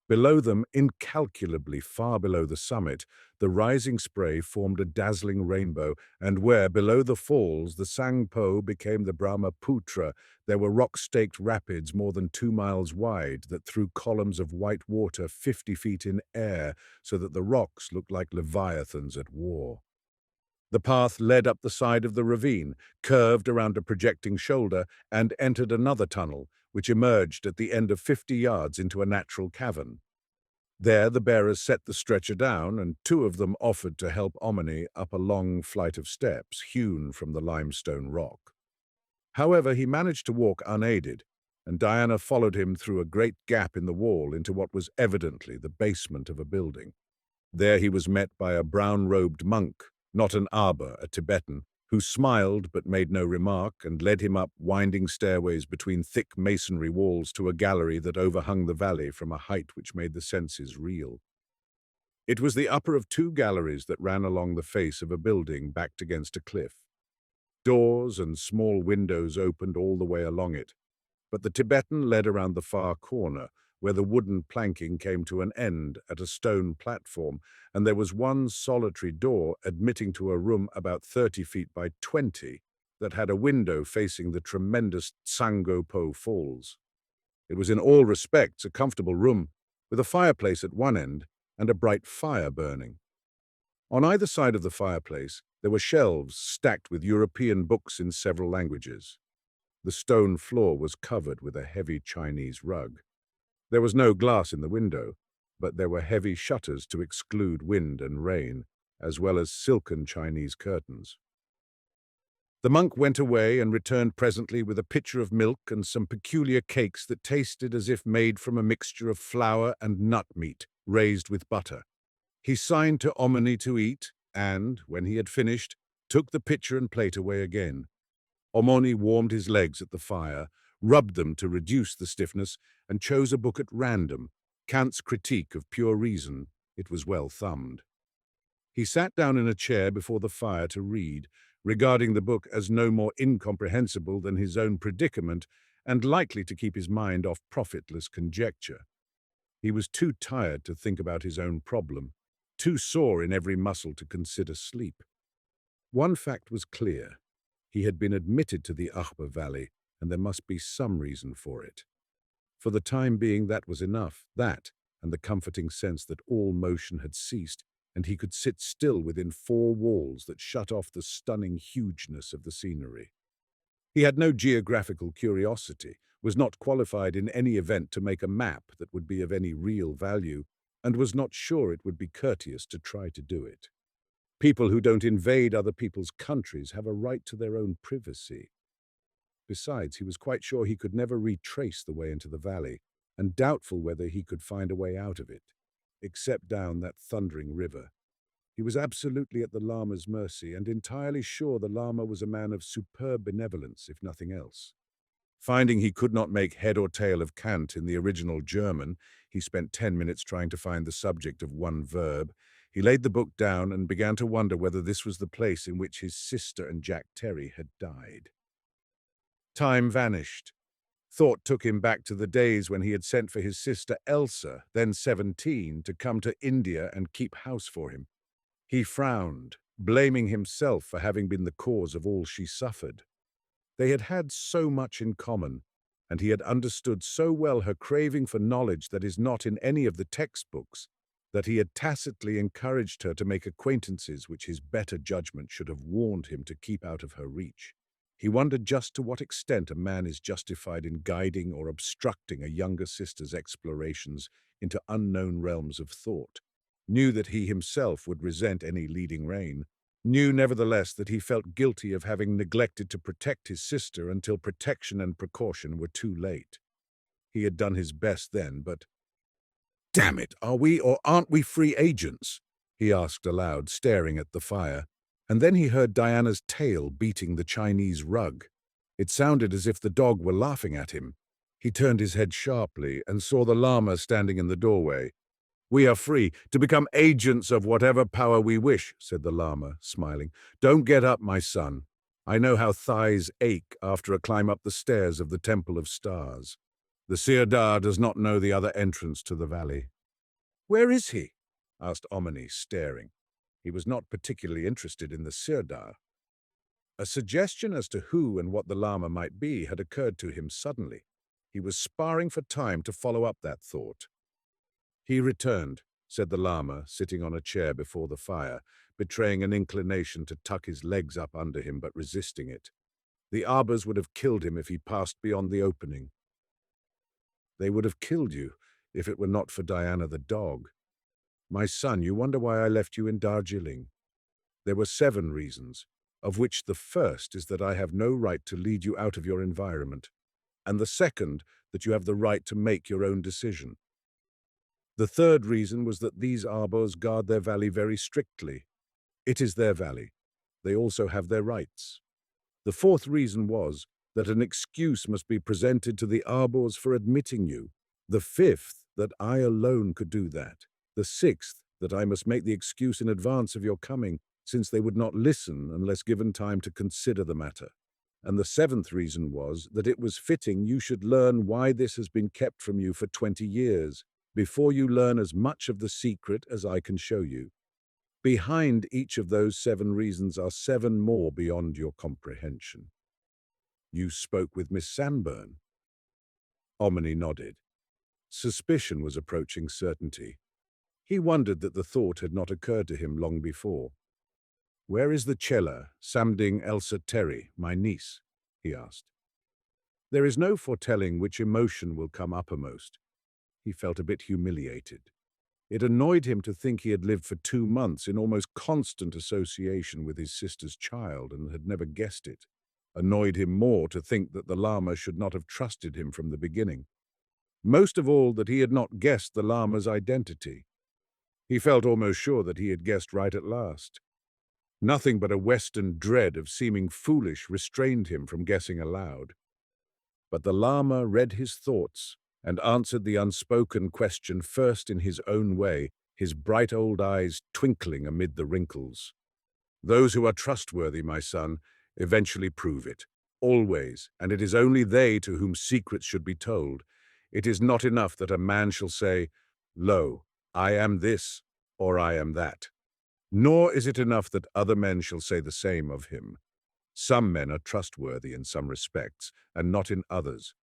Below them, incalculably far below the summit, the rising spray formed a dazzling rainbow, and where, below the falls, the Tsangpo became the Brahmaputra, there were rock-staked rapids more than 2 miles wide that threw columns of white water 50 feet in air so that the rocks looked like leviathans at war. The path led up the side of the ravine, curved around a projecting shoulder, and entered another tunnel, which emerged at the end of 50 yards into a natural cavern. There the bearers set the stretcher down, and two of them offered to help Omni up a long flight of steps hewn from the limestone rock. However, he managed to walk unaided, and Diana followed him through a great gap in the wall into what was evidently the basement of a building. There he was met by a brown-robed monk, not an Abhor, a Tibetan, who smiled but made no remark and led him up winding stairways between thick masonry walls to a gallery that overhung the valley from a height which made the senses reel. It was the upper of two galleries that ran along the face of a building backed against a cliff. Doors and small windows opened all the way along it, but the Tibetan led around the far corner, where the wooden planking came to an end at a stone platform, and there was one solitary door admitting to a room about 30 feet by 20 that had a window facing the tremendous Tsangpo Falls. It was in all respects a comfortable room, with a fireplace at one end and a bright fire burning. On either side of the fireplace, there were shelves stacked with European books in several languages. The stone floor was covered with a heavy Chinese rug. There was no glass in the window, but there were heavy shutters to exclude wind and rain, as well as silken Chinese curtains. The monk went away and returned presently with a pitcher of milk and some peculiar cakes that tasted as if made from a mixture of flour and nut meat, raised with butter. He signed to Omni to eat, and, when he had finished, took the pitcher and plate away again. Omni warmed his legs at the fire, rubbed them to reduce the stiffness, and chose a book at random, Kant's Critique of Pure Reason. It was well thumbed. He sat down in a chair before the fire to read, regarding the book as no more incomprehensible than his own predicament and likely to keep his mind off profitless conjecture. He was too tired to think about his own problem, too sore in every muscle to consider sleep. One fact was clear. He had been admitted to the Abhor Valley, and there must be some reason for it. For the time being, that was enough, that, and the comforting sense that all motion had ceased, and he could sit still within four walls that shut off the stunning hugeness of the scenery. He had no geographical curiosity, was not qualified in any event to make a map that would be of any real value, and was not sure it would be courteous to try to do it. People who don't invade other people's countries have a right to their own privacy. Besides, he was quite sure he could never retrace the way into the valley, and doubtful whether he could find a way out of it, except down that thundering river. He was absolutely at the Lama's mercy, and entirely sure the Lama was a man of superb benevolence, if nothing else. Finding he could not make head or tail of Kant in the original German, he spent 10 minutes trying to find the subject of one verb. He laid the book down and began to wonder whether this was the place in which his sister and Jack Terry had died. Time vanished. Thought took him back to the days when he had sent for his sister Elsa, then 17, to come to India and keep house for him. He frowned, blaming himself for having been the cause of all she suffered. They had had so much in common, and he had understood so well her craving for knowledge that is not in any of the textbooks, that he had tacitly encouraged her to make acquaintances which his better judgment should have warned him to keep out of her reach. He wondered just to what extent a man is justified in guiding or obstructing a younger sister's explorations into unknown realms of thought. knew that he himself would resent any leading rein, knew nevertheless that he felt guilty of having neglected to protect his sister until protection and precaution were too late. He had done his best then, but damn it, are we or aren't we free agents? He asked aloud, staring at the fire, and then he heard Diana's tail beating the Chinese rug. It sounded as if the dog were laughing at him. He turned his head sharply and saw the llama standing in the doorway. "We are free to become agents of whatever power we wish," said the llama, smiling. "Don't get up, my son. I know how thighs ache after a climb up the stairs of the Temple of Stars. The Sirdar does not know the other entrance to the valley." "Where is he?" asked Omni, staring. He was not particularly interested in the Sirdar. A suggestion as to who and what the llama might be had occurred to him suddenly. He was sparring for time to follow up that thought. "He returned," said the llama, sitting on a chair before the fire, betraying an inclination to tuck his legs up under him but resisting it. "The arbors would have killed him if he passed beyond the opening." "They would have killed you if it were not for Diana the dog. My son, you wonder why I left you in Darjeeling. There were 7 reasons, of which the first is that I have no right to lead you out of your environment, and the second that you have the right to make your own decision. The third reason was that these arbors guard their valley very strictly. It is their valley. They also have their rights. The fourth reason was that an excuse must be presented to the arbors for admitting you. The fifth, that I alone could do that. The sixth, that I must make the excuse in advance of your coming, since they would not listen unless given time to consider the matter. And the seventh reason was that it was fitting you should learn why this has been kept from you for 20 years, before you learn as much of the secret as I can show you. Behind each of those 7 reasons are 7 more beyond your comprehension." "You spoke with Miss Sanburn?" Omni nodded. Suspicion was approaching certainty. He wondered that the thought had not occurred to him long before. "Where is the Chela, Samding Elsa Terry, my niece?" he asked. There is no foretelling which emotion will come uppermost. He felt a bit humiliated. It annoyed him to think he had lived for 2 months in almost constant association with his sister's child and had never guessed it. Annoyed him more to think that the llama should not have trusted him from the beginning. Most of all, that he had not guessed the llama's identity. He felt almost sure that he had guessed right at last. Nothing but a Western dread of seeming foolish restrained him from guessing aloud. But the llama read his thoughts and answered the unspoken question first in his own way, his bright old eyes twinkling amid the wrinkles. "Those who are trustworthy, my son, eventually prove it. Always, and it is only they to whom secrets should be told. It is not enough that a man shall say, 'Lo, I am this,' or 'I am that.' Nor is it enough that other men shall say the same of him. Some men are trustworthy in some respects, and not in others.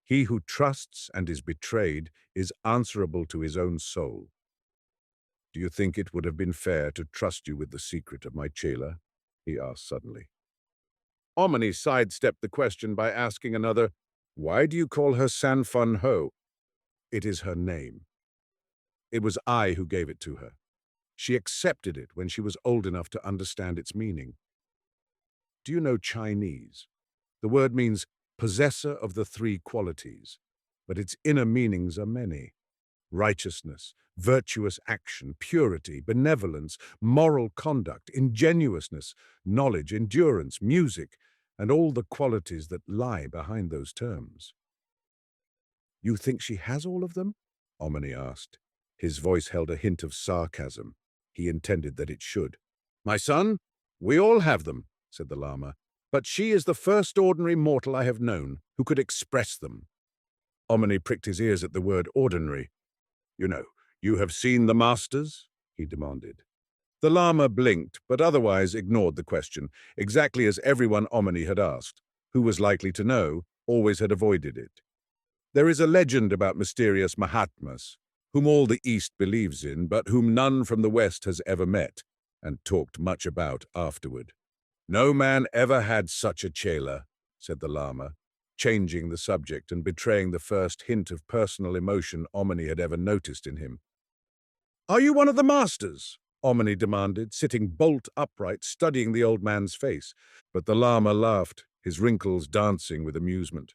He who trusts and is betrayed is answerable to his own soul. Do you think it would have been fair to trust you with the secret of my Chela?" he asked suddenly. Omni sidestepped the question by asking another, "Why do you call her San Fun Ho?" "It is her name. It was I who gave it to her. She accepted it when she was old enough to understand its meaning. Do you know Chinese? The word means possessor of the 3 qualities, but its inner meanings are many. Righteousness, virtuous action, purity, benevolence, moral conduct, ingenuousness, knowledge, endurance, music, and all the qualities that lie behind those terms." "You think she has all of them?" Omni asked. His voice held a hint of sarcasm. He intended that it should. "My son, we all have them," said the llama, "but she is the first ordinary mortal I have known who could express them." Omni pricked his ears at the word ordinary. "You know, you have seen the masters?" he demanded. The llama blinked, but otherwise ignored the question, exactly as everyone Omni had asked. Who was likely to know, always had avoided it. There is a legend about mysterious Mahatmas, whom all the East believes in, but whom none from the West has ever met, and talked much about afterward. "No man ever had such a Chela," said the llama, changing the subject and betraying the first hint of personal emotion Omni had ever noticed in him. "Are you one of the masters?" Omni demanded, sitting bolt upright, studying the old man's face. But the Lama laughed, his wrinkles dancing with amusement.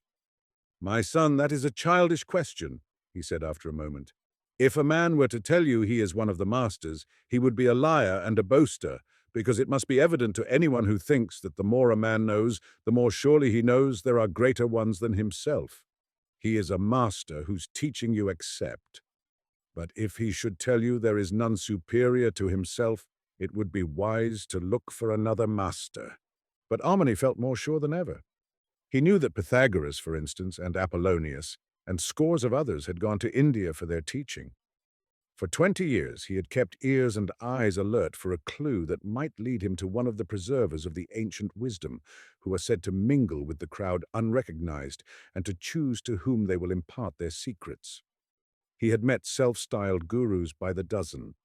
"My son, that is a childish question," he said after a moment. "If a man were to tell you he is one of the masters, he would be a liar and a boaster, because it must be evident to anyone who thinks that the more a man knows, the more surely he knows there are greater ones than himself. He is a master whose teaching you accept. But if he should tell you there is none superior to himself, it would be wise to look for another master." But Harmony felt more sure than ever. He knew that Pythagoras, for instance, and Apollonius, and scores of others had gone to India for their teaching. For 20 years he had kept ears and eyes alert for a clue that might lead him to one of the preservers of the ancient wisdom, who are said to mingle with the crowd unrecognized and to choose to whom they will impart their secrets. He had met self-styled gurus by the dozen,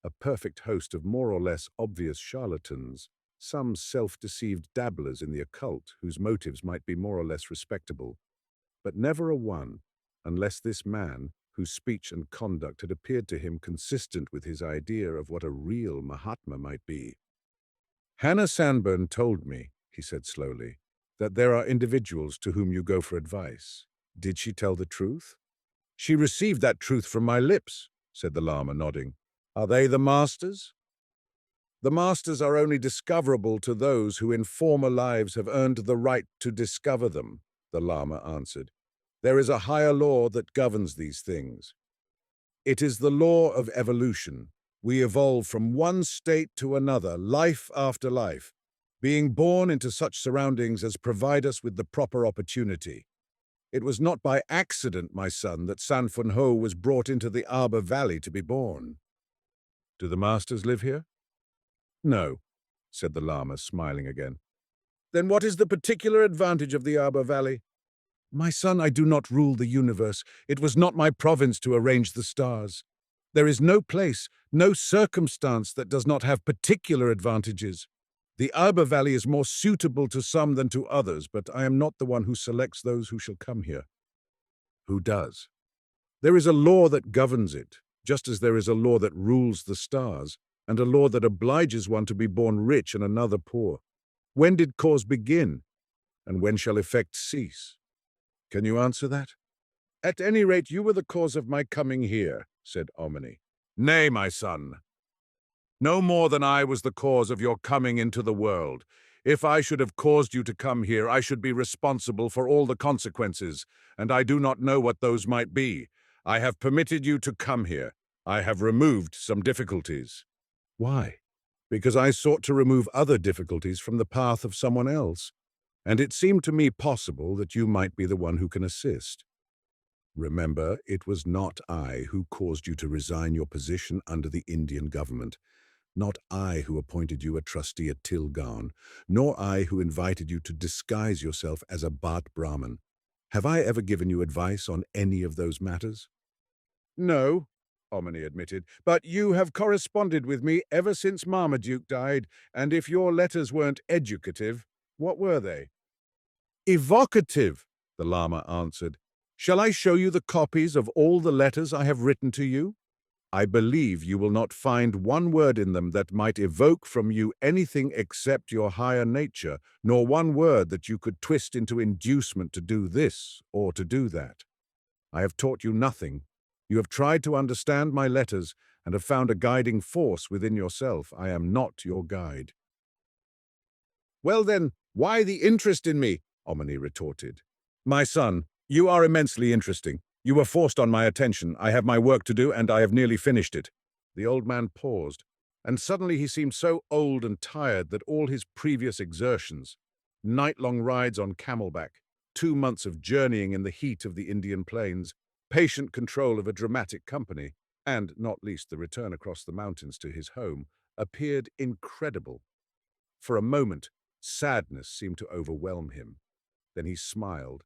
a perfect host of more or less obvious charlatans, some self-deceived dabblers in the occult whose motives might be more or less respectable, but never a one, unless this man, whose speech and conduct had appeared to him consistent with his idea of what a real Mahatma might be. "Hannah Sanborn told me," he said slowly, "that there are individuals to whom you go for advice. Did she tell the truth?" "She received that truth from my lips," said the Lama, nodding. "Are they the masters?" "The masters are only discoverable to those who in former lives have earned the right to discover them," the Lama answered. "There is a higher law that governs these things. It is the law of evolution. We evolve from one state to another, life after life, being born into such surroundings as provide us with the proper opportunity. It was not by accident, my son, that San Fun Ho was brought into the Abhor Valley to be born." "Do the masters live here?" "No," said the Lama, smiling again. "Then what is the particular advantage of the Abhor Valley?" "My son, I do not rule the universe. It was not my province to arrange the stars. There is no place, no circumstance that does not have particular advantages. The Abhor Valley is more suitable to some than to others, but I am not the one who selects those who shall come here." "Who does?" "There is a law that governs it, just as there is a law that rules the stars, and a law that obliges one to be born rich and another poor. When did cause begin, and when shall effect cease? Can you answer that?" "At any rate, you were the cause of my coming here," said Omni. "Nay, my son. No more than I was the cause of your coming into the world. If I should have caused you to come here, I should be responsible for all the consequences, and I do not know what those might be. I have permitted you to come here. I have removed some difficulties." "Why?" "Because I sought to remove other difficulties from the path of someone else, and it seemed to me possible that you might be the one who can assist. Remember, it was not I who caused you to resign your position under the Indian government, not I who appointed you a trustee at Tilgaon, nor I who invited you to disguise yourself as a Bhat Brahmin. Have I ever given you advice on any of those matters?" "No," Omni admitted, "but you have corresponded with me ever since Marmaduke died, and if your letters weren't educative, what were they?" "Evocative," the Lama answered. "Shall I show you the copies of all the letters I have written to you? I believe you will not find one word in them that might evoke from you anything except your higher nature, nor one word that you could twist into inducement to do this or to do that. I have taught you nothing. You have tried to understand my letters and have found a guiding force within yourself. I am not your guide." "Well then, why the interest in me?" Omni retorted. "My son, you are immensely interesting. You were forced on my attention. I have my work to do, and I have nearly finished it." The old man paused, and suddenly he seemed so old and tired that all his previous exertions, night-long rides on camelback, 2 months of journeying in the heat of the Indian plains, patient control of a dramatic company, and, not least, the return across the mountains to his home, appeared incredible. For a moment, sadness seemed to overwhelm him. Then he smiled,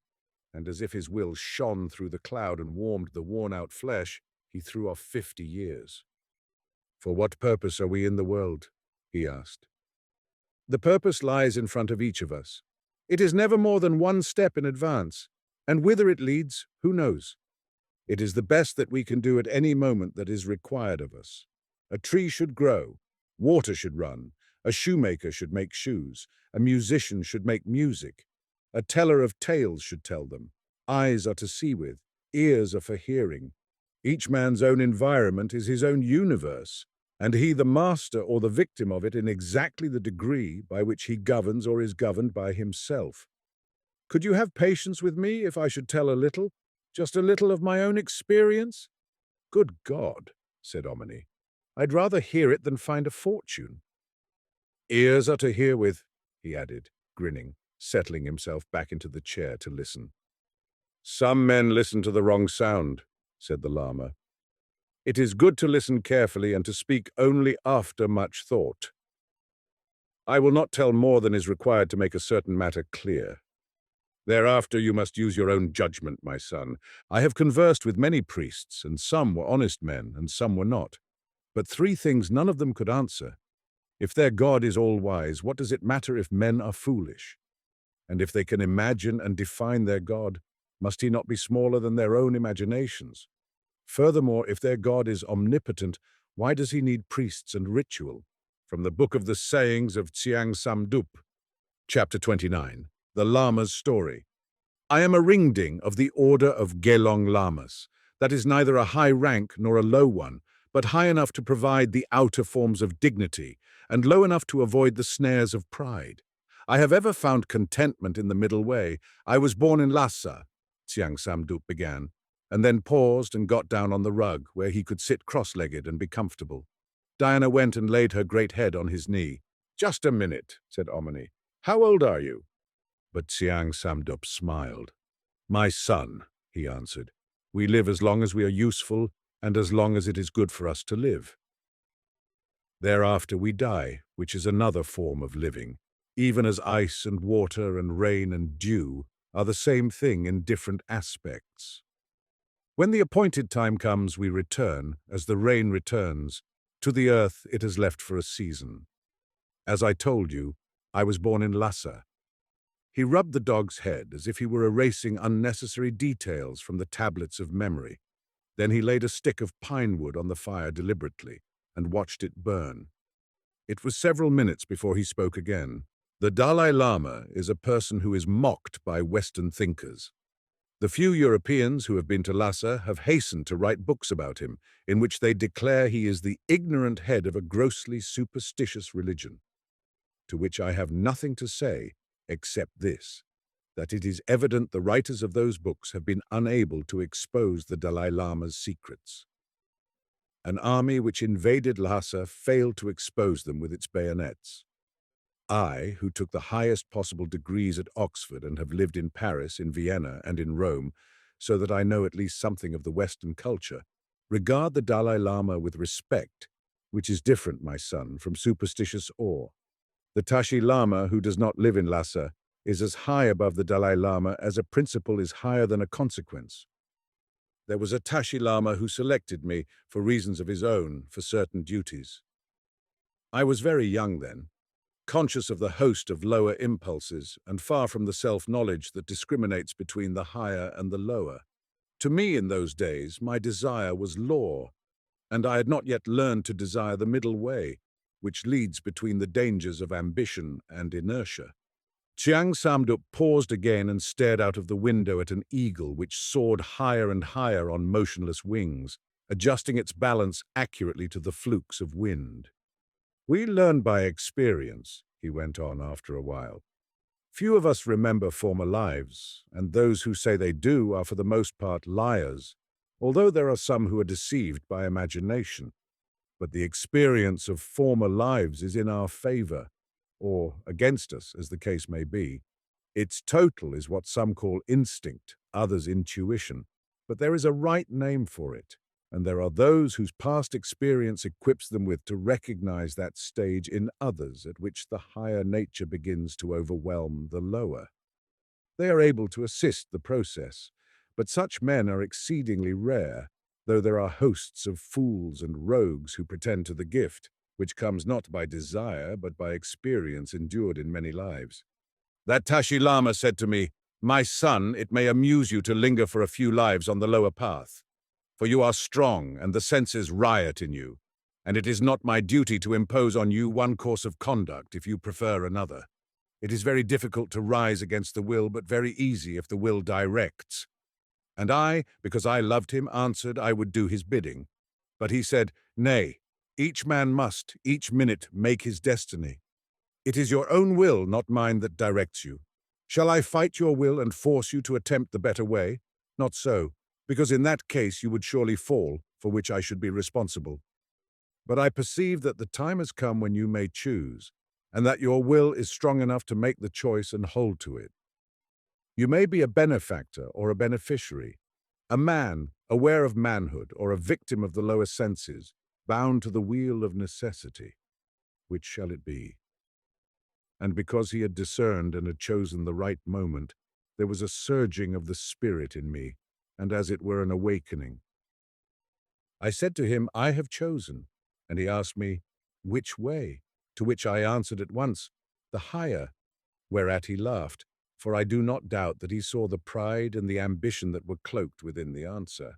and as if his will shone through the cloud and warmed the worn-out flesh, he threw off 50 years. "For what purpose are we in the world?" he asked. "The purpose lies in front of each of us. It is never more than one step in advance, and whither it leads, who knows? It is the best that we can do at any moment that is required of us." A tree should grow, water should run, a shoemaker should make shoes, a musician should make music, a teller of tales should tell them. Eyes are to see with, ears are for hearing. Each man's own environment is his own universe, and he the master or the victim of it in exactly the degree by which he governs or is governed by himself. Could you have patience with me if I should tell a little, just a little of my own experience? Good God, said Omni. I'd rather hear it than find a fortune. Ears are to hear with, he added, grinning, settling himself back into the chair to listen. Some men listen to the wrong sound, said the Lama. It is good to listen carefully and to speak only after much thought. I will not tell more than is required to make a certain matter clear. Thereafter you must use your own judgment, my son. I have conversed with many priests, and some were honest men, and some were not. But three things none of them could answer. If their God is all-wise, what does it matter if men are foolish? And if they can imagine and define their God, must he not be smaller than their own imaginations? Furthermore, if their God is omnipotent, why does he need priests and ritual? From the Book of the Sayings of Tsiang Samdup, Chapter 29, The Lama's Story. I am a ringding of the order of Gelong Lamas. That is neither a high rank nor a low one, but high enough to provide the outer forms of dignity, and low enough to avoid the snares of pride. I have ever found contentment in the middle way. I was born in Lhasa, Tsiang Samdup began, and then paused and got down on the rug, where he could sit cross-legged and be comfortable. Diana went and laid her great head on his knee. Just a minute, said Omni. How old are you? But Tsiang Samdup smiled. My son, he answered. We live as long as we are useful, and as long as it is good for us to live. Thereafter we die, which is another form of living, even as ice and water and rain and dew are the same thing in different aspects. When the appointed time comes, we return, as the rain returns, to the earth it has left for a season. As I told you, I was born in Lhasa. He rubbed the dog's head as if he were erasing unnecessary details from the tablets of memory. Then he laid a stick of pine wood on the fire deliberately and watched it burn. It was several minutes before he spoke again. The Dalai Lama is a person who is mocked by Western thinkers. The few Europeans who have been to Lhasa have hastened to write books about him, in which they declare he is the ignorant head of a grossly superstitious religion. To which I have nothing to say except this, that it is evident the writers of those books have been unable to expose the Dalai Lama's secrets. An army which invaded Lhasa failed to expose them with its bayonets. I, who took the highest possible degrees at Oxford and have lived in Paris, in Vienna, and in Rome, so that I know at least something of the Western culture, regard the Dalai Lama with respect, which is different, my son, from superstitious awe. The Tashi Lama, who does not live in Lhasa, is as high above the Dalai Lama as a principle is higher than a consequence. There was a Tashi Lama who selected me, for reasons of his own, for certain duties. I was very young then, conscious of the host of lower impulses and far from the self-knowledge that discriminates between the higher and the lower. To me in those days, my desire was law, and I had not yet learned to desire the middle way, which leads between the dangers of ambition and inertia. Tsiang Samdup paused again and stared out of the window at an eagle which soared higher and higher on motionless wings, adjusting its balance accurately to the flukes of wind. We learn by experience, he went on after a while. Few of us remember former lives, and those who say they do are for the most part liars, although there are some who are deceived by imagination. But the experience of former lives is in our favor, or against us, as the case may be. Its total is what some call instinct, others intuition, but there is a right name for it, and there are those whose past experience equips them with to recognize that stage in others at which the higher nature begins to overwhelm the lower. They are able to assist the process, but such men are exceedingly rare, though there are hosts of fools and rogues who pretend to the gift, which comes not by desire but by experience endured in many lives. That Tashi Lama said to me, "My son, it may amuse you to linger for a few lives on the lower path, for you are strong and the senses riot in you. and it is not my duty to impose on you one course of conduct if you prefer another. It is very difficult to rise against the will, but very easy if the will directs. And I, because I loved him, answered I would do his bidding. But he said, Nay, each man must, each minute, make his destiny. It is your own will, not mine, that directs you. Shall I fight your will and force you to attempt the better way? Not so, because in that case you would surely fall, for which I should be responsible. But I perceive that the time has come when you may choose, and that your will is strong enough to make the choice and hold to it. You may be a benefactor or a beneficiary, a man aware of manhood or a victim of the lower senses, bound to the wheel of necessity. Which shall it be? And because he had discerned and had chosen the right moment, there was a surging of the spirit in me, and as it were an awakening. I said to him, I have chosen, and he asked me, which way? To which I answered at once, the higher, whereat he laughed, for I do not doubt that he saw the pride and the ambition that were cloaked within the answer.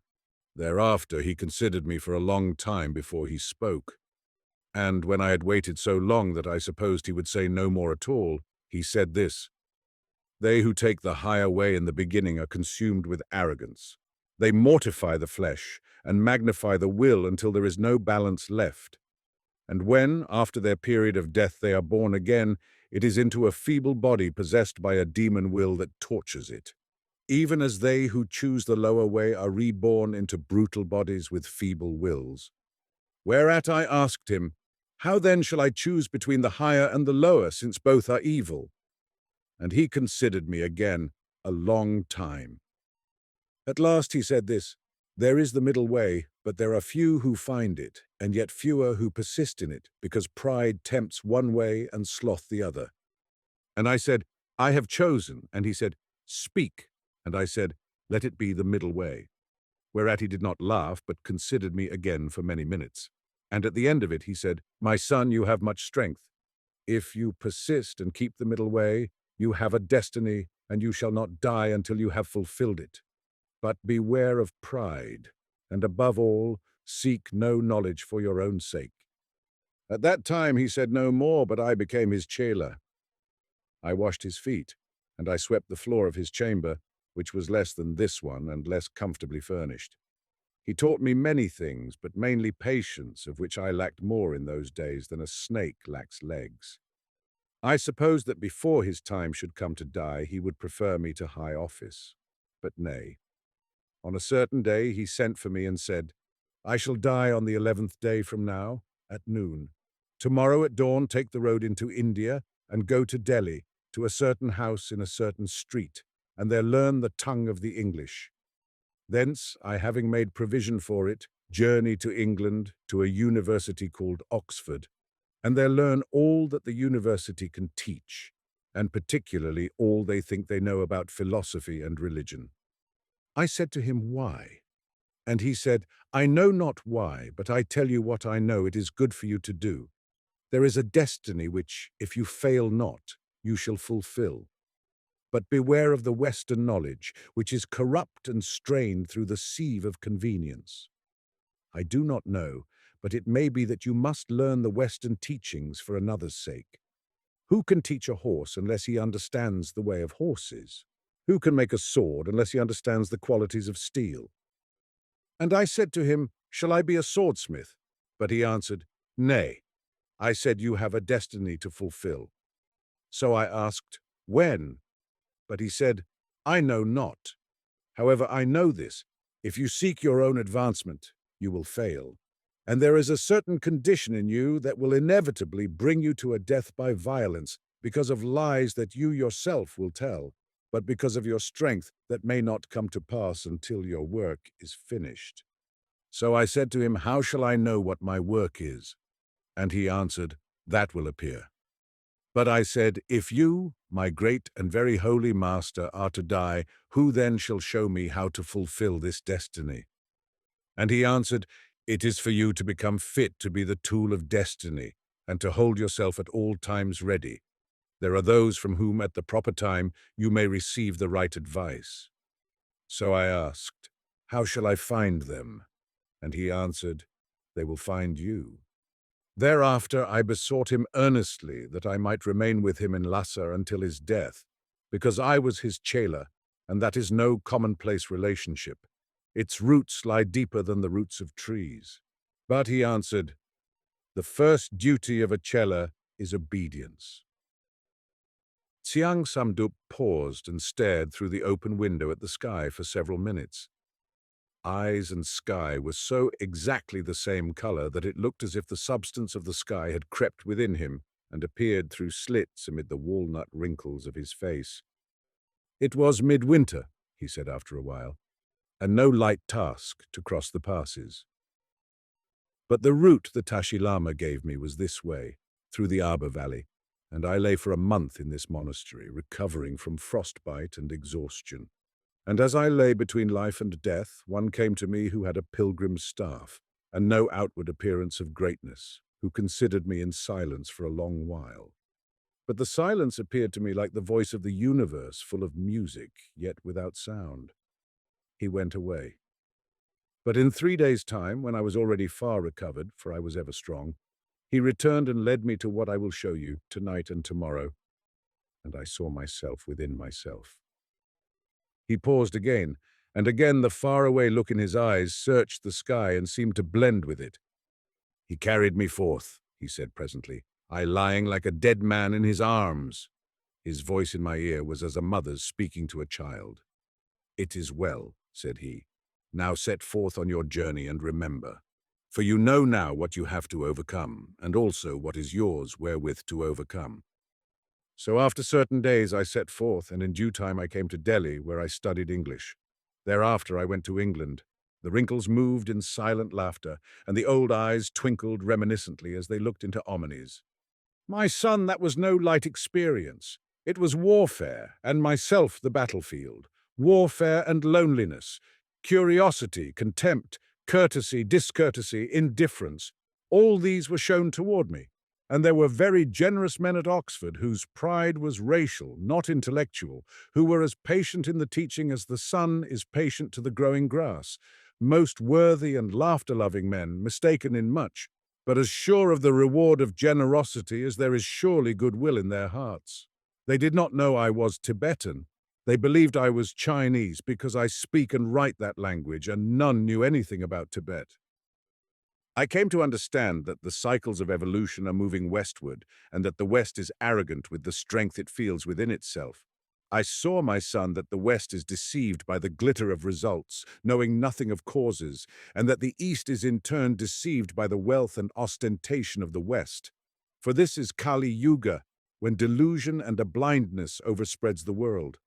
Thereafter he considered me for a long time before he spoke. And when I had waited so long that I supposed he would say no more at all, he said this, They who take the higher way in the beginning are consumed with arrogance. They mortify the flesh and magnify the will until there is no balance left. And when, after their period of death, they are born again, it is into a feeble body possessed by a demon will that tortures it. Even as they who choose the lower way are reborn into brutal bodies with feeble wills. Whereat I asked him, How then shall I choose between the higher and the lower, since both are evil? And he considered me again a long time. At last he said this, There is the middle way, but there are few who find it, and yet fewer who persist in it, because pride tempts one way and sloth the other. And I said, I have chosen. And he said, Speak. And I said, Let it be the middle way. Whereat he did not laugh, but considered me again for many minutes. And at the end of it he said, My son, you have much strength. If you persist and keep the middle way, you have a destiny, and you shall not die until you have fulfilled it. But beware of pride, and above all, seek no knowledge for your own sake. At that time he said no more, but I became his chela. I washed his feet, and I swept the floor of his chamber, which was less than this one and less comfortably furnished. He taught me many things, but mainly patience, of which I lacked more in those days than a snake lacks legs. I supposed that before his time should come to die, he would prefer me to high office. But nay. On a certain day he sent for me and said, I shall die on the 11th day from now, at noon. Tomorrow at dawn take the road into India and go to Delhi, to a certain house in a certain street, and there learn the tongue of the English. Thence, I having made provision for it, journey to England, to a university called Oxford, and there learn all that the university can teach, and particularly all they think they know about philosophy and religion. I said to him, Why? And he said, I know not why, but I tell you what I know it is good for you to do. There is a destiny which, if you fail not, you shall fulfill. But beware of the Western knowledge, which is corrupt and strained through the sieve of convenience. I do not know, but it may be that you must learn the Western teachings for another's sake. Who can teach a horse unless he understands the way of horses? Who can make a sword unless he understands the qualities of steel? And I said to him, Shall I be a swordsmith? But he answered, Nay. I said, You have a destiny to fulfill. So I asked, When? But he said, I know not. However, I know this. If you seek your own advancement, you will fail. And there is a certain condition in you that will inevitably bring you to a death by violence because of lies that you yourself will tell, but because of your strength that may not come to pass until your work is finished. So I said to him, How shall I know what my work is? And he answered, That will appear. But I said, If you, my great and very holy master, are to die, who then shall show me how to fulfill this destiny? And he answered, It is for you to become fit to be the tool of destiny, and to hold yourself at all times ready. There are those from whom at the proper time you may receive the right advice. So I asked, How shall I find them? And he answered, They will find you. Thereafter I besought him earnestly that I might remain with him in Lhasa until his death, because I was his chela, and that is no commonplace relationship. Its roots lie deeper than the roots of trees. But he answered, "The first duty of a chela is obedience." Tsiang Samdup paused and stared through the open window at the sky for several minutes. Eyes and sky were so exactly the same color that it looked as if the substance of the sky had crept within him and appeared through slits amid the walnut wrinkles of his face. "It was midwinter," he said after a while, "and no light task to cross the passes. But the route the Tashi Lama gave me was this way, through the Abhor Valley, and I lay for a month in this monastery, recovering from frostbite and exhaustion. And as I lay between life and death, one came to me who had a pilgrim's staff, and no outward appearance of greatness, who considered me in silence for a long while. But the silence appeared to me like the voice of the universe, full of music, yet without sound. He went away. But in 3 days' time, when I was already far recovered, for I was ever strong, he returned and led me to what I will show you, tonight and tomorrow, and I saw myself within myself." He paused again, and again the faraway look in his eyes searched the sky and seemed to blend with it. "He carried me forth," he said presently, "I lying like a dead man in his arms." His voice in my ear was as a mother's speaking to a child. "It is well," said he. "Now set forth on your journey and remember. For you know now what you have to overcome, and also what is yours wherewith to overcome." So after certain days I set forth, and in due time I came to Delhi, where I studied English. Thereafter I went to England. The wrinkles moved in silent laughter, and the old eyes twinkled reminiscently as they looked into Omni's. "My son, that was no light experience. It was warfare, and myself the battlefield. Warfare and loneliness, curiosity, contempt, courtesy, discourtesy, indifference. All these were shown toward me. And there were very generous men at Oxford whose pride was racial, not intellectual, who were as patient in the teaching as the sun is patient to the growing grass. Most worthy and laughter-loving men, mistaken in much, but as sure of the reward of generosity as there is surely goodwill in their hearts. They did not know I was Tibetan. They believed I was Chinese because I speak and write that language, and none knew anything about Tibet. I came to understand that the cycles of evolution are moving westward, and that the West is arrogant with the strength it feels within itself. I saw, my son, that the West is deceived by the glitter of results, knowing nothing of causes, and that the East is in turn deceived by the wealth and ostentation of the West. For this is Kali Yuga, when delusion and a blindness overspreads the world.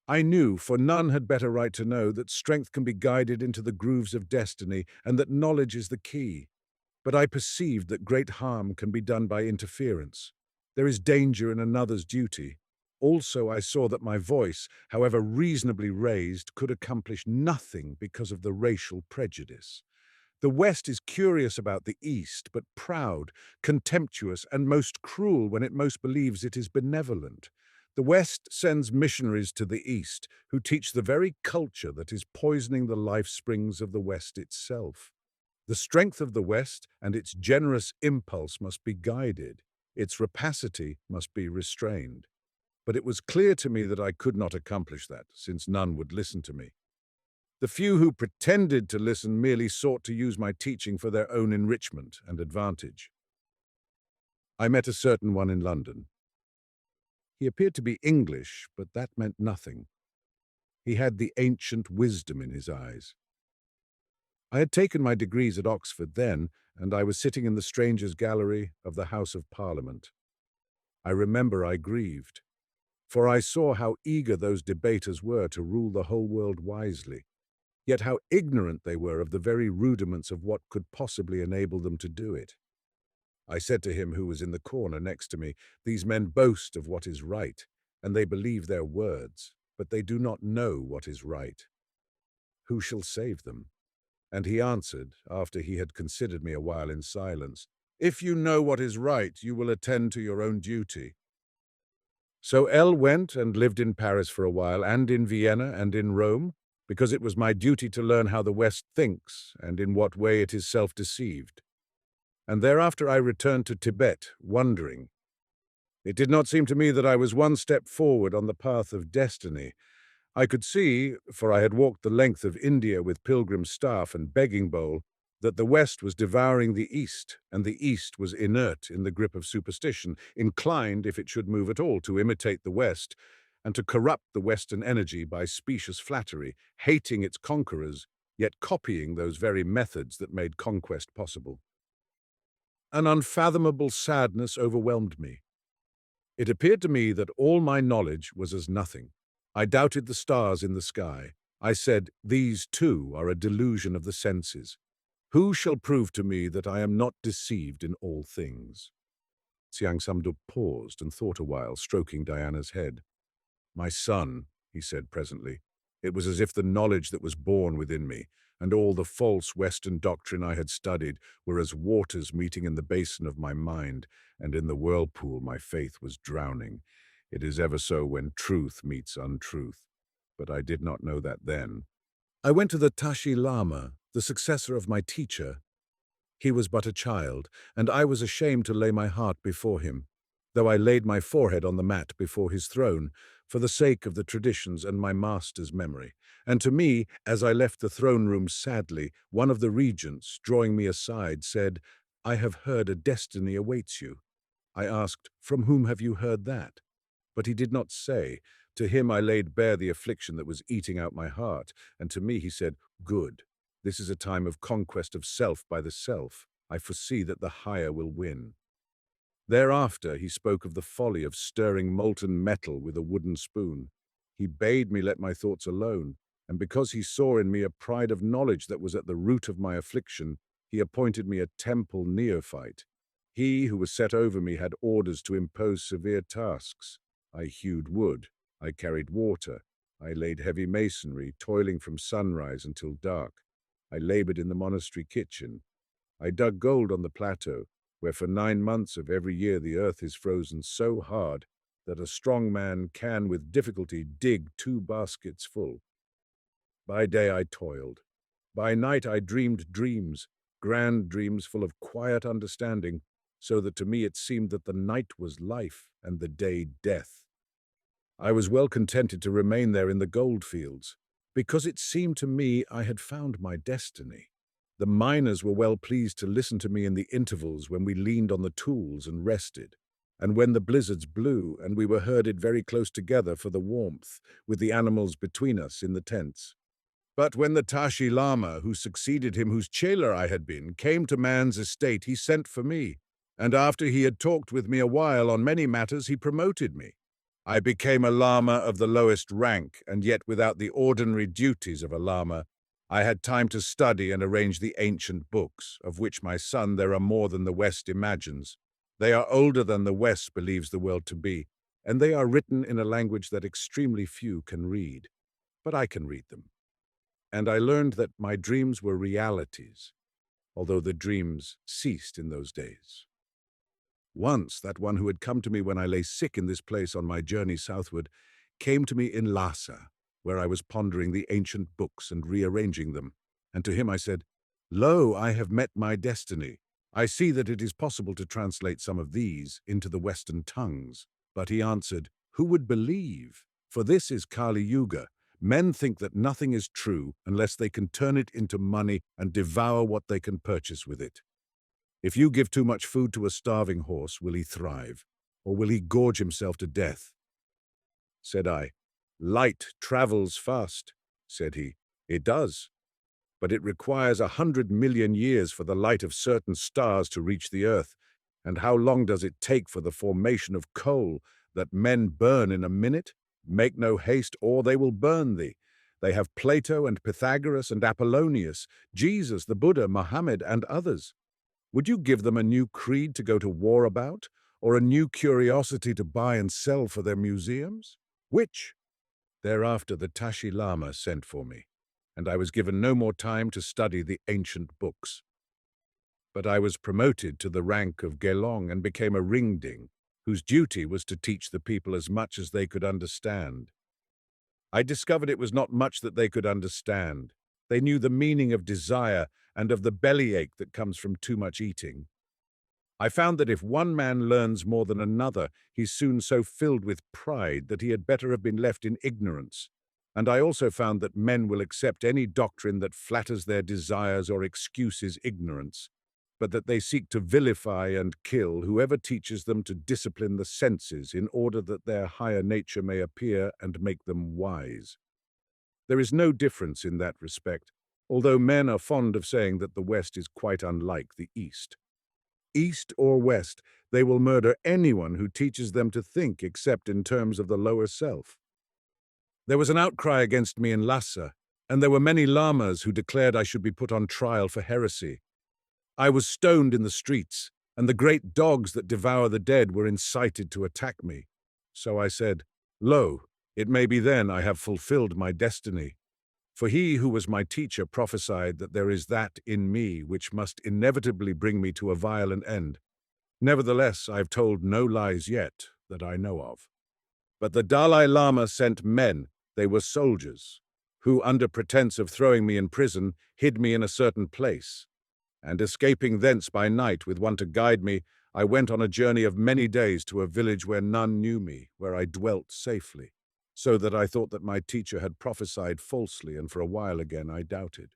I knew, for none had better right to know, that strength can be guided into the grooves of destiny, and that knowledge is the key. But I perceived that great harm can be done by interference. There is danger in another's duty. Also I saw that my voice, however reasonably raised, could accomplish nothing because of the racial prejudice. The West is curious about the East, but proud, contemptuous, and most cruel when it most believes it is benevolent. The West sends missionaries to the East, who teach the very culture that is poisoning the life springs of the West itself. The strength of the West and its generous impulse must be guided. Its rapacity must be restrained. But it was clear to me that I could not accomplish that, since none would listen to me. The few who pretended to listen merely sought to use my teaching for their own enrichment and advantage. I met a certain one in London. He appeared to be English, but that meant nothing. He had the ancient wisdom in his eyes. I had taken my degrees at Oxford then, and I was sitting in the Strangers' Gallery of the House of Parliament. I remember I grieved, for I saw how eager those debaters were to rule the whole world wisely, yet how ignorant they were of the very rudiments of what could possibly enable them to do it. I said to him who was in the corner next to me, "These men boast of what is right, and they believe their words, but they do not know what is right. Who shall save them?" And he answered, after he had considered me a while in silence, "If you know what is right, you will attend to your own duty." So L went and lived in Paris for a while, and in Vienna and in Rome, because it was my duty to learn how the West thinks and in what way it is self-deceived. and thereafter I returned to Tibet, wondering. It did not seem to me that I was one step forward on the path of destiny. I could see, for I had walked the length of India with pilgrim staff and begging bowl, that the West was devouring the East, and the East was inert in the grip of superstition, inclined, if it should move at all, to imitate the West, and to corrupt the Western energy by specious flattery, hating its conquerors, yet copying those very methods that made conquest possible. An unfathomable sadness overwhelmed me. It appeared to me that all my knowledge was as nothing. I doubted the stars in the sky. I said, "These too are a delusion of the senses. Who shall prove to me that I am not deceived in all things?" Siang Samduk paused and thought a while, stroking Diana's head. "My son," he said presently, it was as if the knowledge that was born within me, and all the false Western doctrine I had studied, were as waters meeting in the basin of my mind, and in the whirlpool my faith was drowning. It is ever so when truth meets untruth. But I did not know that then. I went to the Tashi Lama, the successor of my teacher. He was but a child, and I was ashamed to lay my heart before him, though I laid my forehead on the mat before his throne, for the sake of the traditions and my master's memory. And to me, as I left the throne room sadly, one of the regents, drawing me aside, said, "I have heard a destiny awaits you." I asked, "From whom have you heard that?" But he did not say. To him I laid bare the affliction that was eating out my heart, and to me he said, "Good. This is a time of conquest of self by the self. I foresee that the higher will win." Thereafter he spoke of the folly of stirring molten metal with a wooden spoon. He bade me let my thoughts alone, and because he saw in me a pride of knowledge that was at the root of my affliction, he appointed me a temple neophyte. He who was set over me had orders to impose severe tasks. I hewed wood, I carried water, I laid heavy masonry, toiling from sunrise until dark. I labored in the monastery kitchen. I dug gold on the plateau, where for 9 months of every year the earth is frozen so hard that a strong man can with difficulty dig 2 baskets full. By day I toiled. By night I dreamed dreams, grand dreams full of quiet understanding, so that to me it seemed that the night was life and the day death. I was well contented to remain there in the gold fields, because it seemed to me I had found my destiny. The miners were well pleased to listen to me in the intervals when we leaned on the tools and rested, and when the blizzards blew and we were herded very close together for the warmth, with the animals between us in the tents. But when the Tashi Lama, who succeeded him, whose chela I had been, came to man's estate, he sent for me, and after he had talked with me a while on many matters, he promoted me. I became a lama of the lowest rank, and yet without the ordinary duties of a lama. I had time to study and arrange the ancient books, of which, my son, there are more than the West imagines. They are older than the West believes the world to be, and they are written in a language that extremely few can read. But I can read them. And I learned that my dreams were realities, although the dreams ceased in those days. Once that one who had come to me when I lay sick in this place on my journey southward came to me in Lhasa, where I was pondering the ancient books and rearranging them, and to him I said, "Lo, I have met my destiny. I see that it is possible to translate some of these into the Western tongues." But he answered, "Who would believe? For this is Kali Yuga. Men think that nothing is true unless they can turn it into money and devour what they can purchase with it. If you give too much food to a starving horse, will he thrive, or will he gorge himself to death?" Said I, "Light travels fast," said he. "It does, but it requires 100 million years for the light of certain stars to reach the earth. And how long does it take for the formation of coal that men burn in a minute? Make no haste, or they will burn thee. They have Plato and Pythagoras and Apollonius, Jesus, the Buddha, Mohammed, and others. Would you give them a new creed to go to war about, or a new curiosity to buy and sell for their museums? Which?" Thereafter the Tashi Lama sent for me, and I was given no more time to study the ancient books. But I was promoted to the rank of Gelong and became a ringding, whose duty was to teach the people as much as they could understand. I discovered it was not much that they could understand. They knew the meaning of desire and of the bellyache that comes from too much eating. I found that if one man learns more than another, he's soon so filled with pride that he had better have been left in ignorance. And I also found that men will accept any doctrine that flatters their desires or excuses ignorance, but that they seek to vilify and kill whoever teaches them to discipline the senses in order that their higher nature may appear and make them wise. There is no difference in that respect, although men are fond of saying that the West is quite unlike the East. East or West, they will murder anyone who teaches them to think except in terms of the lower self. There was an outcry against me in Lhasa, and there were many lamas who declared I should be put on trial for heresy. I was stoned in the streets, and the great dogs that devour the dead were incited to attack me. So I said, "Lo, it may be then I have fulfilled my destiny. For he who was my teacher prophesied that there is that in me which must inevitably bring me to a violent end. Nevertheless, I have told no lies yet that I know of." But the Dalai Lama sent men, they were soldiers, who, under pretense of throwing me in prison, hid me in a certain place. And escaping thence by night with one to guide me, I went on a journey of many days to a village where none knew me, where I dwelt safely, so that I thought that my teacher had prophesied falsely, and for a while again I doubted.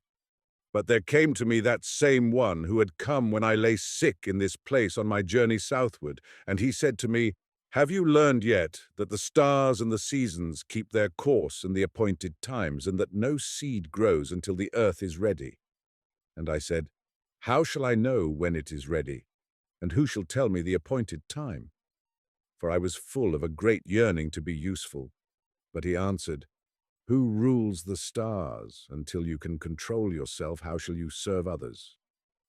But there came to me that same one who had come when I lay sick in this place on my journey southward, and he said to me, "Have you learned yet that the stars and the seasons keep their course in the appointed times, and that no seed grows until the earth is ready?" And I said, "How shall I know when it is ready? And who shall tell me the appointed time?" For I was full of a great yearning to be useful. But he answered, "Who rules the stars? Until you can control yourself, how shall you serve others?"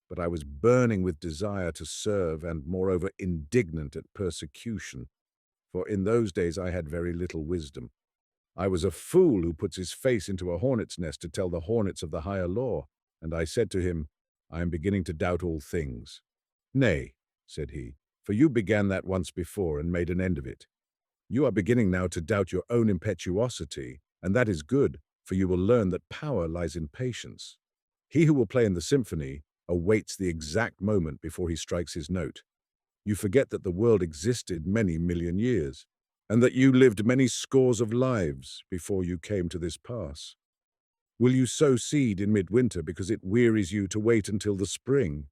But I was burning with desire to serve, and moreover indignant at persecution, for in those days I had very little wisdom. I was a fool who puts his face into a hornet's nest to tell the hornets of the higher law. And I said to him, "I am beginning to doubt all things." "Nay," said he, "for you began that once before and made an end of it. You are beginning now to doubt your own impetuosity, and that is good, for you will learn that power lies in patience. He who will play in the symphony awaits the exact moment before he strikes his note. You forget that the world existed many million years, and that you lived many scores of lives before you came to this pass. Will you sow seed in midwinter because it wearies you to wait until the spring?"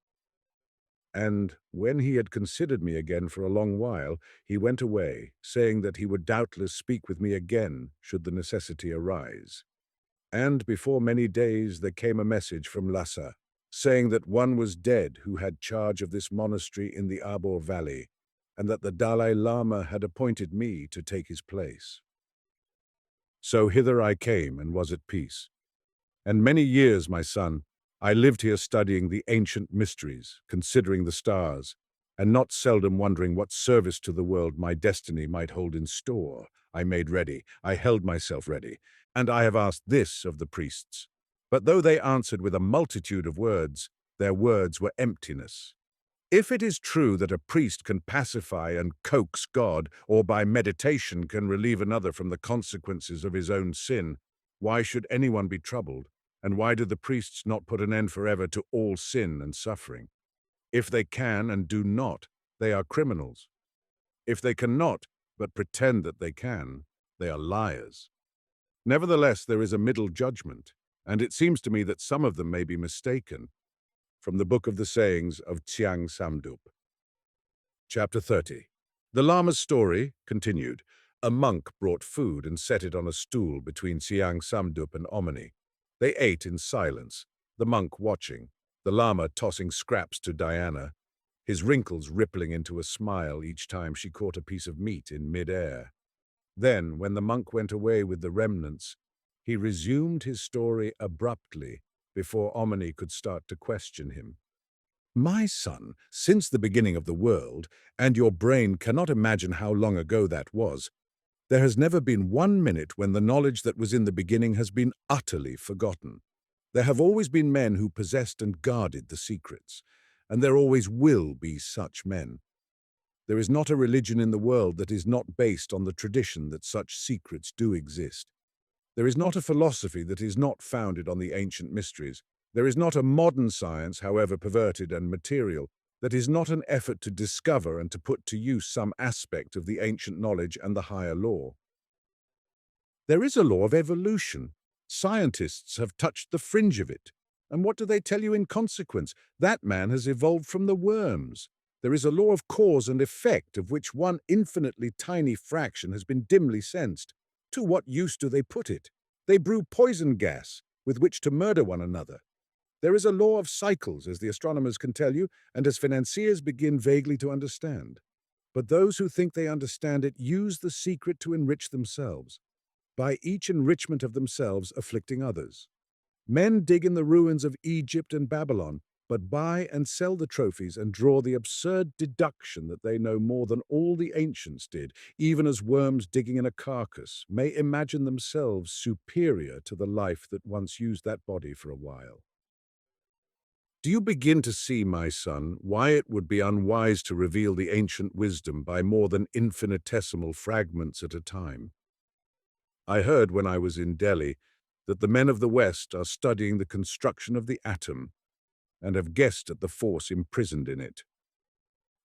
And when he had considered me again for a long while, he went away, saying that he would doubtless speak with me again should the necessity arise. And before many days there came a message from Lhasa, saying that one was dead who had charge of this monastery in the Abhor Valley, and that the Dalai Lama had appointed me to take his place. So hither I came and was at peace. And many years, my son, I lived here studying the ancient mysteries, considering the stars, and not seldom wondering what service to the world my destiny might hold in store. I made ready, I held myself ready, and I have asked this of the priests. But though they answered with a multitude of words, their words were emptiness. If it is true that a priest can pacify and coax God, or by meditation can relieve another from the consequences of his own sin, why should anyone be troubled? And why do the priests not put an end forever to all sin and suffering? If they can and do not, they are criminals. If they cannot, but pretend that they can, they are liars. Nevertheless, there is a middle judgment, and it seems to me that some of them may be mistaken. From the Book of the Sayings of Tsiang Samdup. Chapter 30. The Lama's story continued. A monk brought food and set it on a stool between Tsiang Samdup and Omani. They ate in silence, the monk watching, the Lama tossing scraps to Diana, his wrinkles rippling into a smile each time she caught a piece of meat in mid-air. Then, when the monk went away with the remnants, he resumed his story abruptly before Omani could start to question him. "My son, since the beginning of the world, and your brain cannot imagine how long ago that was, there has never been 1 minute when the knowledge that was in the beginning has been utterly forgotten. There have always been men who possessed and guarded the secrets, and there always will be such men. There is not a religion in the world that is not based on the tradition that such secrets do exist. There is not a philosophy that is not founded on the ancient mysteries. There is not a modern science, however perverted and material, that is not an effort to discover and to put to use some aspect of the ancient knowledge and the higher law. There is a law of evolution. Scientists have touched the fringe of it. And what do they tell you in consequence? That man has evolved from the worms. There is a law of cause and effect of which one infinitely tiny fraction has been dimly sensed. To what use do they put it? They brew poison gas with which to murder one another. There is a law of cycles, as the astronomers can tell you, and as financiers begin vaguely to understand. But those who think they understand it use the secret to enrich themselves, by each enrichment of themselves afflicting others. Men dig in the ruins of Egypt and Babylon, but buy and sell the trophies and draw the absurd deduction that they know more than all the ancients did, even as worms digging in a carcass may imagine themselves superior to the life that once used that body for a while. Do you begin to see, my son, why it would be unwise to reveal the ancient wisdom by more than infinitesimal fragments at a time? I heard when I was in Delhi that the men of the West are studying the construction of the atom and have guessed at the force imprisoned in it.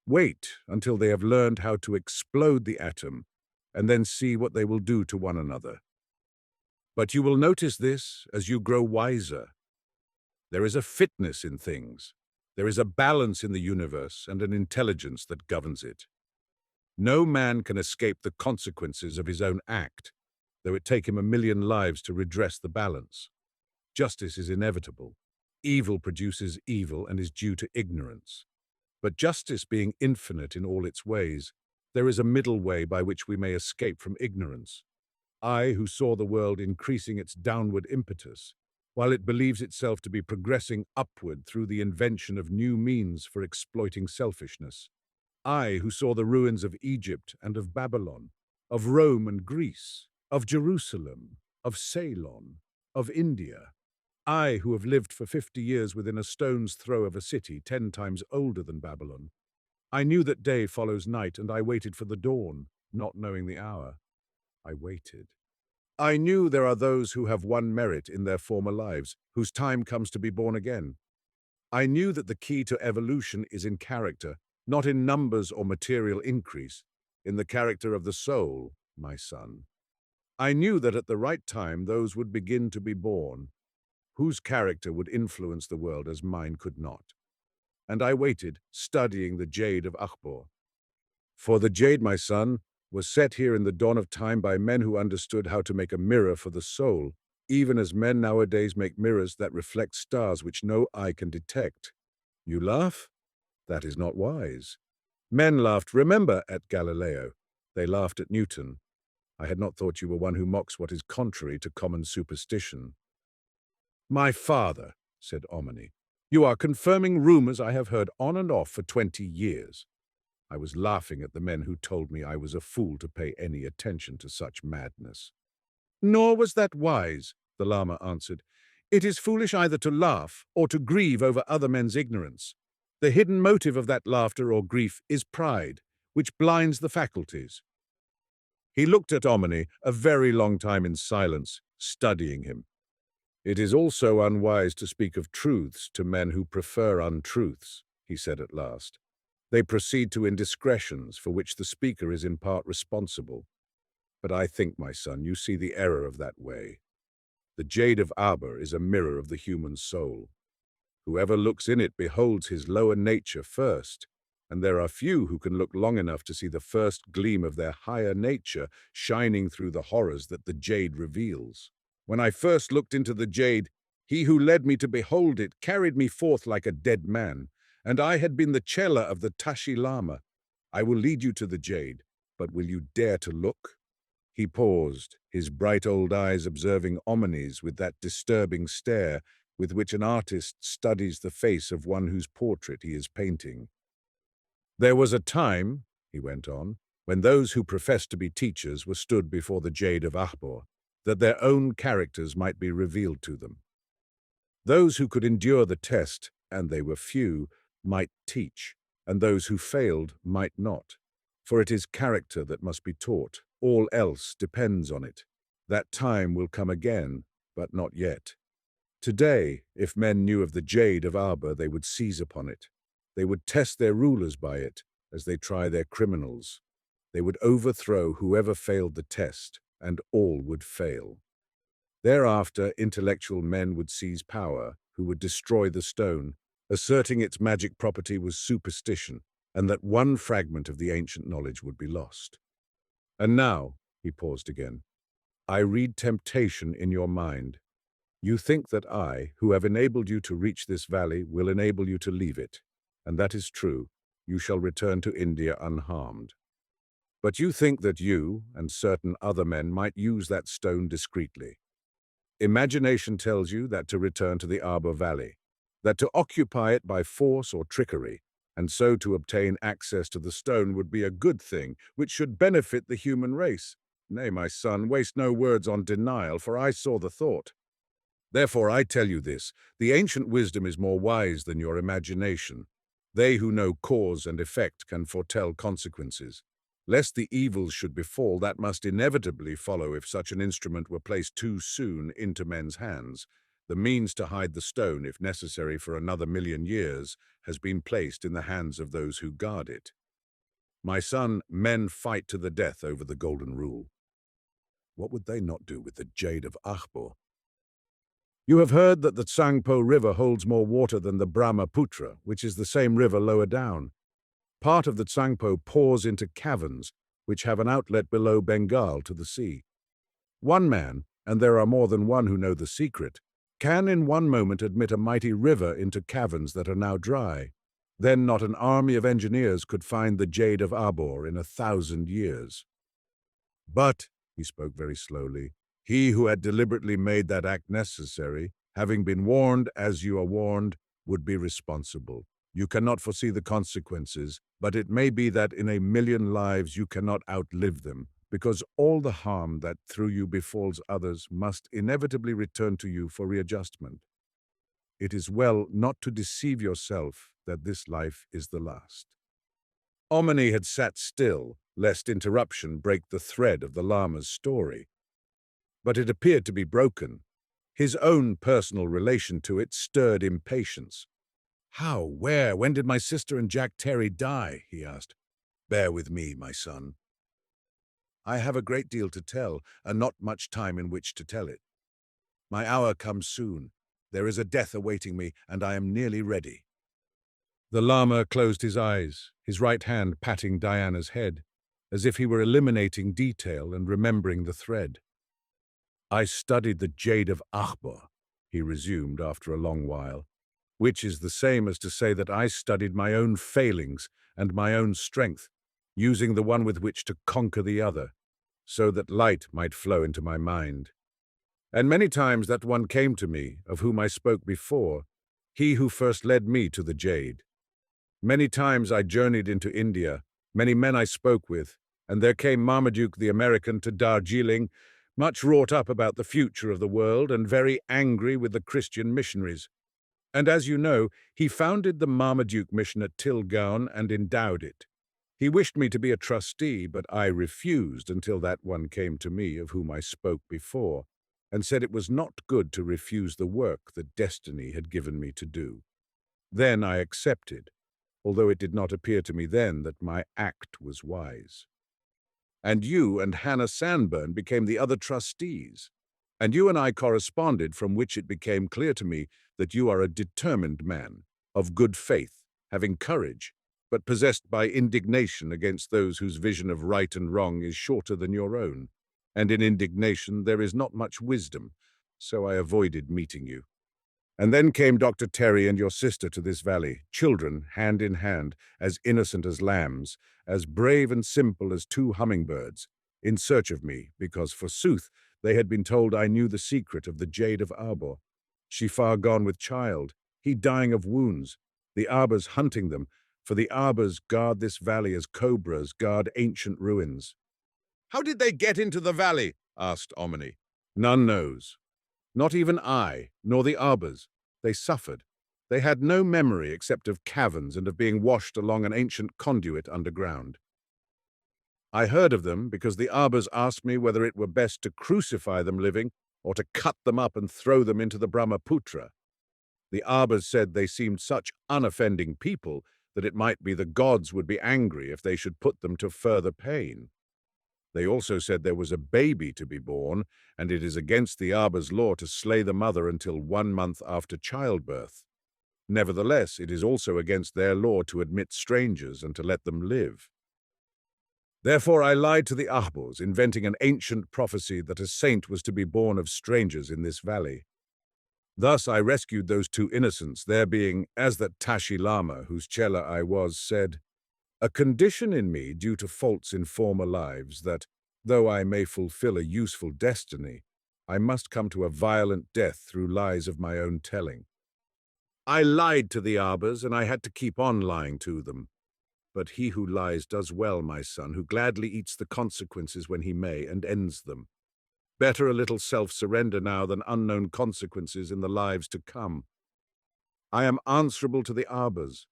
Wait until they have learned how to explode the atom and then see what they will do to one another. But you will notice this as you grow wiser. There is a fitness in things. There is a balance in the universe and an intelligence that governs it. No man can escape the consequences of his own act, though it take him 1,000,000 lives to redress the balance. Justice is inevitable. Evil produces evil and is due to ignorance. But justice being infinite in all its ways, there is a middle way by which we may escape from ignorance. I, who saw the world increasing its downward impetus, while it believes itself to be progressing upward through the invention of new means for exploiting selfishness. I, who saw the ruins of Egypt and of Babylon, of Rome and Greece, of Jerusalem, of Ceylon, of India. I, who have lived for 50 years within a stone's throw of a city 10 times older than Babylon. I knew that day follows night, and I waited for the dawn, not knowing the hour. I waited. I knew there are those who have won merit in their former lives, whose time comes to be born again. I knew that the key to evolution is in character, not in numbers or material increase, in the character of the soul, my son. I knew that at the right time those would begin to be born, whose character would influence the world as mine could not. And I waited, studying the jade of Abhor. For the jade, my son, was set here in the dawn of time by men who understood how to make a mirror for the soul, even as men nowadays make mirrors that reflect stars which no eye can detect. You laugh? That is not wise. Men laughed, remember, at Galileo. They laughed at Newton. I had not thought you were one who mocks what is contrary to common superstition. My father, said Omni, you are confirming rumors I have heard on and off for 20 years. I was laughing at the men who told me I was a fool to pay any attention to such madness. Nor was that wise, the Lama answered. It is foolish either to laugh or to grieve over other men's ignorance. The hidden motive of that laughter or grief is pride, which blinds the faculties. He looked at Omni a very long time in silence, studying him. It is also unwise to speak of truths to men who prefer untruths, he said at last. They proceed to indiscretions for which the speaker is in part responsible. But I think, my son, you see the error of that way. The jade of Abhor is a mirror of the human soul. Whoever looks in it beholds his lower nature first, and there are few who can look long enough to see the first gleam of their higher nature shining through the horrors that the jade reveals. When I first looked into the jade, he who led me to behold it carried me forth like a dead man, and I had been the chela of the Tashi Lama. I will lead you to the jade, but will you dare to look? He paused, his bright old eyes observing Omni's with that disturbing stare with which an artist studies the face of one whose portrait he is painting. There was a time, he went on, when those who professed to be teachers were stood before the jade of Abhor, that their own characters might be revealed to them. Those who could endure the test, and they were few, might teach, and those who failed might not. For it is character that must be taught. All else depends on it. That time will come again, but not yet. Today, if men knew of the jade of Abhor, they would seize upon it. They would test their rulers by it as they try their criminals. They would overthrow whoever failed the test, and all would fail. Thereafter, intellectual men would seize power, who would destroy the stone, asserting its magic property was superstition, and that one fragment of the ancient knowledge would be lost. And now, he paused again, I read temptation in your mind. You think that I, who have enabled you to reach this valley, will enable you to leave it. And that is true. You shall return to India unharmed. But you think that you, and certain other men, might use that stone discreetly. Imagination tells you that to return to the Abhor Valley, that to occupy it by force or trickery, and so to obtain access to the stone would be a good thing, which should benefit the human race. Nay, my son, waste no words on denial, for I saw the thought. Therefore I tell you this, the ancient wisdom is more wise than your imagination. They who know cause and effect can foretell consequences. Lest the evils should befall, that must inevitably follow if such an instrument were placed too soon into men's hands. The means to hide the stone, if necessary for another 1,000,000 years, has been placed in the hands of those who guard it. My son, men fight to the death over the golden rule. What would they not do with the jade of Abhor? You have heard that the Tsangpo River holds more water than the Brahmaputra, which is the same river lower down. Part of the Tsangpo pours into caverns, which have an outlet below Bengal to the sea. One man, and there are more than one who know the secret, can in one moment admit a mighty river into caverns that are now dry. Then not an army of engineers could find the jade of Abhor in 1,000 years. But, he spoke very slowly, he who had deliberately made that act necessary, having been warned as you are warned, would be responsible. You cannot foresee the consequences, but it may be that in 1,000,000 lives you cannot outlive them, because all the harm that through you befalls others must inevitably return to you for readjustment. It is well not to deceive yourself that this life is the last. Omni had sat still, lest interruption break the thread of the Lama's story. But it appeared to be broken. His own personal relation to it stirred impatience. How, where, when did my sister and Jack Terry die? He asked. Bear with me, my son. I have a great deal to tell, and not much time in which to tell it. My hour comes soon. There is a death awaiting me, and I am nearly ready. The Lama closed his eyes, his right hand patting Diana's head, as if he were eliminating detail and remembering the thread. I studied the jade of Abhor, he resumed after a long while, which is the same as to say that I studied my own failings and my own strength, using the one with which to conquer the other, so that light might flow into my mind. And many times that one came to me, of whom I spoke before, he who first led me to the jade. Many times I journeyed into India, many men I spoke with, and there came Marmaduke the American to Darjeeling, much wrought up about the future of the world and very angry with the Christian missionaries. And as you know, he founded the Marmaduke mission at Tilgaon and endowed it. He wished me to be a trustee, but I refused until that one came to me of whom I spoke before, and said it was not good to refuse the work that destiny had given me to do. Then I accepted, although it did not appear to me then that my act was wise. And you and Hannah Sanborn became the other trustees, and you and I corresponded, from which it became clear to me that you are a determined man, of good faith, having courage, but possessed by indignation against those whose vision of right and wrong is shorter than your own, and in indignation there is not much wisdom, so I avoided meeting you. And then came Dr. Terry and your sister to this valley, children, hand in hand, as innocent as lambs, as brave and simple as 2 hummingbirds, in search of me, because, forsooth, they had been told I knew the secret of the jade of Abhor. She far gone with child, he dying of wounds, the Abhors hunting them, for the Abhors guard this valley as cobras guard ancient ruins. How did they get into the valley? Asked Omni. None knows. Not even I, nor the Abhors. They suffered. They had no memory except of caverns and of being washed along an ancient conduit underground. I heard of them because the Abhors asked me whether it were best to crucify them living or to cut them up and throw them into the Brahmaputra. The Abhors said they seemed such unoffending people that it might be the gods would be angry if they should put them to further pain. They also said there was a baby to be born, and it is against the Abbor's law to slay the mother until 1 month after childbirth. Nevertheless, it is also against their law to admit strangers and to let them live. Therefore I lied to the Abhors, inventing an ancient prophecy that a saint was to be born of strangers in this valley. Thus I rescued those two innocents, there being, as that Tashi Lama, whose chela I was, said, a condition in me due to faults in former lives that, though I may fulfill a useful destiny, I must come to a violent death through lies of my own telling. I lied to the Abhors, and I had to keep on lying to them. But he who lies does well, my son, who gladly eats the consequences when he may and ends them. Better a little self-surrender now than unknown consequences in the lives to come. I am answerable to the Abhors.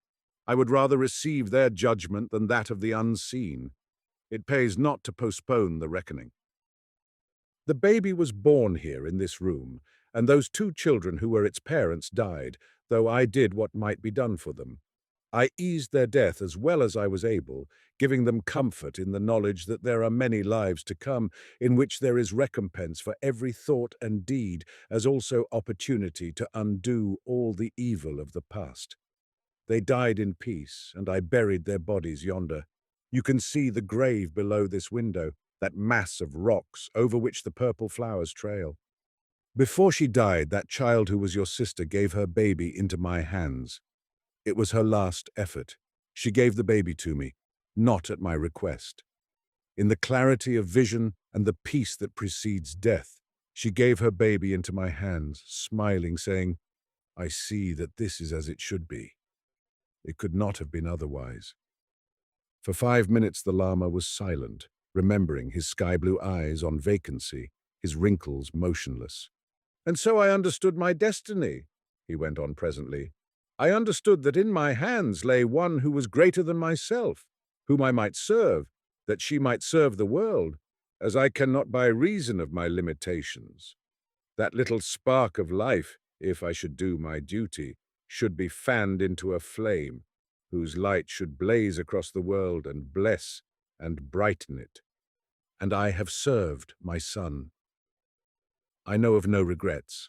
I would rather receive their judgment than that of the unseen. It pays not to postpone the reckoning. The baby was born here in this room, and those two children who were its parents died, though I did what might be done for them. I eased their death as well as I was able, giving them comfort in the knowledge that there are many lives to come, in which there is recompense for every thought and deed, as also opportunity to undo all the evil of the past. They died in peace, and I buried their bodies yonder. You can see the grave below this window, that mass of rocks over which the purple flowers trail. Before she died, that child who was your sister gave her baby into my hands. It was her last effort. She gave the baby to me, not at my request. In the clarity of vision and the peace that precedes death, she gave her baby into my hands, smiling, saying, I see that this is as it should be. It could not have been otherwise. For 5 minutes the Lama was silent, remembering his sky-blue eyes on vacancy, his wrinkles motionless. And so I understood my destiny, he went on presently. I understood that in my hands lay one who was greater than myself, whom I might serve, that she might serve the world, as I cannot by reason of my limitations. That little spark of life, if I should do my duty, should be fanned into a flame, whose light should blaze across the world and bless and brighten it. And I have served my son. I know of no regrets.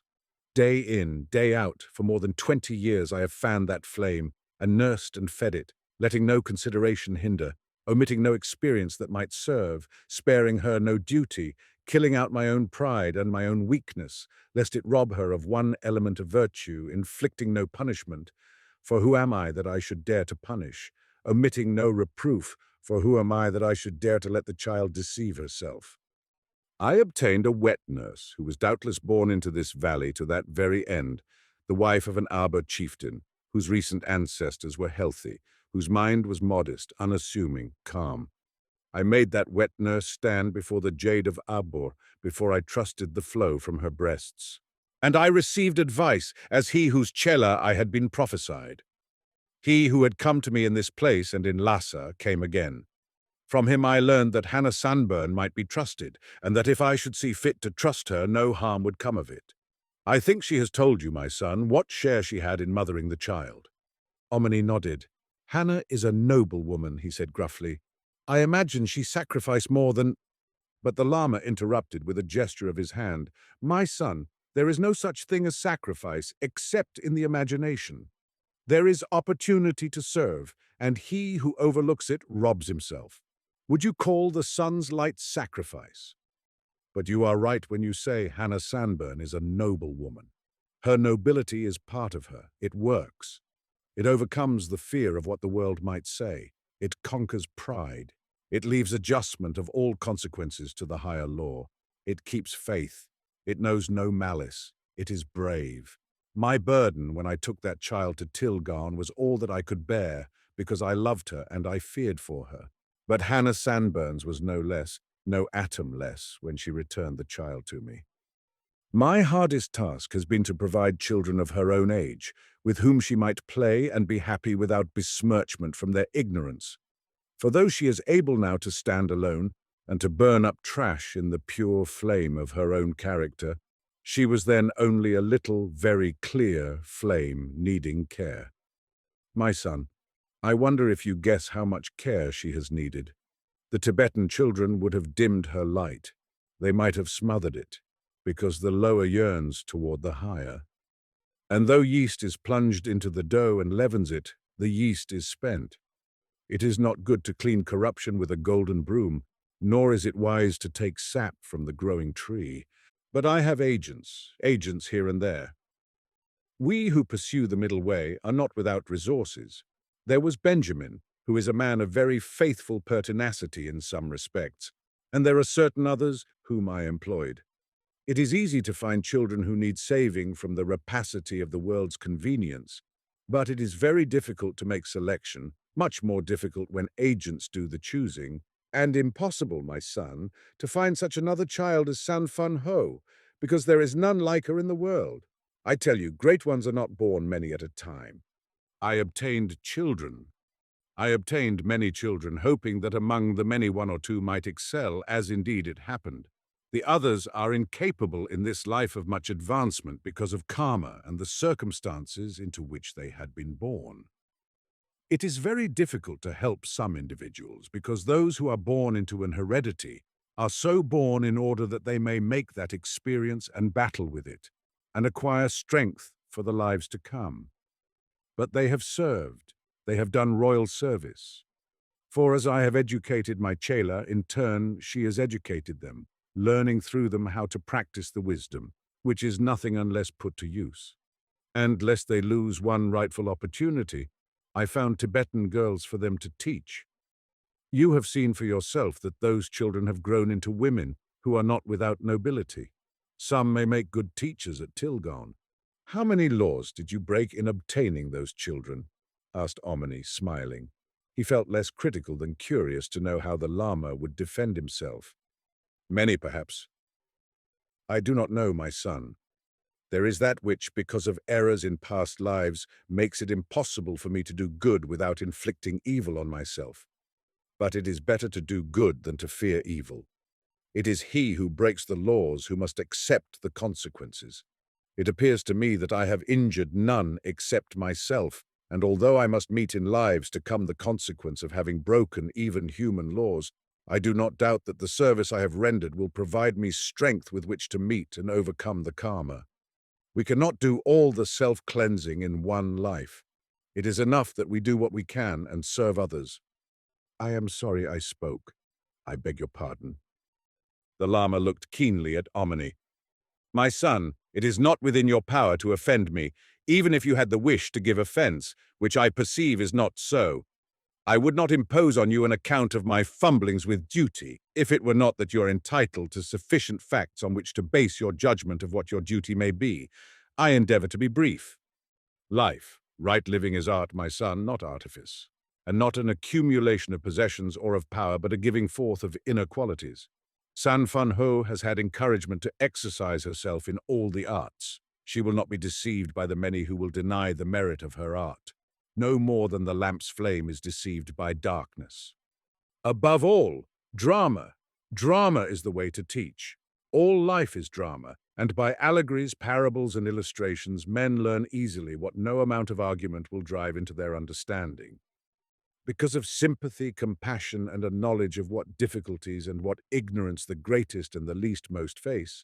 Day in, day out, for more than 20 years I have fanned that flame and nursed and fed it, letting no consideration hinder, omitting no experience that might serve, sparing her no duty, killing out my own pride and my own weakness, lest it rob her of one element of virtue, inflicting no punishment, for who am I that I should dare to punish, omitting no reproof, for who am I that I should dare to let the child deceive herself? I obtained a wet nurse, who was doubtless born into this valley to that very end, the wife of an Abhor chieftain, whose recent ancestors were healthy, whose mind was modest, unassuming, calm. I made that wet nurse stand before the jade of Abhor, before I trusted the flow from her breasts. And I received advice, as he whose chela I had been prophesied. He who had come to me in this place and in Lhasa came again. From him I learned that Hannah Sanburn might be trusted, and that if I should see fit to trust her, no harm would come of it. I think she has told you, my son, what share she had in mothering the child. Omni nodded. Hannah is a noble woman, he said gruffly. I imagine she sacrificed more than— But the Lama interrupted with a gesture of his hand. My son, there is no such thing as sacrifice, except in the imagination. There is opportunity to serve, and he who overlooks it robs himself. Would you call the sun's light sacrifice? But you are right when you say Hannah Sanburn is a noble woman. Her nobility is part of her. It works. It overcomes the fear of what the world might say. It conquers pride. It leaves adjustment of all consequences to the higher law. It keeps faith. It knows no malice. It is brave. My burden when I took that child to Tilgarn was all that I could bear, because I loved her and I feared for her. But Hannah Sanburn's was no less, no atom less, when she returned the child to me. My hardest task has been to provide children of her own age, with whom she might play and be happy without besmirchment from their ignorance. For though she is able now to stand alone and to burn up trash in the pure flame of her own character, she was then only a little, very clear flame needing care. My son, I wonder if you guess how much care she has needed. The Tibetan children would have dimmed her light. They might have smothered it, because the lower yearns toward the higher. And though yeast is plunged into the dough and leavens it, the yeast is spent. It is not good to clean corruption with a golden broom, nor is it wise to take sap from the growing tree. But I have agents here and there. We who pursue the middle way are not without resources. There was Benjamin, who is a man of very faithful pertinacity in some respects, and there are certain others whom I employed. It is easy to find children who need saving from the rapacity of the world's convenience, but it is very difficult to make selection, much more difficult when agents do the choosing, and impossible, my son, to find such another child as San Fun Ho, because there is none like her in the world. I tell you, great ones are not born many at a time. I obtained children. I obtained many children, hoping that among the many one or two might excel, as indeed it happened. The others are incapable in this life of much advancement because of karma and the circumstances into which they had been born. It is very difficult to help some individuals because those who are born into an heredity are so born in order that they may make that experience and battle with it, and acquire strength for the lives to come. But they have served, they have done royal service. For as I have educated my chela, in turn she has educated them, learning through them how to practice the wisdom, which is nothing unless put to use. And lest they lose one rightful opportunity, I found Tibetan girls for them to teach. You have seen for yourself that those children have grown into women who are not without nobility. Some may make good teachers at Tilgon. How many laws did you break in obtaining those children? Asked Omni, smiling. He felt less critical than curious to know how the Lama would defend himself. Many, perhaps. I do not know, my son. There is that which, because of errors in past lives, makes it impossible for me to do good without inflicting evil on myself. But it is better to do good than to fear evil. It is he who breaks the laws who must accept the consequences. It appears to me that I have injured none except myself, and although I must meet in lives to come the consequence of having broken even human laws, I do not doubt that the service I have rendered will provide me strength with which to meet and overcome the karma. We cannot do all the self-cleansing in one life. It is enough that we do what we can and serve others. I am sorry I spoke. I beg your pardon. The Lama looked keenly at Omni. My son, it is not within your power to offend me, even if you had the wish to give offense, which I perceive is not so. I would not impose on you an account of my fumblings with duty, if it were not that you are entitled to sufficient facts on which to base your judgment of what your duty may be. I endeavor to be brief. Life, right living is art, my son, not artifice, and not an accumulation of possessions or of power, but a giving forth of inner qualities. San Fun Ho has had encouragement to exercise herself in all the arts. She will not be deceived by the many who will deny the merit of her art, no more than the lamp's flame is deceived by darkness. Above all, drama. Drama is the way to teach. All life is drama, and by allegories, parables, and illustrations, men learn easily what no amount of argument will drive into their understanding. Because of sympathy, compassion, and a knowledge of what difficulties and what ignorance the greatest and the least most face,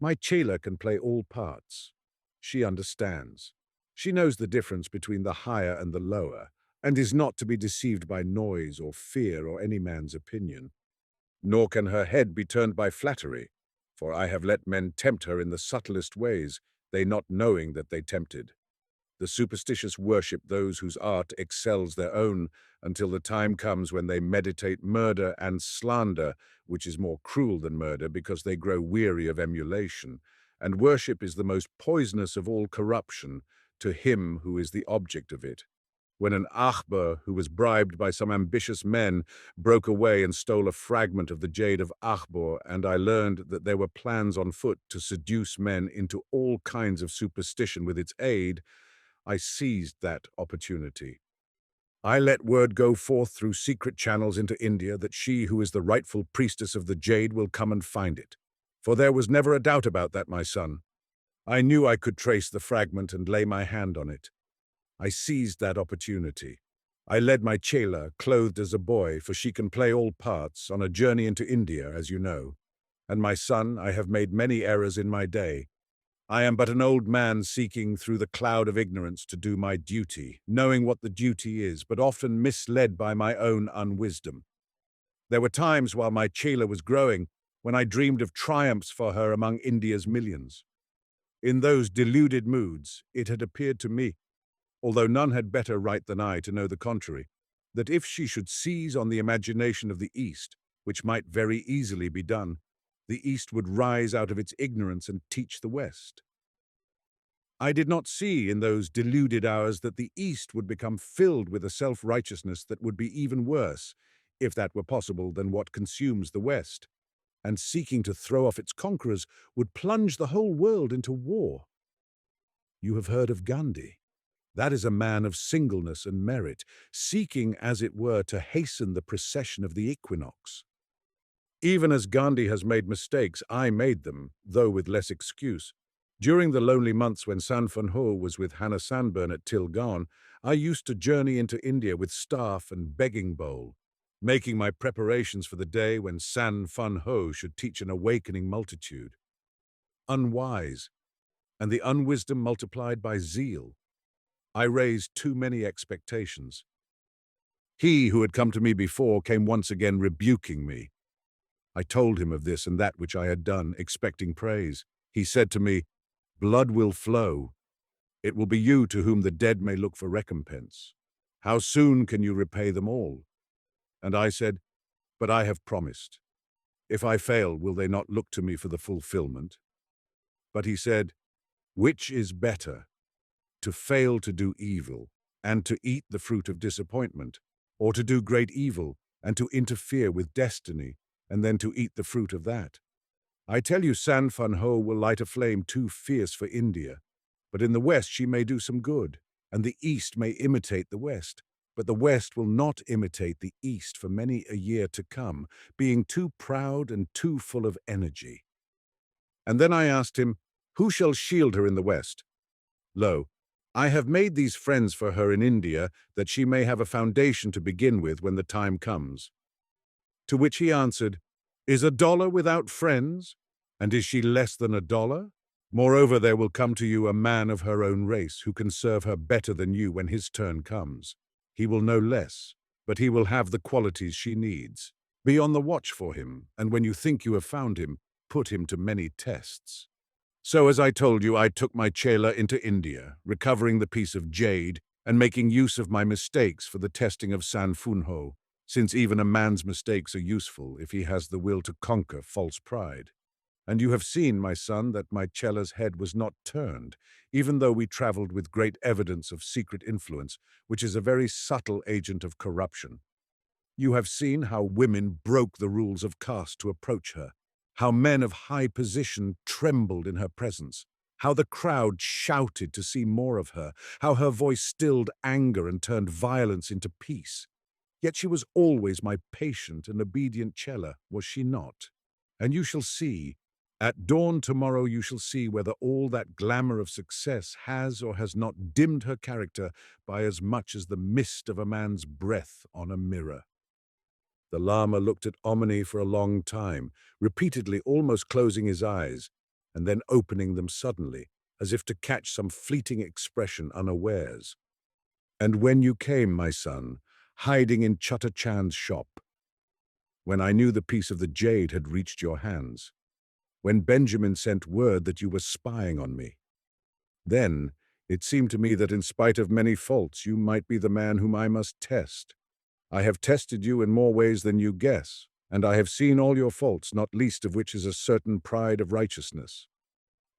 my chela can play all parts. She understands. She knows the difference between the higher and the lower, and is not to be deceived by noise or fear or any man's opinion. Nor can her head be turned by flattery, for I have let men tempt her in the subtlest ways, they not knowing that they tempted. The superstitious worship those whose art excels their own, until the time comes when they meditate murder and slander, which is more cruel than murder because they grow weary of emulation, and worship is the most poisonous of all corruption to him who is the object of it. When an Abhor, who was bribed by some ambitious men, broke away and stole a fragment of the jade of Abhor, and I learned that there were plans on foot to seduce men into all kinds of superstition with its aid, I seized that opportunity. I let word go forth through secret channels into India that she who is the rightful priestess of the jade will come and find it. For there was never a doubt about that, my son. I knew I could trace the fragment and lay my hand on it. I seized that opportunity. I led my chela, clothed as a boy, for she can play all parts, on a journey into India, as you know. And my son, I have made many errors in my day. I am but an old man seeking through the cloud of ignorance to do my duty, knowing what the duty is, but often misled by my own unwisdom. There were times while my chela was growing when I dreamed of triumphs for her among India's millions. In those deluded moods, it had appeared to me, although none had better right than I to know the contrary, that if she should seize on the imagination of the East, which might very easily be done, the East would rise out of its ignorance and teach the West. I did not see in those deluded hours that the East would become filled with a self-righteousness that would be even worse, if that were possible, than what consumes the West, and seeking to throw off its conquerors would plunge the whole world into war. You have heard of Gandhi. That is a man of singleness and merit, seeking, as it were, to hasten the precession of the equinox. Even as Gandhi has made mistakes, I made them, though with less excuse. During the lonely months when San Fun Ho was with Hannah Sanburn at Tilgaon, I used to journey into India with staff and begging bowl, making my preparations for the day when San Fun Ho should teach an awakening multitude. Unwise, and the unwisdom multiplied by zeal, I raised too many expectations. He who had come to me before came once again rebuking me. I told him of this and that which I had done, expecting praise. He said to me, "Blood will flow. It will be you to whom the dead may look for recompense. How soon can you repay them all?" And I said, "But I have promised. If I fail, will they not look to me for the fulfillment?" But he said, "Which is better, to fail to do evil and to eat the fruit of disappointment, or to do great evil and to interfere with destiny and then to eat the fruit of that? I tell you, San Fun Ho will light a flame too fierce for India, but in the West she may do some good, and the East may imitate the West, but the West will not imitate the East for many a year to come, being too proud and too full of energy." And then I asked him, "Who shall shield her in the West?" Lo, I have made these friends for her in India, that she may have a foundation to begin with when the time comes. To which he answered, "Is a dollar without friends? And is she less than a dollar? Moreover, there will come to you a man of her own race who can serve her better than you when his turn comes. He will know less, but he will have the qualities she needs. Be on the watch for him, and when you think you have found him, put him to many tests." So, as I told you, I took my chela into India, recovering the piece of jade and making use of my mistakes for the testing of San Fun Ho, since even a man's mistakes are useful if he has the will to conquer false pride. And you have seen, my son, that my chela's head was not turned, even though we traveled with great evidence of secret influence, which is a very subtle agent of corruption. You have seen how women broke the rules of caste to approach her, how men of high position trembled in her presence, how the crowd shouted to see more of her, how her voice stilled anger and turned violence into peace. Yet she was always my patient and obedient chela, was she not? And you shall see, at dawn tomorrow you shall see whether all that glamour of success has or has not dimmed her character by as much as the mist of a man's breath on a mirror." The Lama looked at Omni for a long time, repeatedly almost closing his eyes, and then opening them suddenly, as if to catch some fleeting expression unawares. "And when you came, my son, hiding in Chutter Chand's shop, when I knew the piece of the jade had reached your hands, when Benjamin sent word that you were spying on me, then it seemed to me that in spite of many faults you might be the man whom I must test. I have tested you in more ways than you guess, and I have seen all your faults, not least of which is a certain pride of righteousness.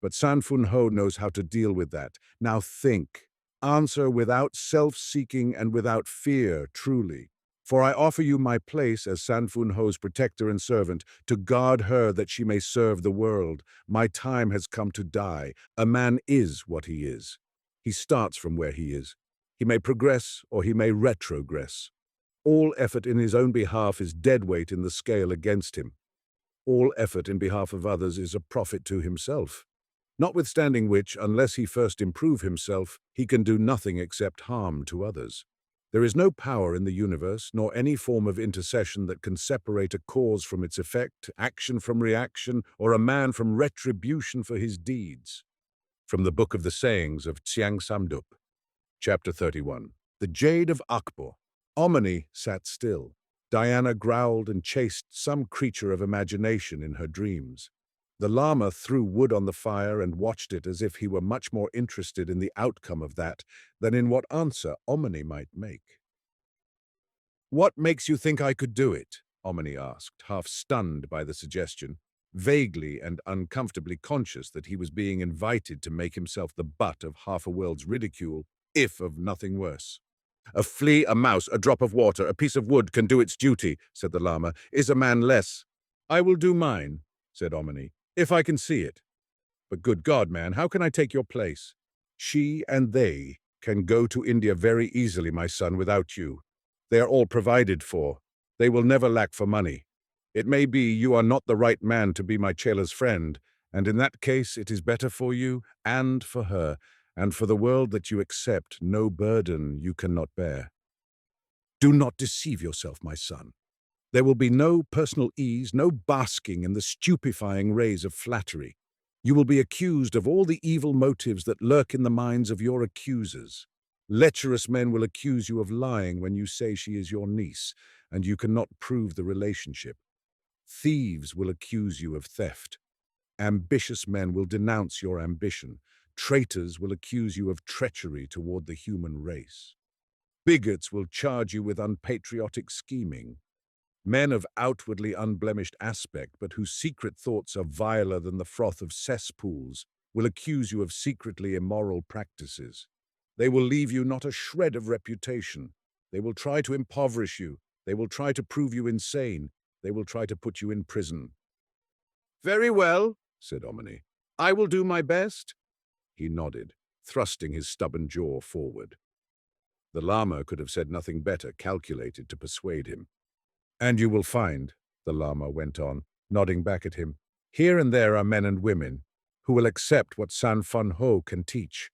But San Fun Ho knows how to deal with that. Now think. Answer without self-seeking and without fear, truly. For I offer you my place as San Fun Ho's protector and servant, to guard her that she may serve the world. My time has come to die. A man is what he is. He starts from where he is. He may progress or he may retrogress. All effort in his own behalf is deadweight in the scale against him. All effort in behalf of others is a profit to himself. Notwithstanding which, unless he first improve himself, he can do nothing except harm to others. There is no power in the universe, nor any form of intercession that can separate a cause from its effect, action from reaction, or a man from retribution for his deeds. From the Book of the Sayings of Tsiang Samdup, Chapter 31. The Jade of Akbor. Omni sat still. Diana growled and chased some creature of imagination in her dreams. The Lama threw wood on the fire and watched it as if he were much more interested in the outcome of that than in what answer Omni might make. "What makes you think I could do it?" Omni asked, half stunned by the suggestion, vaguely and uncomfortably conscious that he was being invited to make himself the butt of half a world's ridicule, if of nothing worse. "A flea, a mouse, a drop of water, a piece of wood can do its duty," said the Lama. "Is a man less?" "I will do mine," said Omni, "if I can see it. But good God, man, how can I take your place? She and they can go to India very easily, my son, without you. They are all provided for. They will never lack for money. It may be you are not the right man to be my chela's friend, and in that case it is better for you and for her, and for the world that you accept no burden you cannot bear. Do not deceive yourself, my son. There will be no personal ease, no basking in the stupefying rays of flattery. You will be accused of all the evil motives that lurk in the minds of your accusers. Lecherous men will accuse you of lying when you say she is your niece, and you cannot prove the relationship. Thieves will accuse you of theft. Ambitious men will denounce your ambition. Traitors will accuse you of treachery toward the human race. Bigots will charge you with unpatriotic scheming. Men of outwardly unblemished aspect, but whose secret thoughts are viler than the froth of cesspools, will accuse you of secretly immoral practices. They will leave you not a shred of reputation. They will try to impoverish you. They will try to prove you insane. They will try to put you in prison. "Very well," said Omni. "I will do my best." He nodded, thrusting his stubborn jaw forward. The Lama could have said nothing better, calculated to persuade him. "And you will find," the Lama went on, nodding back at him, "here and there are men and women who will accept what San Fun Ho can teach.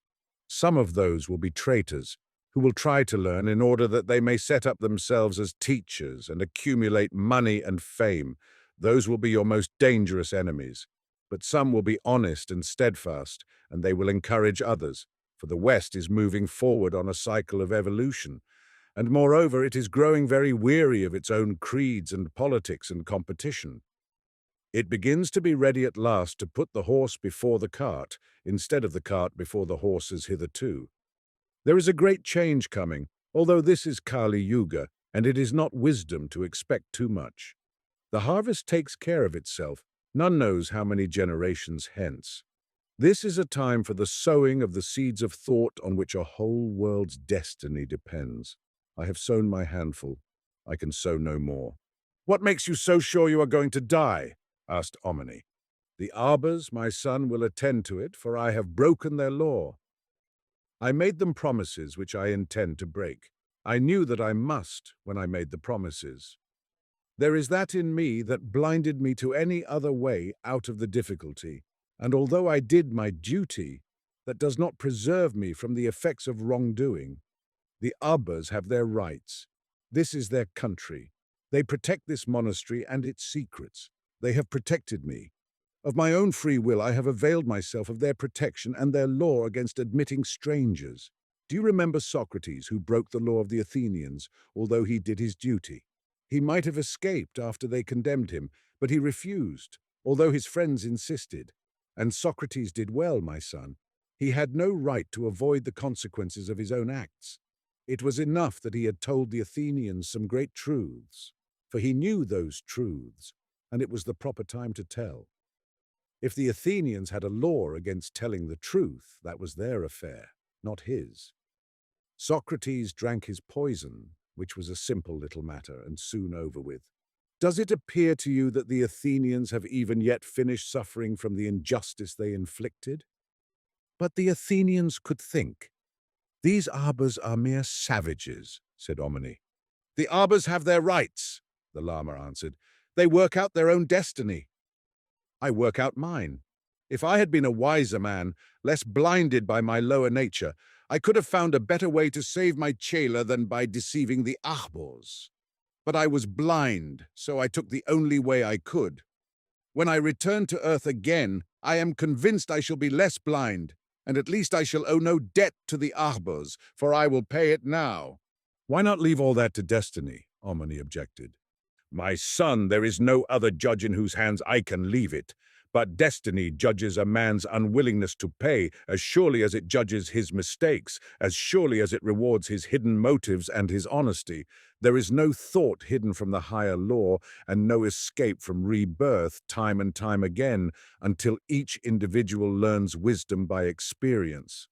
Some of those will be traitors, who will try to learn in order that they may set up themselves as teachers and accumulate money and fame. Those will be your most dangerous enemies. But some will be honest and steadfast, and they will encourage others, for the West is moving forward on a cycle of evolution, and moreover it is growing very weary of its own creeds and politics and competition. It begins to be ready at last to put the horse before the cart, instead of the cart before the horses hitherto. There is a great change coming, although this is Kali Yuga, and it is not wisdom to expect too much. The harvest takes care of itself, none knows how many generations hence. This is a time for the sowing of the seeds of thought on which a whole world's destiny depends. I have sown my handful. I can sow no more." "What makes you so sure you are going to die?" asked Omni. "The Arbors, my son, will attend to it, for I have broken their law. I made them promises which I intend to break. I knew that I must when I made the promises. There is that in me that blinded me to any other way out of the difficulty, and although I did my duty, that does not preserve me from the effects of wrongdoing. The Arbors have their rights. This is their country. They protect this monastery and its secrets. They have protected me. Of my own free will I have availed myself of their protection and their law against admitting strangers. Do you remember Socrates, who broke the law of the Athenians, although he did his duty? He might have escaped after they condemned him, but he refused, although his friends insisted. And Socrates did well, my son. He had no right to avoid the consequences of his own acts. It was enough that he had told the Athenians some great truths, for he knew those truths, and it was the proper time to tell. If the Athenians had a law against telling the truth, that was their affair, not his. Socrates drank his poison, which was a simple little matter and soon over with. Does it appear to you that the Athenians have even yet finished suffering from the injustice they inflicted? But the Athenians could think. "These Arbors are mere savages," said Omni. "The Arbors have their rights," the Lama answered. "They work out their own destiny. I work out mine. If I had been a wiser man, less blinded by my lower nature, I could have found a better way to save my chela than by deceiving the Ahbors. But I was blind, so I took the only way I could. When I return to Earth again, I am convinced I shall be less blind, and at least I shall owe no debt to the Ahbors, for I will pay it now. Why not leave all that to destiny? Omni objected. My son, there is no other judge in whose hands I can leave it. But destiny judges a man's unwillingness to pay as surely as it judges his mistakes, as surely as it rewards his hidden motives and his honesty. There is no thought hidden from the higher law and no escape from rebirth time and time again until each individual learns wisdom by experience.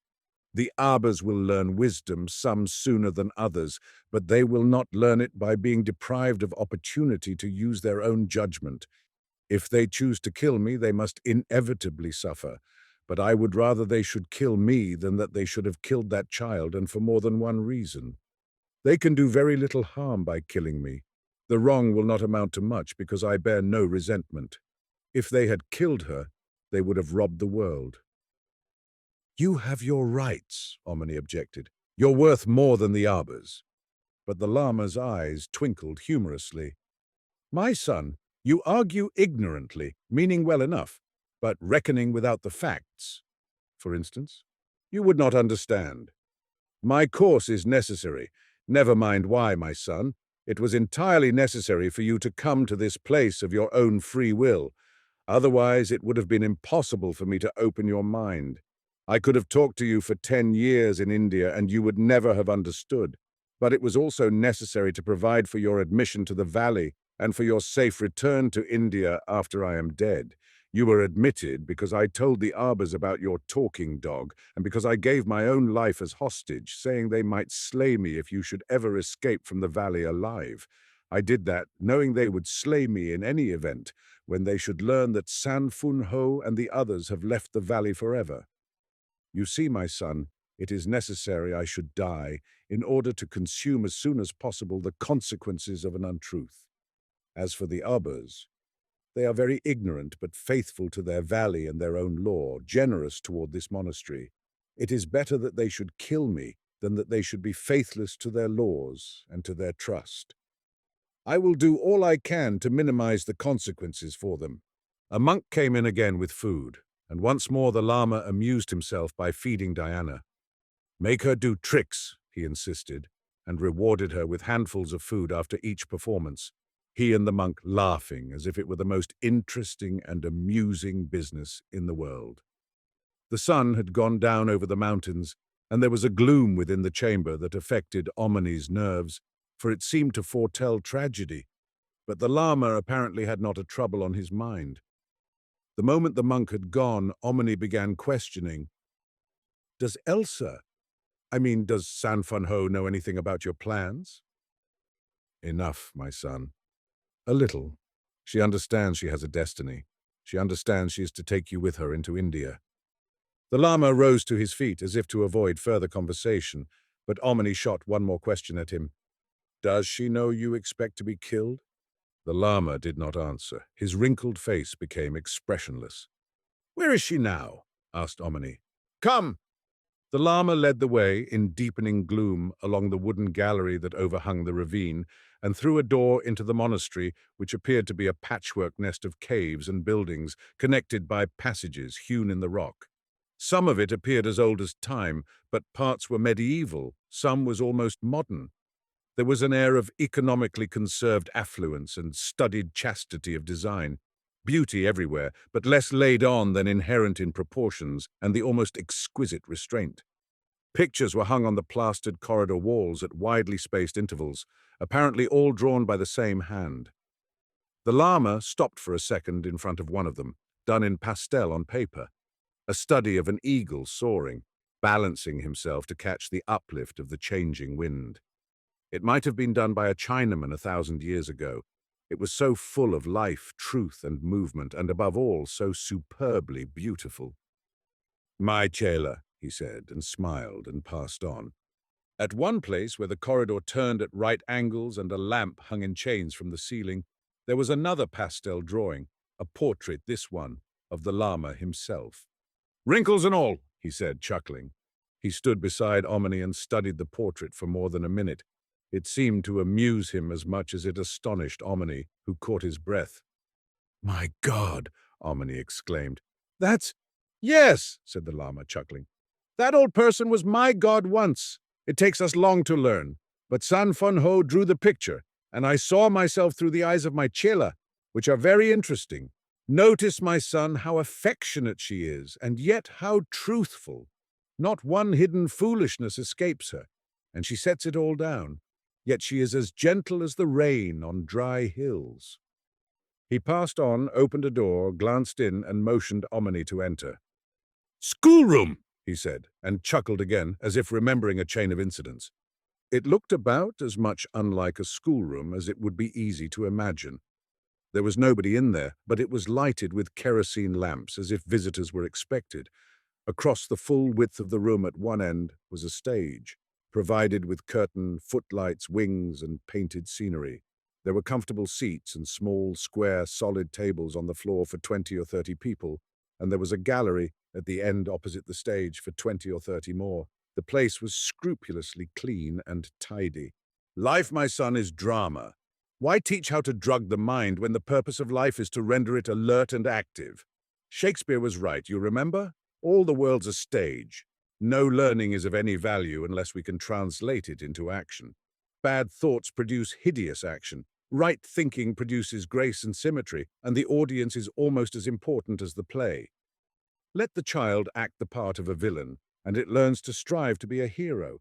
The Arbors will learn wisdom, some sooner than others, but they will not learn it by being deprived of opportunity to use their own judgment. If they choose to kill me, they must inevitably suffer, but I would rather they should kill me than that they should have killed that child, and for more than one reason. They can do very little harm by killing me. The wrong will not amount to much because I bear no resentment. If they had killed her, they would have robbed the world. You have your rights, Omni objected. You're worth more than the Arbors. But the Lama's eyes twinkled humorously. My son, you argue ignorantly, meaning well enough, but reckoning without the facts. For instance, you would not understand. My course is necessary. Never mind why, my son. It was entirely necessary for you to come to this place of your own free will. Otherwise, it would have been impossible for me to open your mind. I could have talked to you for 10 years in India and you would never have understood. But it was also necessary to provide for your admission to the valley and for your safe return to India after I am dead. You were admitted because I told the Arbors about your talking dog, and because I gave my own life as hostage, saying they might slay me if you should ever escape from the valley alive. I did that, knowing they would slay me in any event, when they should learn that San Fun Ho and the others have left the valley forever. You see, my son, it is necessary I should die in order to consume as soon as possible the consequences of an untruth. As for the Arbors, they are very ignorant but faithful to their valley and their own law, generous toward this monastery. It is better that they should kill me than that they should be faithless to their laws and to their trust. I will do all I can to minimize the consequences for them. A monk came in again with food, and once more the Lama amused himself by feeding Diana. Make her do tricks, he insisted, and rewarded her with handfuls of food after each performance. He and the monk laughing as if it were the most interesting and amusing business in the world. The sun had gone down over the mountains, and there was a gloom within the chamber that affected Omni's nerves, for it seemed to foretell tragedy. But the Lama apparently had not a trouble on his mind. The moment the monk had gone, Omni began questioning. Does San Fun Ho know anything about your plans? Enough, my son. A little. She understands she has a destiny. She understands she is to take you with her into India. The Lama rose to his feet as if to avoid further conversation, but Omni shot one more question at him. Does she know you expect to be killed? The Lama did not answer. His wrinkled face became expressionless. Where is she now? Asked Omni. Come! The Lama led the way in deepening gloom along the wooden gallery that overhung the ravine and through a door into the monastery, which appeared to be a patchwork nest of caves and buildings connected by passages hewn in the rock. Some of it appeared as old as time, but parts were medieval, some was almost modern. There was an air of economically conserved affluence and studied chastity of design. Beauty everywhere, but less laid on than inherent in proportions and the almost exquisite restraint. Pictures were hung on the plastered corridor walls at widely spaced intervals, apparently all drawn by the same hand. The Lama stopped for a second in front of one of them, done in pastel on paper, a study of an eagle soaring, balancing himself to catch the uplift of the changing wind. It might have been done by a Chinaman 1,000 years ago. It was so full of life, truth, and movement, and above all, so superbly beautiful. My chela, he said, and smiled and passed on. At one place where the corridor turned at right angles and a lamp hung in chains from the ceiling, there was another pastel drawing, a portrait, this one, of the Lama himself. "Wrinkles and all," he said, chuckling. He stood beside Omni and studied the portrait for more than a minute. It seemed to amuse him as much as it astonished Omni, who caught his breath. "My God!" Omni exclaimed. "That's—" "Yes," said the Lama, chuckling. "That old person was my god once. It takes us long to learn. But San Fun Ho drew the picture, and I saw myself through the eyes of my chela, which are very interesting. Notice, my son, how affectionate she is, and yet how truthful. Not one hidden foolishness escapes her, and she sets it all down. Yet she is as gentle as the rain on dry hills." He passed on, opened a door, glanced in, and motioned Omni to enter. "Schoolroom!" he said, and chuckled again, as if remembering a chain of incidents. It looked about as much unlike a schoolroom as it would be easy to imagine. There was nobody in there, but it was lighted with kerosene lamps, as if visitors were expected. Across the full width of the room at one end was a stage, provided with curtain, footlights, wings, and painted scenery. There were comfortable seats and small, square, solid tables on the floor for 20 or 30 people, and there was a gallery at the end opposite the stage for 20 or 30 more. The place was scrupulously clean and tidy. "Life, my son, is drama. Why teach how to drug the mind when the purpose of life is to render it alert and active? Shakespeare was right, you remember? All the world's a stage. No learning is of any value unless we can translate it into action. Bad thoughts produce hideous action. Right thinking produces grace and symmetry, and the audience is almost as important as the play. Let the child act the part of a villain, and it learns to strive to be a hero.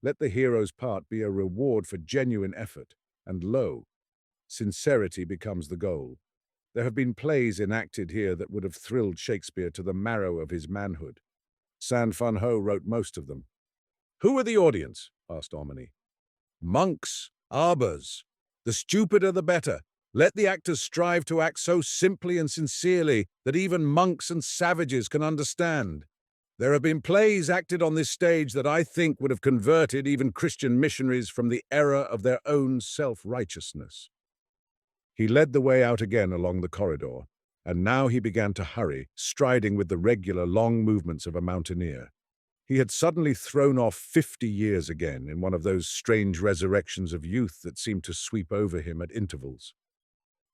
Let the hero's part be a reward for genuine effort, and lo, sincerity becomes the goal. There have been plays enacted here that would have thrilled Shakespeare to the marrow of his manhood. San Fun Ho wrote most of them." "Who are the audience?" asked Omni. "Monks, arbors. The stupider the better. Let the actors strive to act so simply and sincerely that even monks and savages can understand. There have been plays acted on this stage that I think would have converted even Christian missionaries from the error of their own self-righteousness." He led the way out again along the corridor, and now he began to hurry, striding with the regular long movements of a mountaineer. He had suddenly thrown off 50 years again in one of those strange resurrections of youth that seemed to sweep over him at intervals.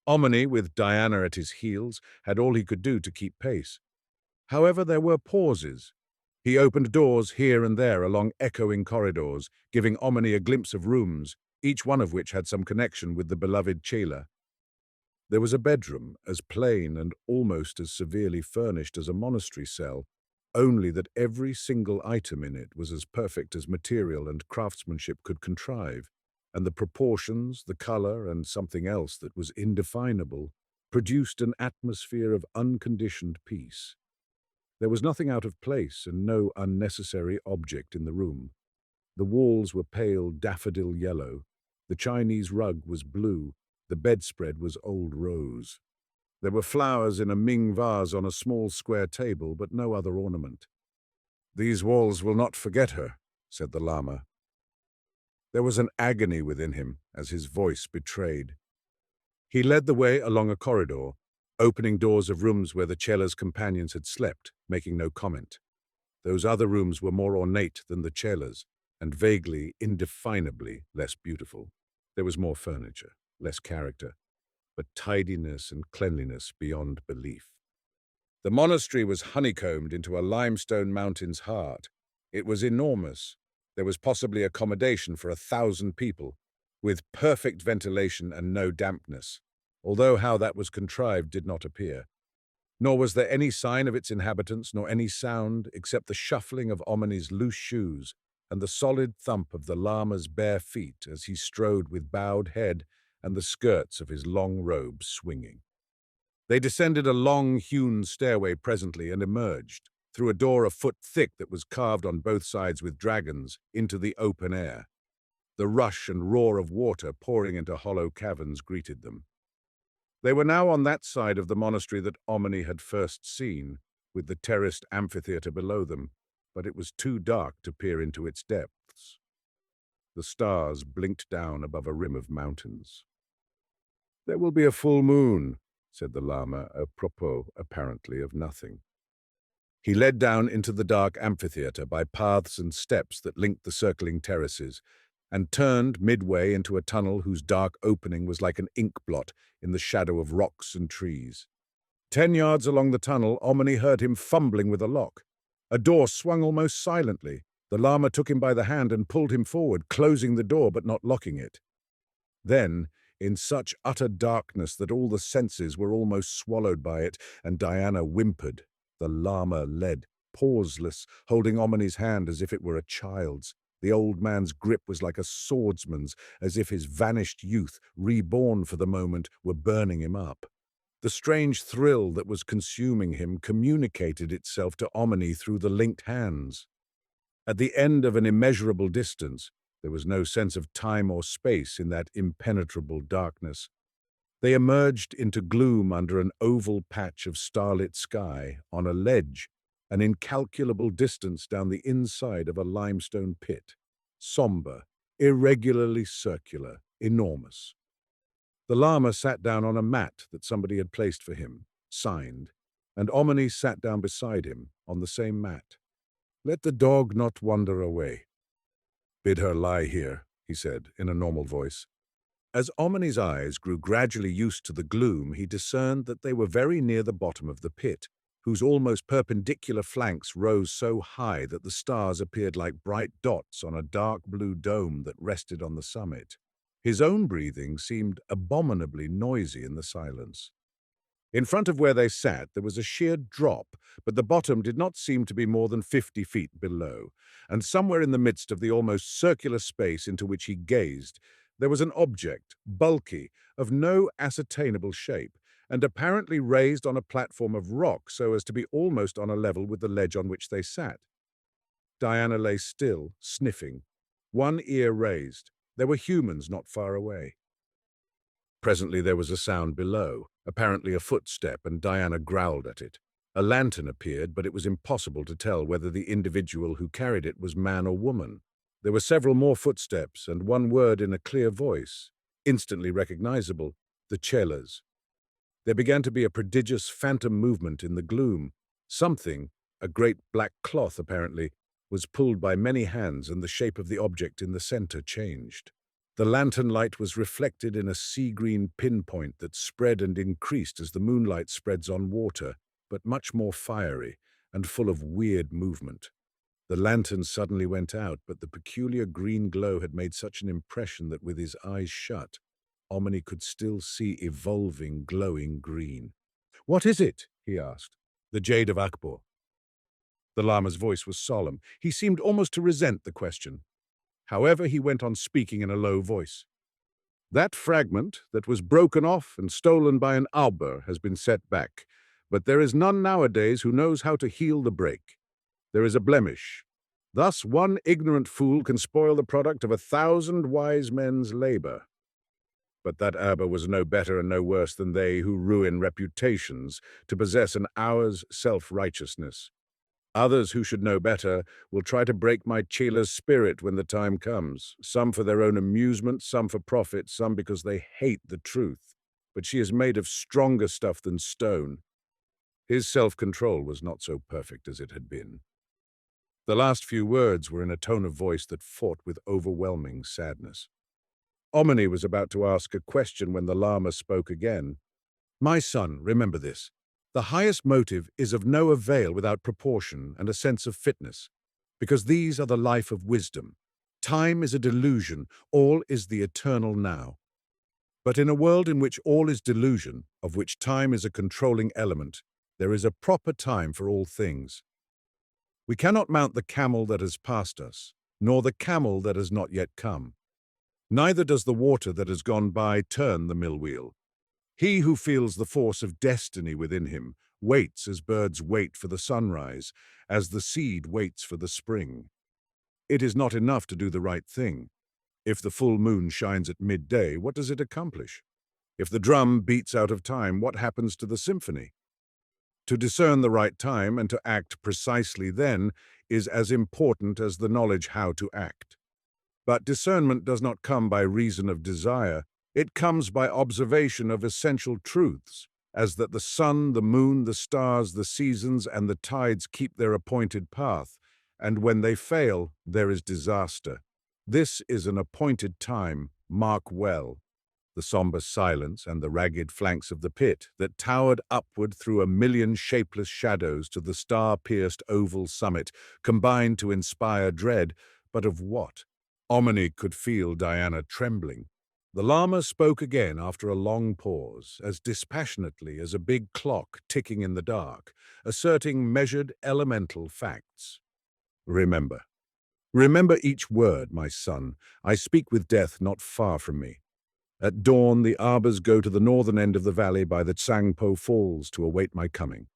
Omni, with Diana at his heels, had all he could do to keep pace. However, there were pauses. He opened doors here and there along echoing corridors, giving Omni a glimpse of rooms, each one of which had some connection with the beloved Chela. There was a bedroom, as plain and almost as severely furnished as a monastery cell, only that every single item in it was as perfect as material and craftsmanship could contrive, and the proportions, the color, and something else that was indefinable produced an atmosphere of unconditioned peace. There was nothing out of place and no unnecessary object in the room. The walls were pale daffodil yellow, the Chinese rug was blue, the bedspread was old rose. There were flowers in a Ming vase on a small square table, but no other ornament. "These walls will not forget her," said the Lama. There was an agony within him, as his voice betrayed. He led the way along a corridor, opening doors of rooms where the Chela's companions had slept, making no comment. Those other rooms were more ornate than the Chela's, and vaguely, indefinably less beautiful. There was more furniture, less character, but tidiness and cleanliness beyond belief. The monastery was honeycombed into a limestone mountain's heart. It was enormous. There was possibly accommodation for 1,000 people, with perfect ventilation and no dampness, although how that was contrived did not appear. Nor was there any sign of its inhabitants, nor any sound, except the shuffling of Omni's loose shoes and the solid thump of the Lama's bare feet as he strode with bowed head and the skirts of his long robe swinging. They descended a long, hewn stairway presently and emerged, through a door a foot thick that was carved on both sides with dragons, into the open air. The rush and roar of water pouring into hollow caverns greeted them. They were now on that side of the monastery that Omni had first seen, with the terraced amphitheatre below them, but it was too dark to peer into its depths. The stars blinked down above a rim of mountains. "There will be a full moon," said the Lama, apropos apparently of nothing. He led down into the dark amphitheatre by paths and steps that linked the circling terraces, and turned midway into a tunnel whose dark opening was like an ink blot in the shadow of rocks and trees. 10 yards along the tunnel, Omni heard him fumbling with a lock. A door swung almost silently. The Lama took him by the hand and pulled him forward, closing the door but not locking it. Then, in such utter darkness that all the senses were almost swallowed by it, and Diana whimpered, the Lama led, pauseless, holding Omni's hand as if it were a child's. The old man's grip was like a swordsman's, as if his vanished youth, reborn for the moment, were burning him up. The strange thrill that was consuming him communicated itself to Omni through the linked hands. At the end of an immeasurable distance, there was no sense of time or space in that impenetrable darkness. They emerged into gloom under an oval patch of starlit sky, on a ledge, an incalculable distance down the inside of a limestone pit, somber, irregularly circular, enormous. The Lama sat down on a mat that somebody had placed for him, signed, and Omni sat down beside him on the same mat. Let the dog not wander away. Bid her lie here, he said in a normal voice. As Omni's eyes grew gradually used to the gloom, he discerned that they were very near the bottom of the pit, whose almost perpendicular flanks rose so high that the stars appeared like bright dots on a dark blue dome that rested on the summit. His own breathing seemed abominably noisy in the silence. In front of where they sat, there was a sheer drop, but the bottom did not seem to be more than 50 feet below, and somewhere in the midst of the almost circular space into which he gazed, there was an object, bulky, of no ascertainable shape, and apparently raised on a platform of rock so as to be almost on a level with the ledge on which they sat. Diana lay still, sniffing, one ear raised. There were humans not far away. Presently there was a sound below, apparently a footstep, and Diana growled at it. A lantern appeared, but it was impossible to tell whether the individual who carried it was man or woman. There were several more footsteps, and one word in a clear voice, instantly recognizable, the chelas. There began to be a prodigious phantom movement in the gloom. Something, a great black cloth apparently, was pulled by many hands, and the shape of the object in the center changed. The lantern light was reflected in a sea-green pinpoint that spread and increased as the moonlight spreads on water, but much more fiery and full of weird movement. The lantern suddenly went out, but the peculiar green glow had made such an impression that with his eyes shut, Omni could still see evolving, glowing green. "What is it?" he asked. "The jade of Akbor." The Lama's voice was solemn. He seemed almost to resent the question. However, he went on speaking in a low voice. "That fragment that was broken off and stolen by an Abhor has been set back, but there is none nowadays who knows how to heal the break. There is a blemish. Thus one ignorant fool can spoil the product of 1,000 wise men's labor. But that Abhor was no better and no worse than they who ruin reputations to possess an hour's self-righteousness. Others who should know better will try to break my chela's spirit when the time comes, some for their own amusement, some for profit, some because they hate the truth. But she is made of stronger stuff than stone." His self-control was not so perfect as it had been. The last few words were in a tone of voice that fought with overwhelming sadness. Omni was about to ask a question when the Lama spoke again. "My son, remember this. The highest motive is of no avail without proportion and a sense of fitness, because these are the life of wisdom. Time is a delusion, all is the eternal now. But in a world in which all is delusion, of which time is a controlling element, there is a proper time for all things. We cannot mount the camel that has passed us, nor the camel that has not yet come. Neither does the water that has gone by turn the mill wheel. He who feels the force of destiny within him waits as birds wait for the sunrise, as the seed waits for the spring. It is not enough to do the right thing. If the full moon shines at midday, what does it accomplish? If the drum beats out of time, what happens to the symphony? To discern the right time and to act precisely then is as important as the knowledge how to act. But discernment does not come by reason of desire. It comes by observation of essential truths. as that the sun, the moon, the stars, the seasons, and the tides keep their appointed path, and when they fail, there is disaster. This is an appointed time, mark well. The sombre silence and the ragged flanks of the pit that towered upward through a million shapeless shadows to the star-pierced oval summit combined to inspire dread, but of what? Omni could feel Diana trembling. The Lama spoke again after a long pause, as dispassionately as a big clock ticking in the dark, asserting measured elemental facts. Remember. Remember each word, my son. I speak with death not far from me. At dawn, the arbors go to the northern end of the valley by the Tsangpo Falls to await my coming.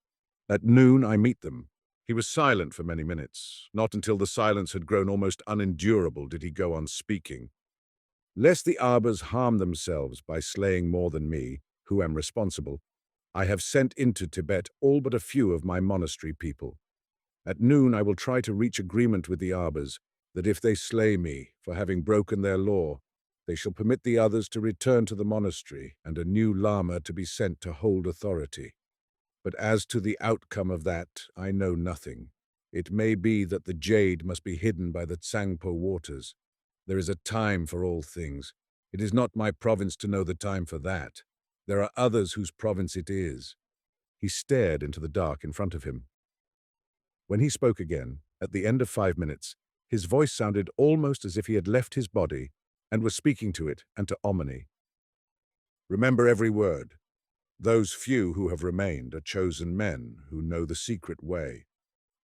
At noon, I meet them. He was silent for many minutes. Not until the silence had grown almost unendurable did he go on speaking. Lest the arbors harm themselves by slaying more than me, who am responsible, I have sent into Tibet all but a few of my monastery people. At noon I will try to reach agreement with the arbors that if they slay me for having broken their law, they shall permit the others to return to the monastery and a new lama to be sent to hold authority. But as to the outcome of that, I know nothing. It may be that the jade must be hidden by the Tsangpo waters. There is a time for all things. It is not my province to know the time for that. There are others whose province it is. He stared into the dark in front of him. When he spoke again, at the end of 5 minutes, his voice sounded almost as if he had left his body and was speaking to it and to Omni. Remember every word. Those few who have remained are chosen men who know the secret way.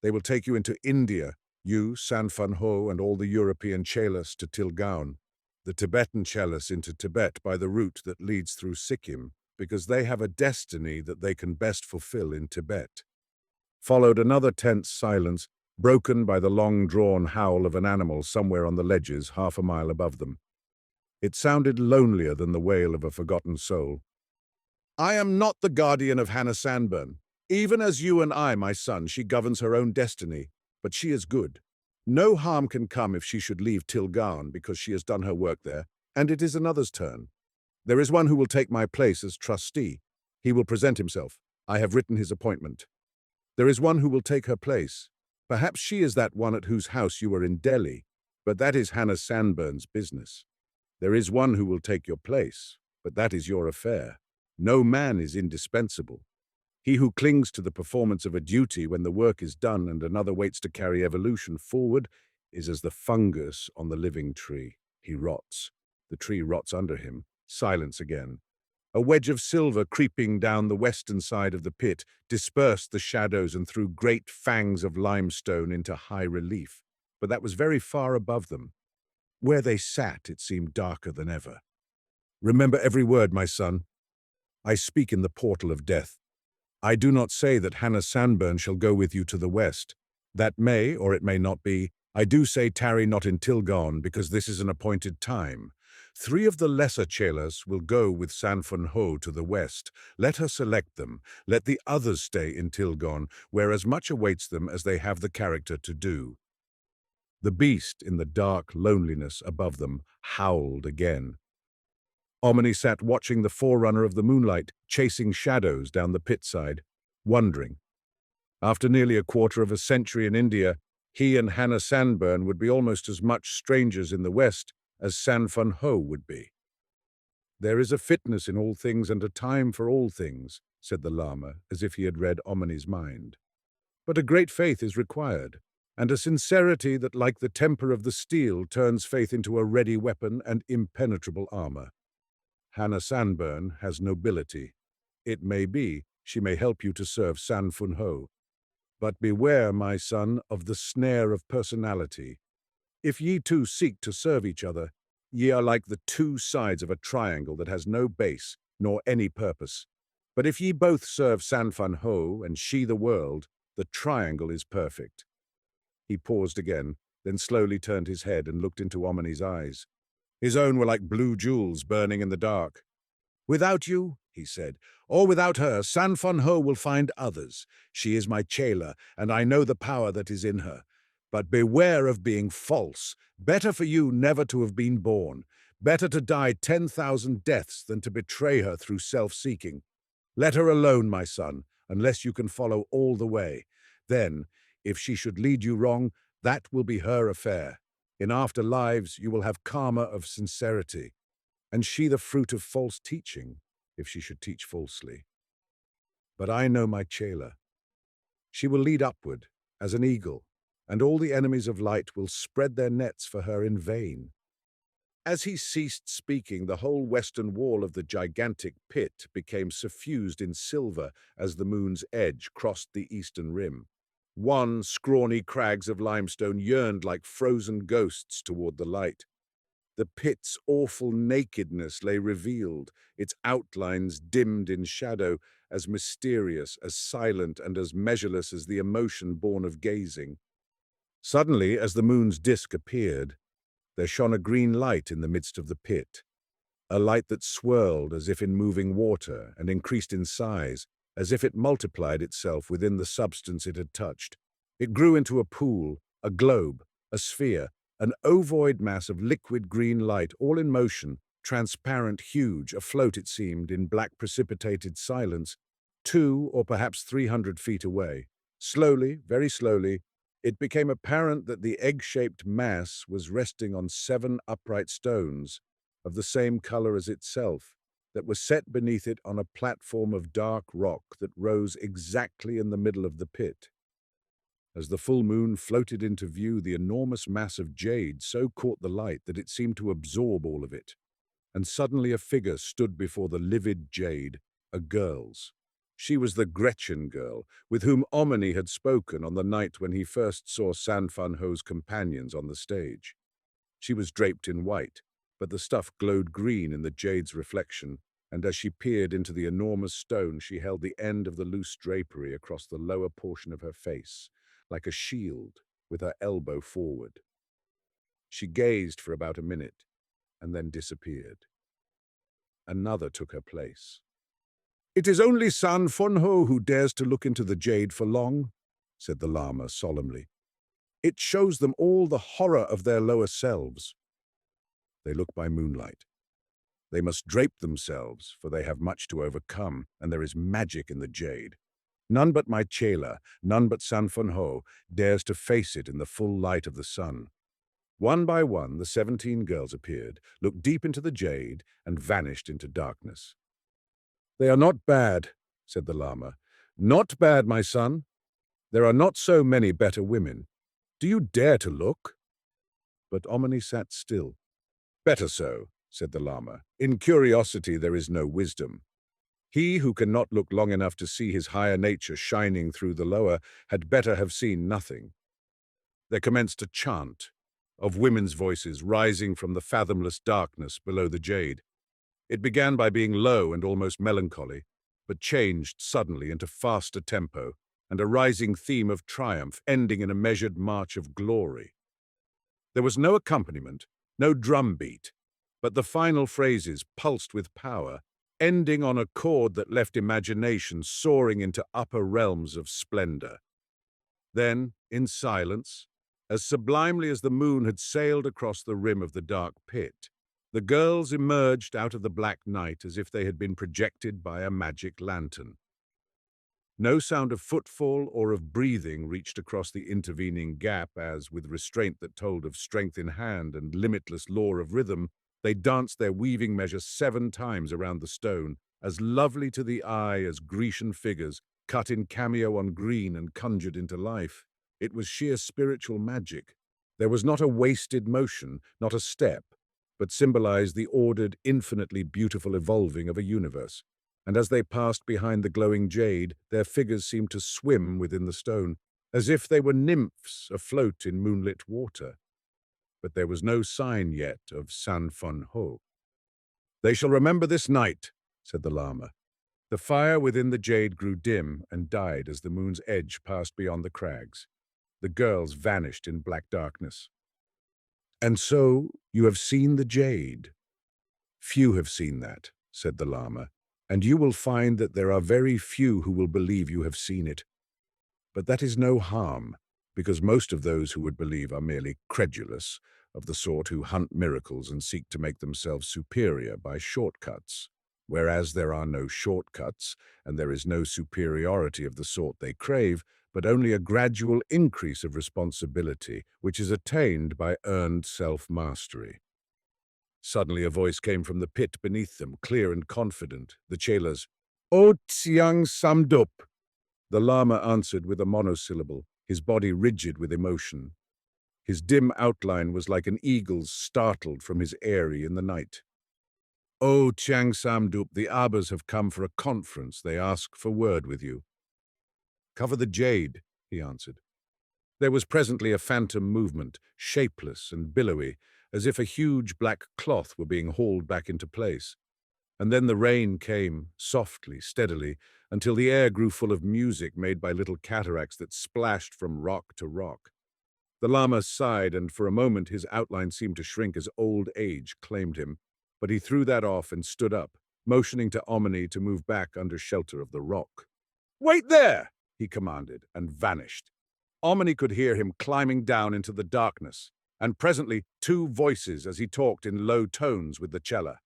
They will take you into India, you, Sanfan Ho, and all the European Chelas to Tilgaon, the Tibetan Chelas into Tibet by the route that leads through Sikkim, because they have a destiny that they can best fulfill in Tibet. Followed another tense silence, broken by the long-drawn howl of an animal somewhere on the ledges 1/2 mile above them. It sounded lonelier than the wail of a forgotten soul. I am not the guardian of Hannah Sanburn. Even as you and I, my son, she governs her own destiny, but she is good. No harm can come if she should leave Tilgaon because she has done her work there, and it is another's turn. There is one who will take my place as trustee. He will present himself. I have written his appointment. There is one who will take her place. Perhaps she is that one at whose house you were in Delhi, but that is Hannah Sanburn's business. There is one who will take your place, but that is your affair. No man is indispensable. He who clings to the performance of a duty when the work is done and another waits to carry evolution forward is as the fungus on the living tree. He rots. The tree rots under him. Silence again. A wedge of silver creeping down the western side of the pit dispersed the shadows and threw great fangs of limestone into high relief, but that was very far above them. Where they sat, it seemed darker than ever. Remember every word, my son. I speak in the portal of death. I do not say that Hannah Sanburn shall go with you to the west. That may, or it may not be. I do say tarry not in Tilgaon, because this is an appointed time. 3 of the lesser chelas will go with Sanfun Ho to the west. Let her select them. Let the others stay in Tilgaon, where as much awaits them as they have the character to do. The beast in the dark loneliness above them howled again. Omni sat watching the forerunner of the moonlight, chasing shadows down the pit side, wondering. After nearly a quarter of a century in India, he and Hannah Sanburn would be almost as much strangers in the West as Sanfun Ho would be. There is a fitness in all things and a time for all things, said the Lama, as if he had read Omni's mind. But a great faith is required, and a sincerity that, like the temper of the steel, turns faith into a ready weapon and impenetrable armor. Hannah Sanburn has nobility. It may be she may help you to serve Sanfun Ho. But beware, my son, of the snare of personality. If ye two seek to serve each other, ye are like the 2 sides of a triangle that has no base, nor any purpose. But if ye both serve Sanfun Ho and she the world, the triangle is perfect. He paused again, then slowly turned his head and looked into Omni's eyes. His own were like blue jewels burning in the dark. Without you, he said, or without her, Sanfun Ho will find others. She is my chela, and I know the power that is in her. But beware of being false. Better for you never to have been born. Better to die 10,000 deaths than to betray her through self-seeking. Let her alone, my son, unless you can follow all the way. Then, if she should lead you wrong, that will be her affair. In after lives you will have karma of sincerity, and she the fruit of false teaching, if she should teach falsely. But I know my chela. She will lead upward, as an eagle, and all the enemies of light will spread their nets for her in vain. As he ceased speaking, the whole western wall of the gigantic pit became suffused in silver as the moon's edge crossed the eastern rim. Scrawny crags of limestone yearned like frozen ghosts toward the light. The pit's awful nakedness lay revealed, its outlines dimmed in shadow, as mysterious, as silent, and as measureless as the emotion born of gazing. Suddenly, as the moon's disk appeared, there shone a green light in the midst of the pit, a light that swirled as if in moving water and increased in size, as if it multiplied itself within the substance it had touched. It grew into a pool, a globe, a sphere, an ovoid mass of liquid green light, all in motion, transparent, huge, afloat it seemed, in black precipitated silence, 200 or perhaps 300 feet away. Slowly, very slowly, it became apparent that the egg-shaped mass was resting on 7 upright stones, of the same color as itself, that were set beneath it on a platform of dark rock that rose exactly in the middle of the pit. As the full moon floated into view, the enormous mass of jade so caught the light that it seemed to absorb all of it, and suddenly a figure stood before the livid jade, a girl's. She was the Gretchen girl, with whom Omni had spoken on the night when he first saw San Fan Ho's companions on the stage. She was draped in white, but the stuff glowed green in the jade's reflection, and as she peered into the enormous stone, she held the end of the loose drapery across the lower portion of her face, like a shield, with her elbow forward. She gazed for about a minute, and then disappeared. Another took her place. "It is only San Fan Ho who dares to look into the jade for long," said the Lama solemnly. "It shows them all the horror of their lower selves. They look by moonlight. They must drape themselves, for they have much to overcome, and there is magic in the jade. None but my chela, none but San Fan Ho, dares to face it in the full light of the sun." One by one, the 17 girls appeared, looked deep into the jade, and vanished into darkness. "They are not bad," said the Lama. "Not bad, my son. There are not so many better women. Do you dare to look?" But Omni sat still. "Better so," said the Lama. "In curiosity there is no wisdom. He who cannot look long enough to see his higher nature shining through the lower had better have seen nothing." There commenced a chant of women's voices rising from the fathomless darkness below the jade. It began by being low and almost melancholy, but changed suddenly into faster tempo and a rising theme of triumph, ending in a measured march of glory. There was no accompaniment, no drum beat, but the final phrases pulsed with power, ending on a chord that left imagination soaring into upper realms of splendor. Then, in silence, as sublimely as the moon had sailed across the rim of the dark pit, the girls emerged out of the black night as if they had been projected by a magic lantern. No sound of footfall or of breathing reached across the intervening gap as, with restraint that told of strength in hand and limitless law of rhythm, they danced their weaving measure 7 times around the stone, as lovely to the eye as Grecian figures cut in cameo on green and conjured into life. It was sheer spiritual magic. There was not a wasted motion, not a step, but symbolized the ordered, infinitely beautiful evolving of a universe. And as they passed behind the glowing jade, their figures seemed to swim within the stone, as if they were nymphs afloat in moonlit water. But there was no sign yet of San Fan Ho. "They shall remember this night," said the Lama. The fire within the jade grew dim and died as the moon's edge passed beyond the crags. The girls vanished in black darkness. "And so you have seen the jade?" "Few have seen that," said the Lama, "and you will find that there are very few who will believe you have seen it. But that is no harm, because most of those who would believe are merely credulous, of the sort who hunt miracles and seek to make themselves superior by shortcuts." Whereas there are no shortcuts, and there is no superiority of the sort they crave, but only a gradual increase of responsibility, which is attained by earned self-mastery. Suddenly a voice came from the pit beneath them, clear and confident, the chela's, "O Tsiang Samdup!" The Lama answered with a monosyllable, his body rigid with emotion. His dim outline was like an eagle's startled from his eyrie in the night. "O Chiang Samdup, the Abhors have come for a conference. They ask for word with you." "Cover the jade," he answered. There was presently a phantom movement, shapeless and billowy, as if a huge black cloth were being hauled back into place. And then the rain came, softly, steadily, until the air grew full of music made by little cataracts that splashed from rock to rock. The Lama sighed, and for a moment his outline seemed to shrink as old age claimed him, but he threw that off and stood up, motioning to Omni to move back under shelter of the rock. "Wait there!" he commanded, and vanished. Omni could hear him climbing down into the darkness, and presently 2 voices as he talked in low tones with the chela.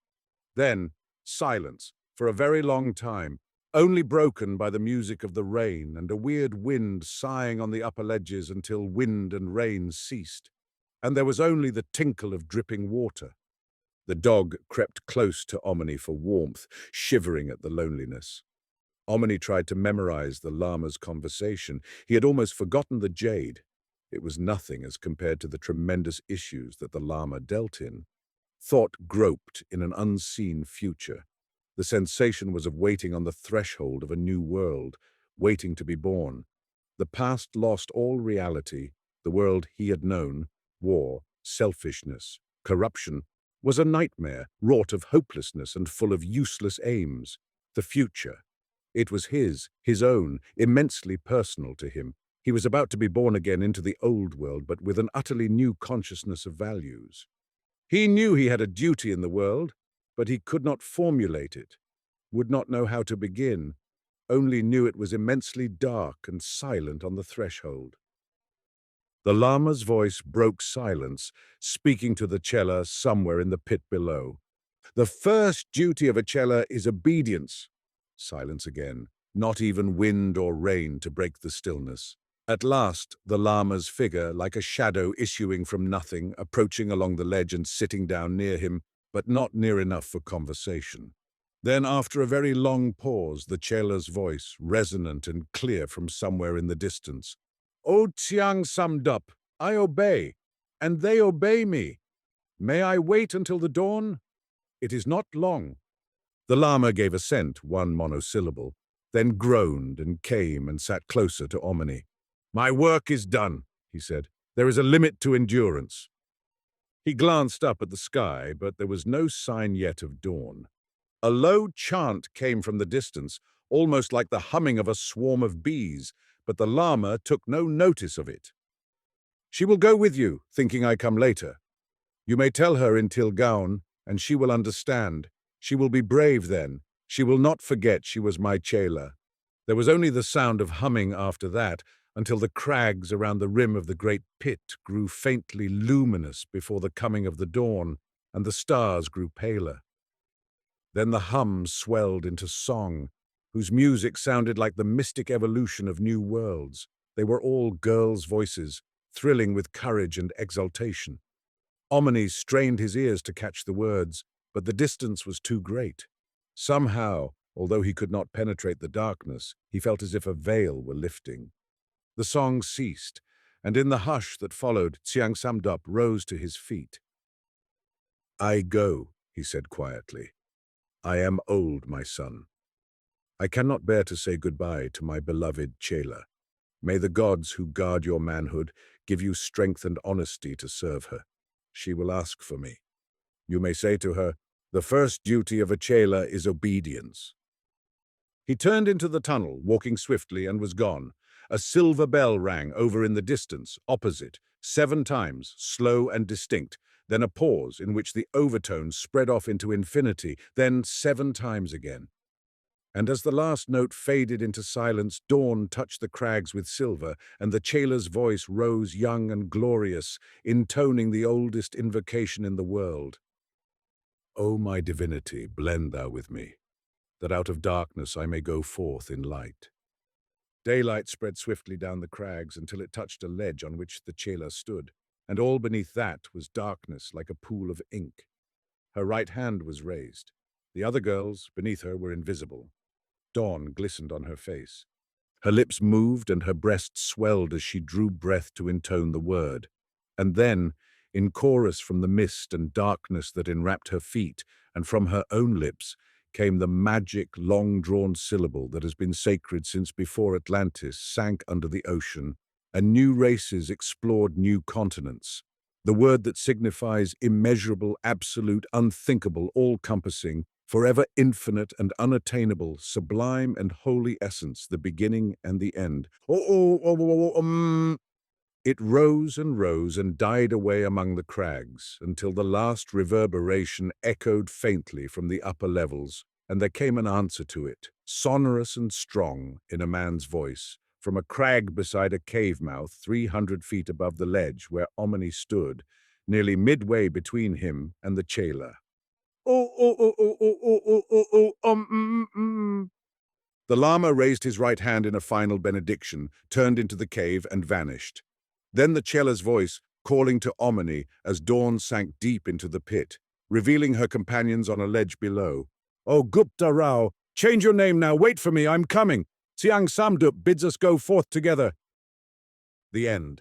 Then silence, for a very long time, only broken by the music of the rain and a weird wind sighing on the upper ledges until wind and rain ceased, and there was only the tinkle of dripping water. The dog crept close to Omni for warmth, shivering at the loneliness. Omni tried to memorize the Lama's conversation. He had almost forgotten the jade. It was nothing as compared to the tremendous issues that the Lama dealt in. Thought groped in an unseen future. The sensation was of waiting on the threshold of a new world, waiting to be born. The past lost all reality. The world he had known, war, selfishness, corruption, was a nightmare, wrought of hopelessness and full of useless aims. The future. It was his own, immensely personal to him. He was about to be born again into the old world, but with an utterly new consciousness of values. He knew he had a duty in the world, but he could not formulate it, would not know how to begin, only knew it was immensely dark and silent on the threshold. The Lama's voice broke silence, speaking to the chela somewhere in the pit below. "The first duty of a chela is obedience." Silence again, not even wind or rain to break the stillness. At last, the Lama's figure, like a shadow issuing from nothing, approaching along the ledge and sitting down near him, but not near enough for conversation. Then, after a very long pause, the chela's voice, resonant and clear from somewhere in the distance. "O Tsiang Samdup, I obey, and they obey me. May I wait until the dawn? It is not long." The Lama gave assent, one monosyllable, then groaned and came and sat closer to Omni. "My work is done," he said. "There is a limit to endurance." He glanced up at the sky, but there was no sign yet of dawn. A low chant came from the distance, almost like the humming of a swarm of bees, but the Lama took no notice of it. "She will go with you, thinking I come later. You may tell her in Tilgaon, and she will understand. She will be brave then. She will not forget she was my chela." There was only the sound of humming after that, until the crags around the rim of the great pit grew faintly luminous before the coming of the dawn, and the stars grew paler. Then the hum swelled into song, whose music sounded like the mystic evolution of new worlds. They were all girls' voices, thrilling with courage and exultation. Omni strained his ears to catch the words, but the distance was too great. Somehow, although he could not penetrate the darkness, he felt as if a veil were lifting. The song ceased, and in the hush that followed, Tsiang Samdup rose to his feet. "I go," he said quietly. "I am old, my son. I cannot bear to say goodbye to my beloved chela. May the gods who guard your manhood give you strength and honesty to serve her. She will ask for me. You may say to her, 'The first duty of a chela is obedience.'" He turned into the tunnel, walking swiftly, and was gone. A silver bell rang over in the distance, opposite, 7 times, slow and distinct, then a pause in which the overtones spread off into infinity, then 7 times again. And as the last note faded into silence, dawn touched the crags with silver, and the chela's voice rose young and glorious, intoning the oldest invocation in the world. "O my divinity, blend thou with me. that out of darkness I may go forth in light. Daylight spread swiftly down the crags until it touched a ledge on which the chela stood, and all beneath that was darkness like a pool of ink. Her right hand was raised. The other girls beneath her were invisible. Dawn glistened on her face. Her lips moved and her breast swelled as she drew breath to intone the word. And then, in chorus from the mist and darkness that enwrapped her feet, and from her own lips, came the magic, long-drawn syllable that has been sacred since before Atlantis sank under the ocean, and new races explored new continents. The word that signifies immeasurable, absolute, unthinkable, all-compassing, forever infinite and unattainable, sublime and holy essence, the beginning and the end. It rose and died away among the crags until the last reverberation echoed faintly from the upper levels, and there came an answer to it, sonorous and strong, in a man's voice, from a crag beside a cave mouth 300 feet above the ledge where Omni stood, nearly midway between him and the chela. The Lama raised his right hand in a final benediction, turned into the cave, and vanished. Then the chela's voice, calling to Omni as dawn sank deep into the pit, revealing her companions on a ledge below. "Oh, Gupta Rao, change your name now, wait for me, I'm coming. Siang Samdup bids us go forth together." The end.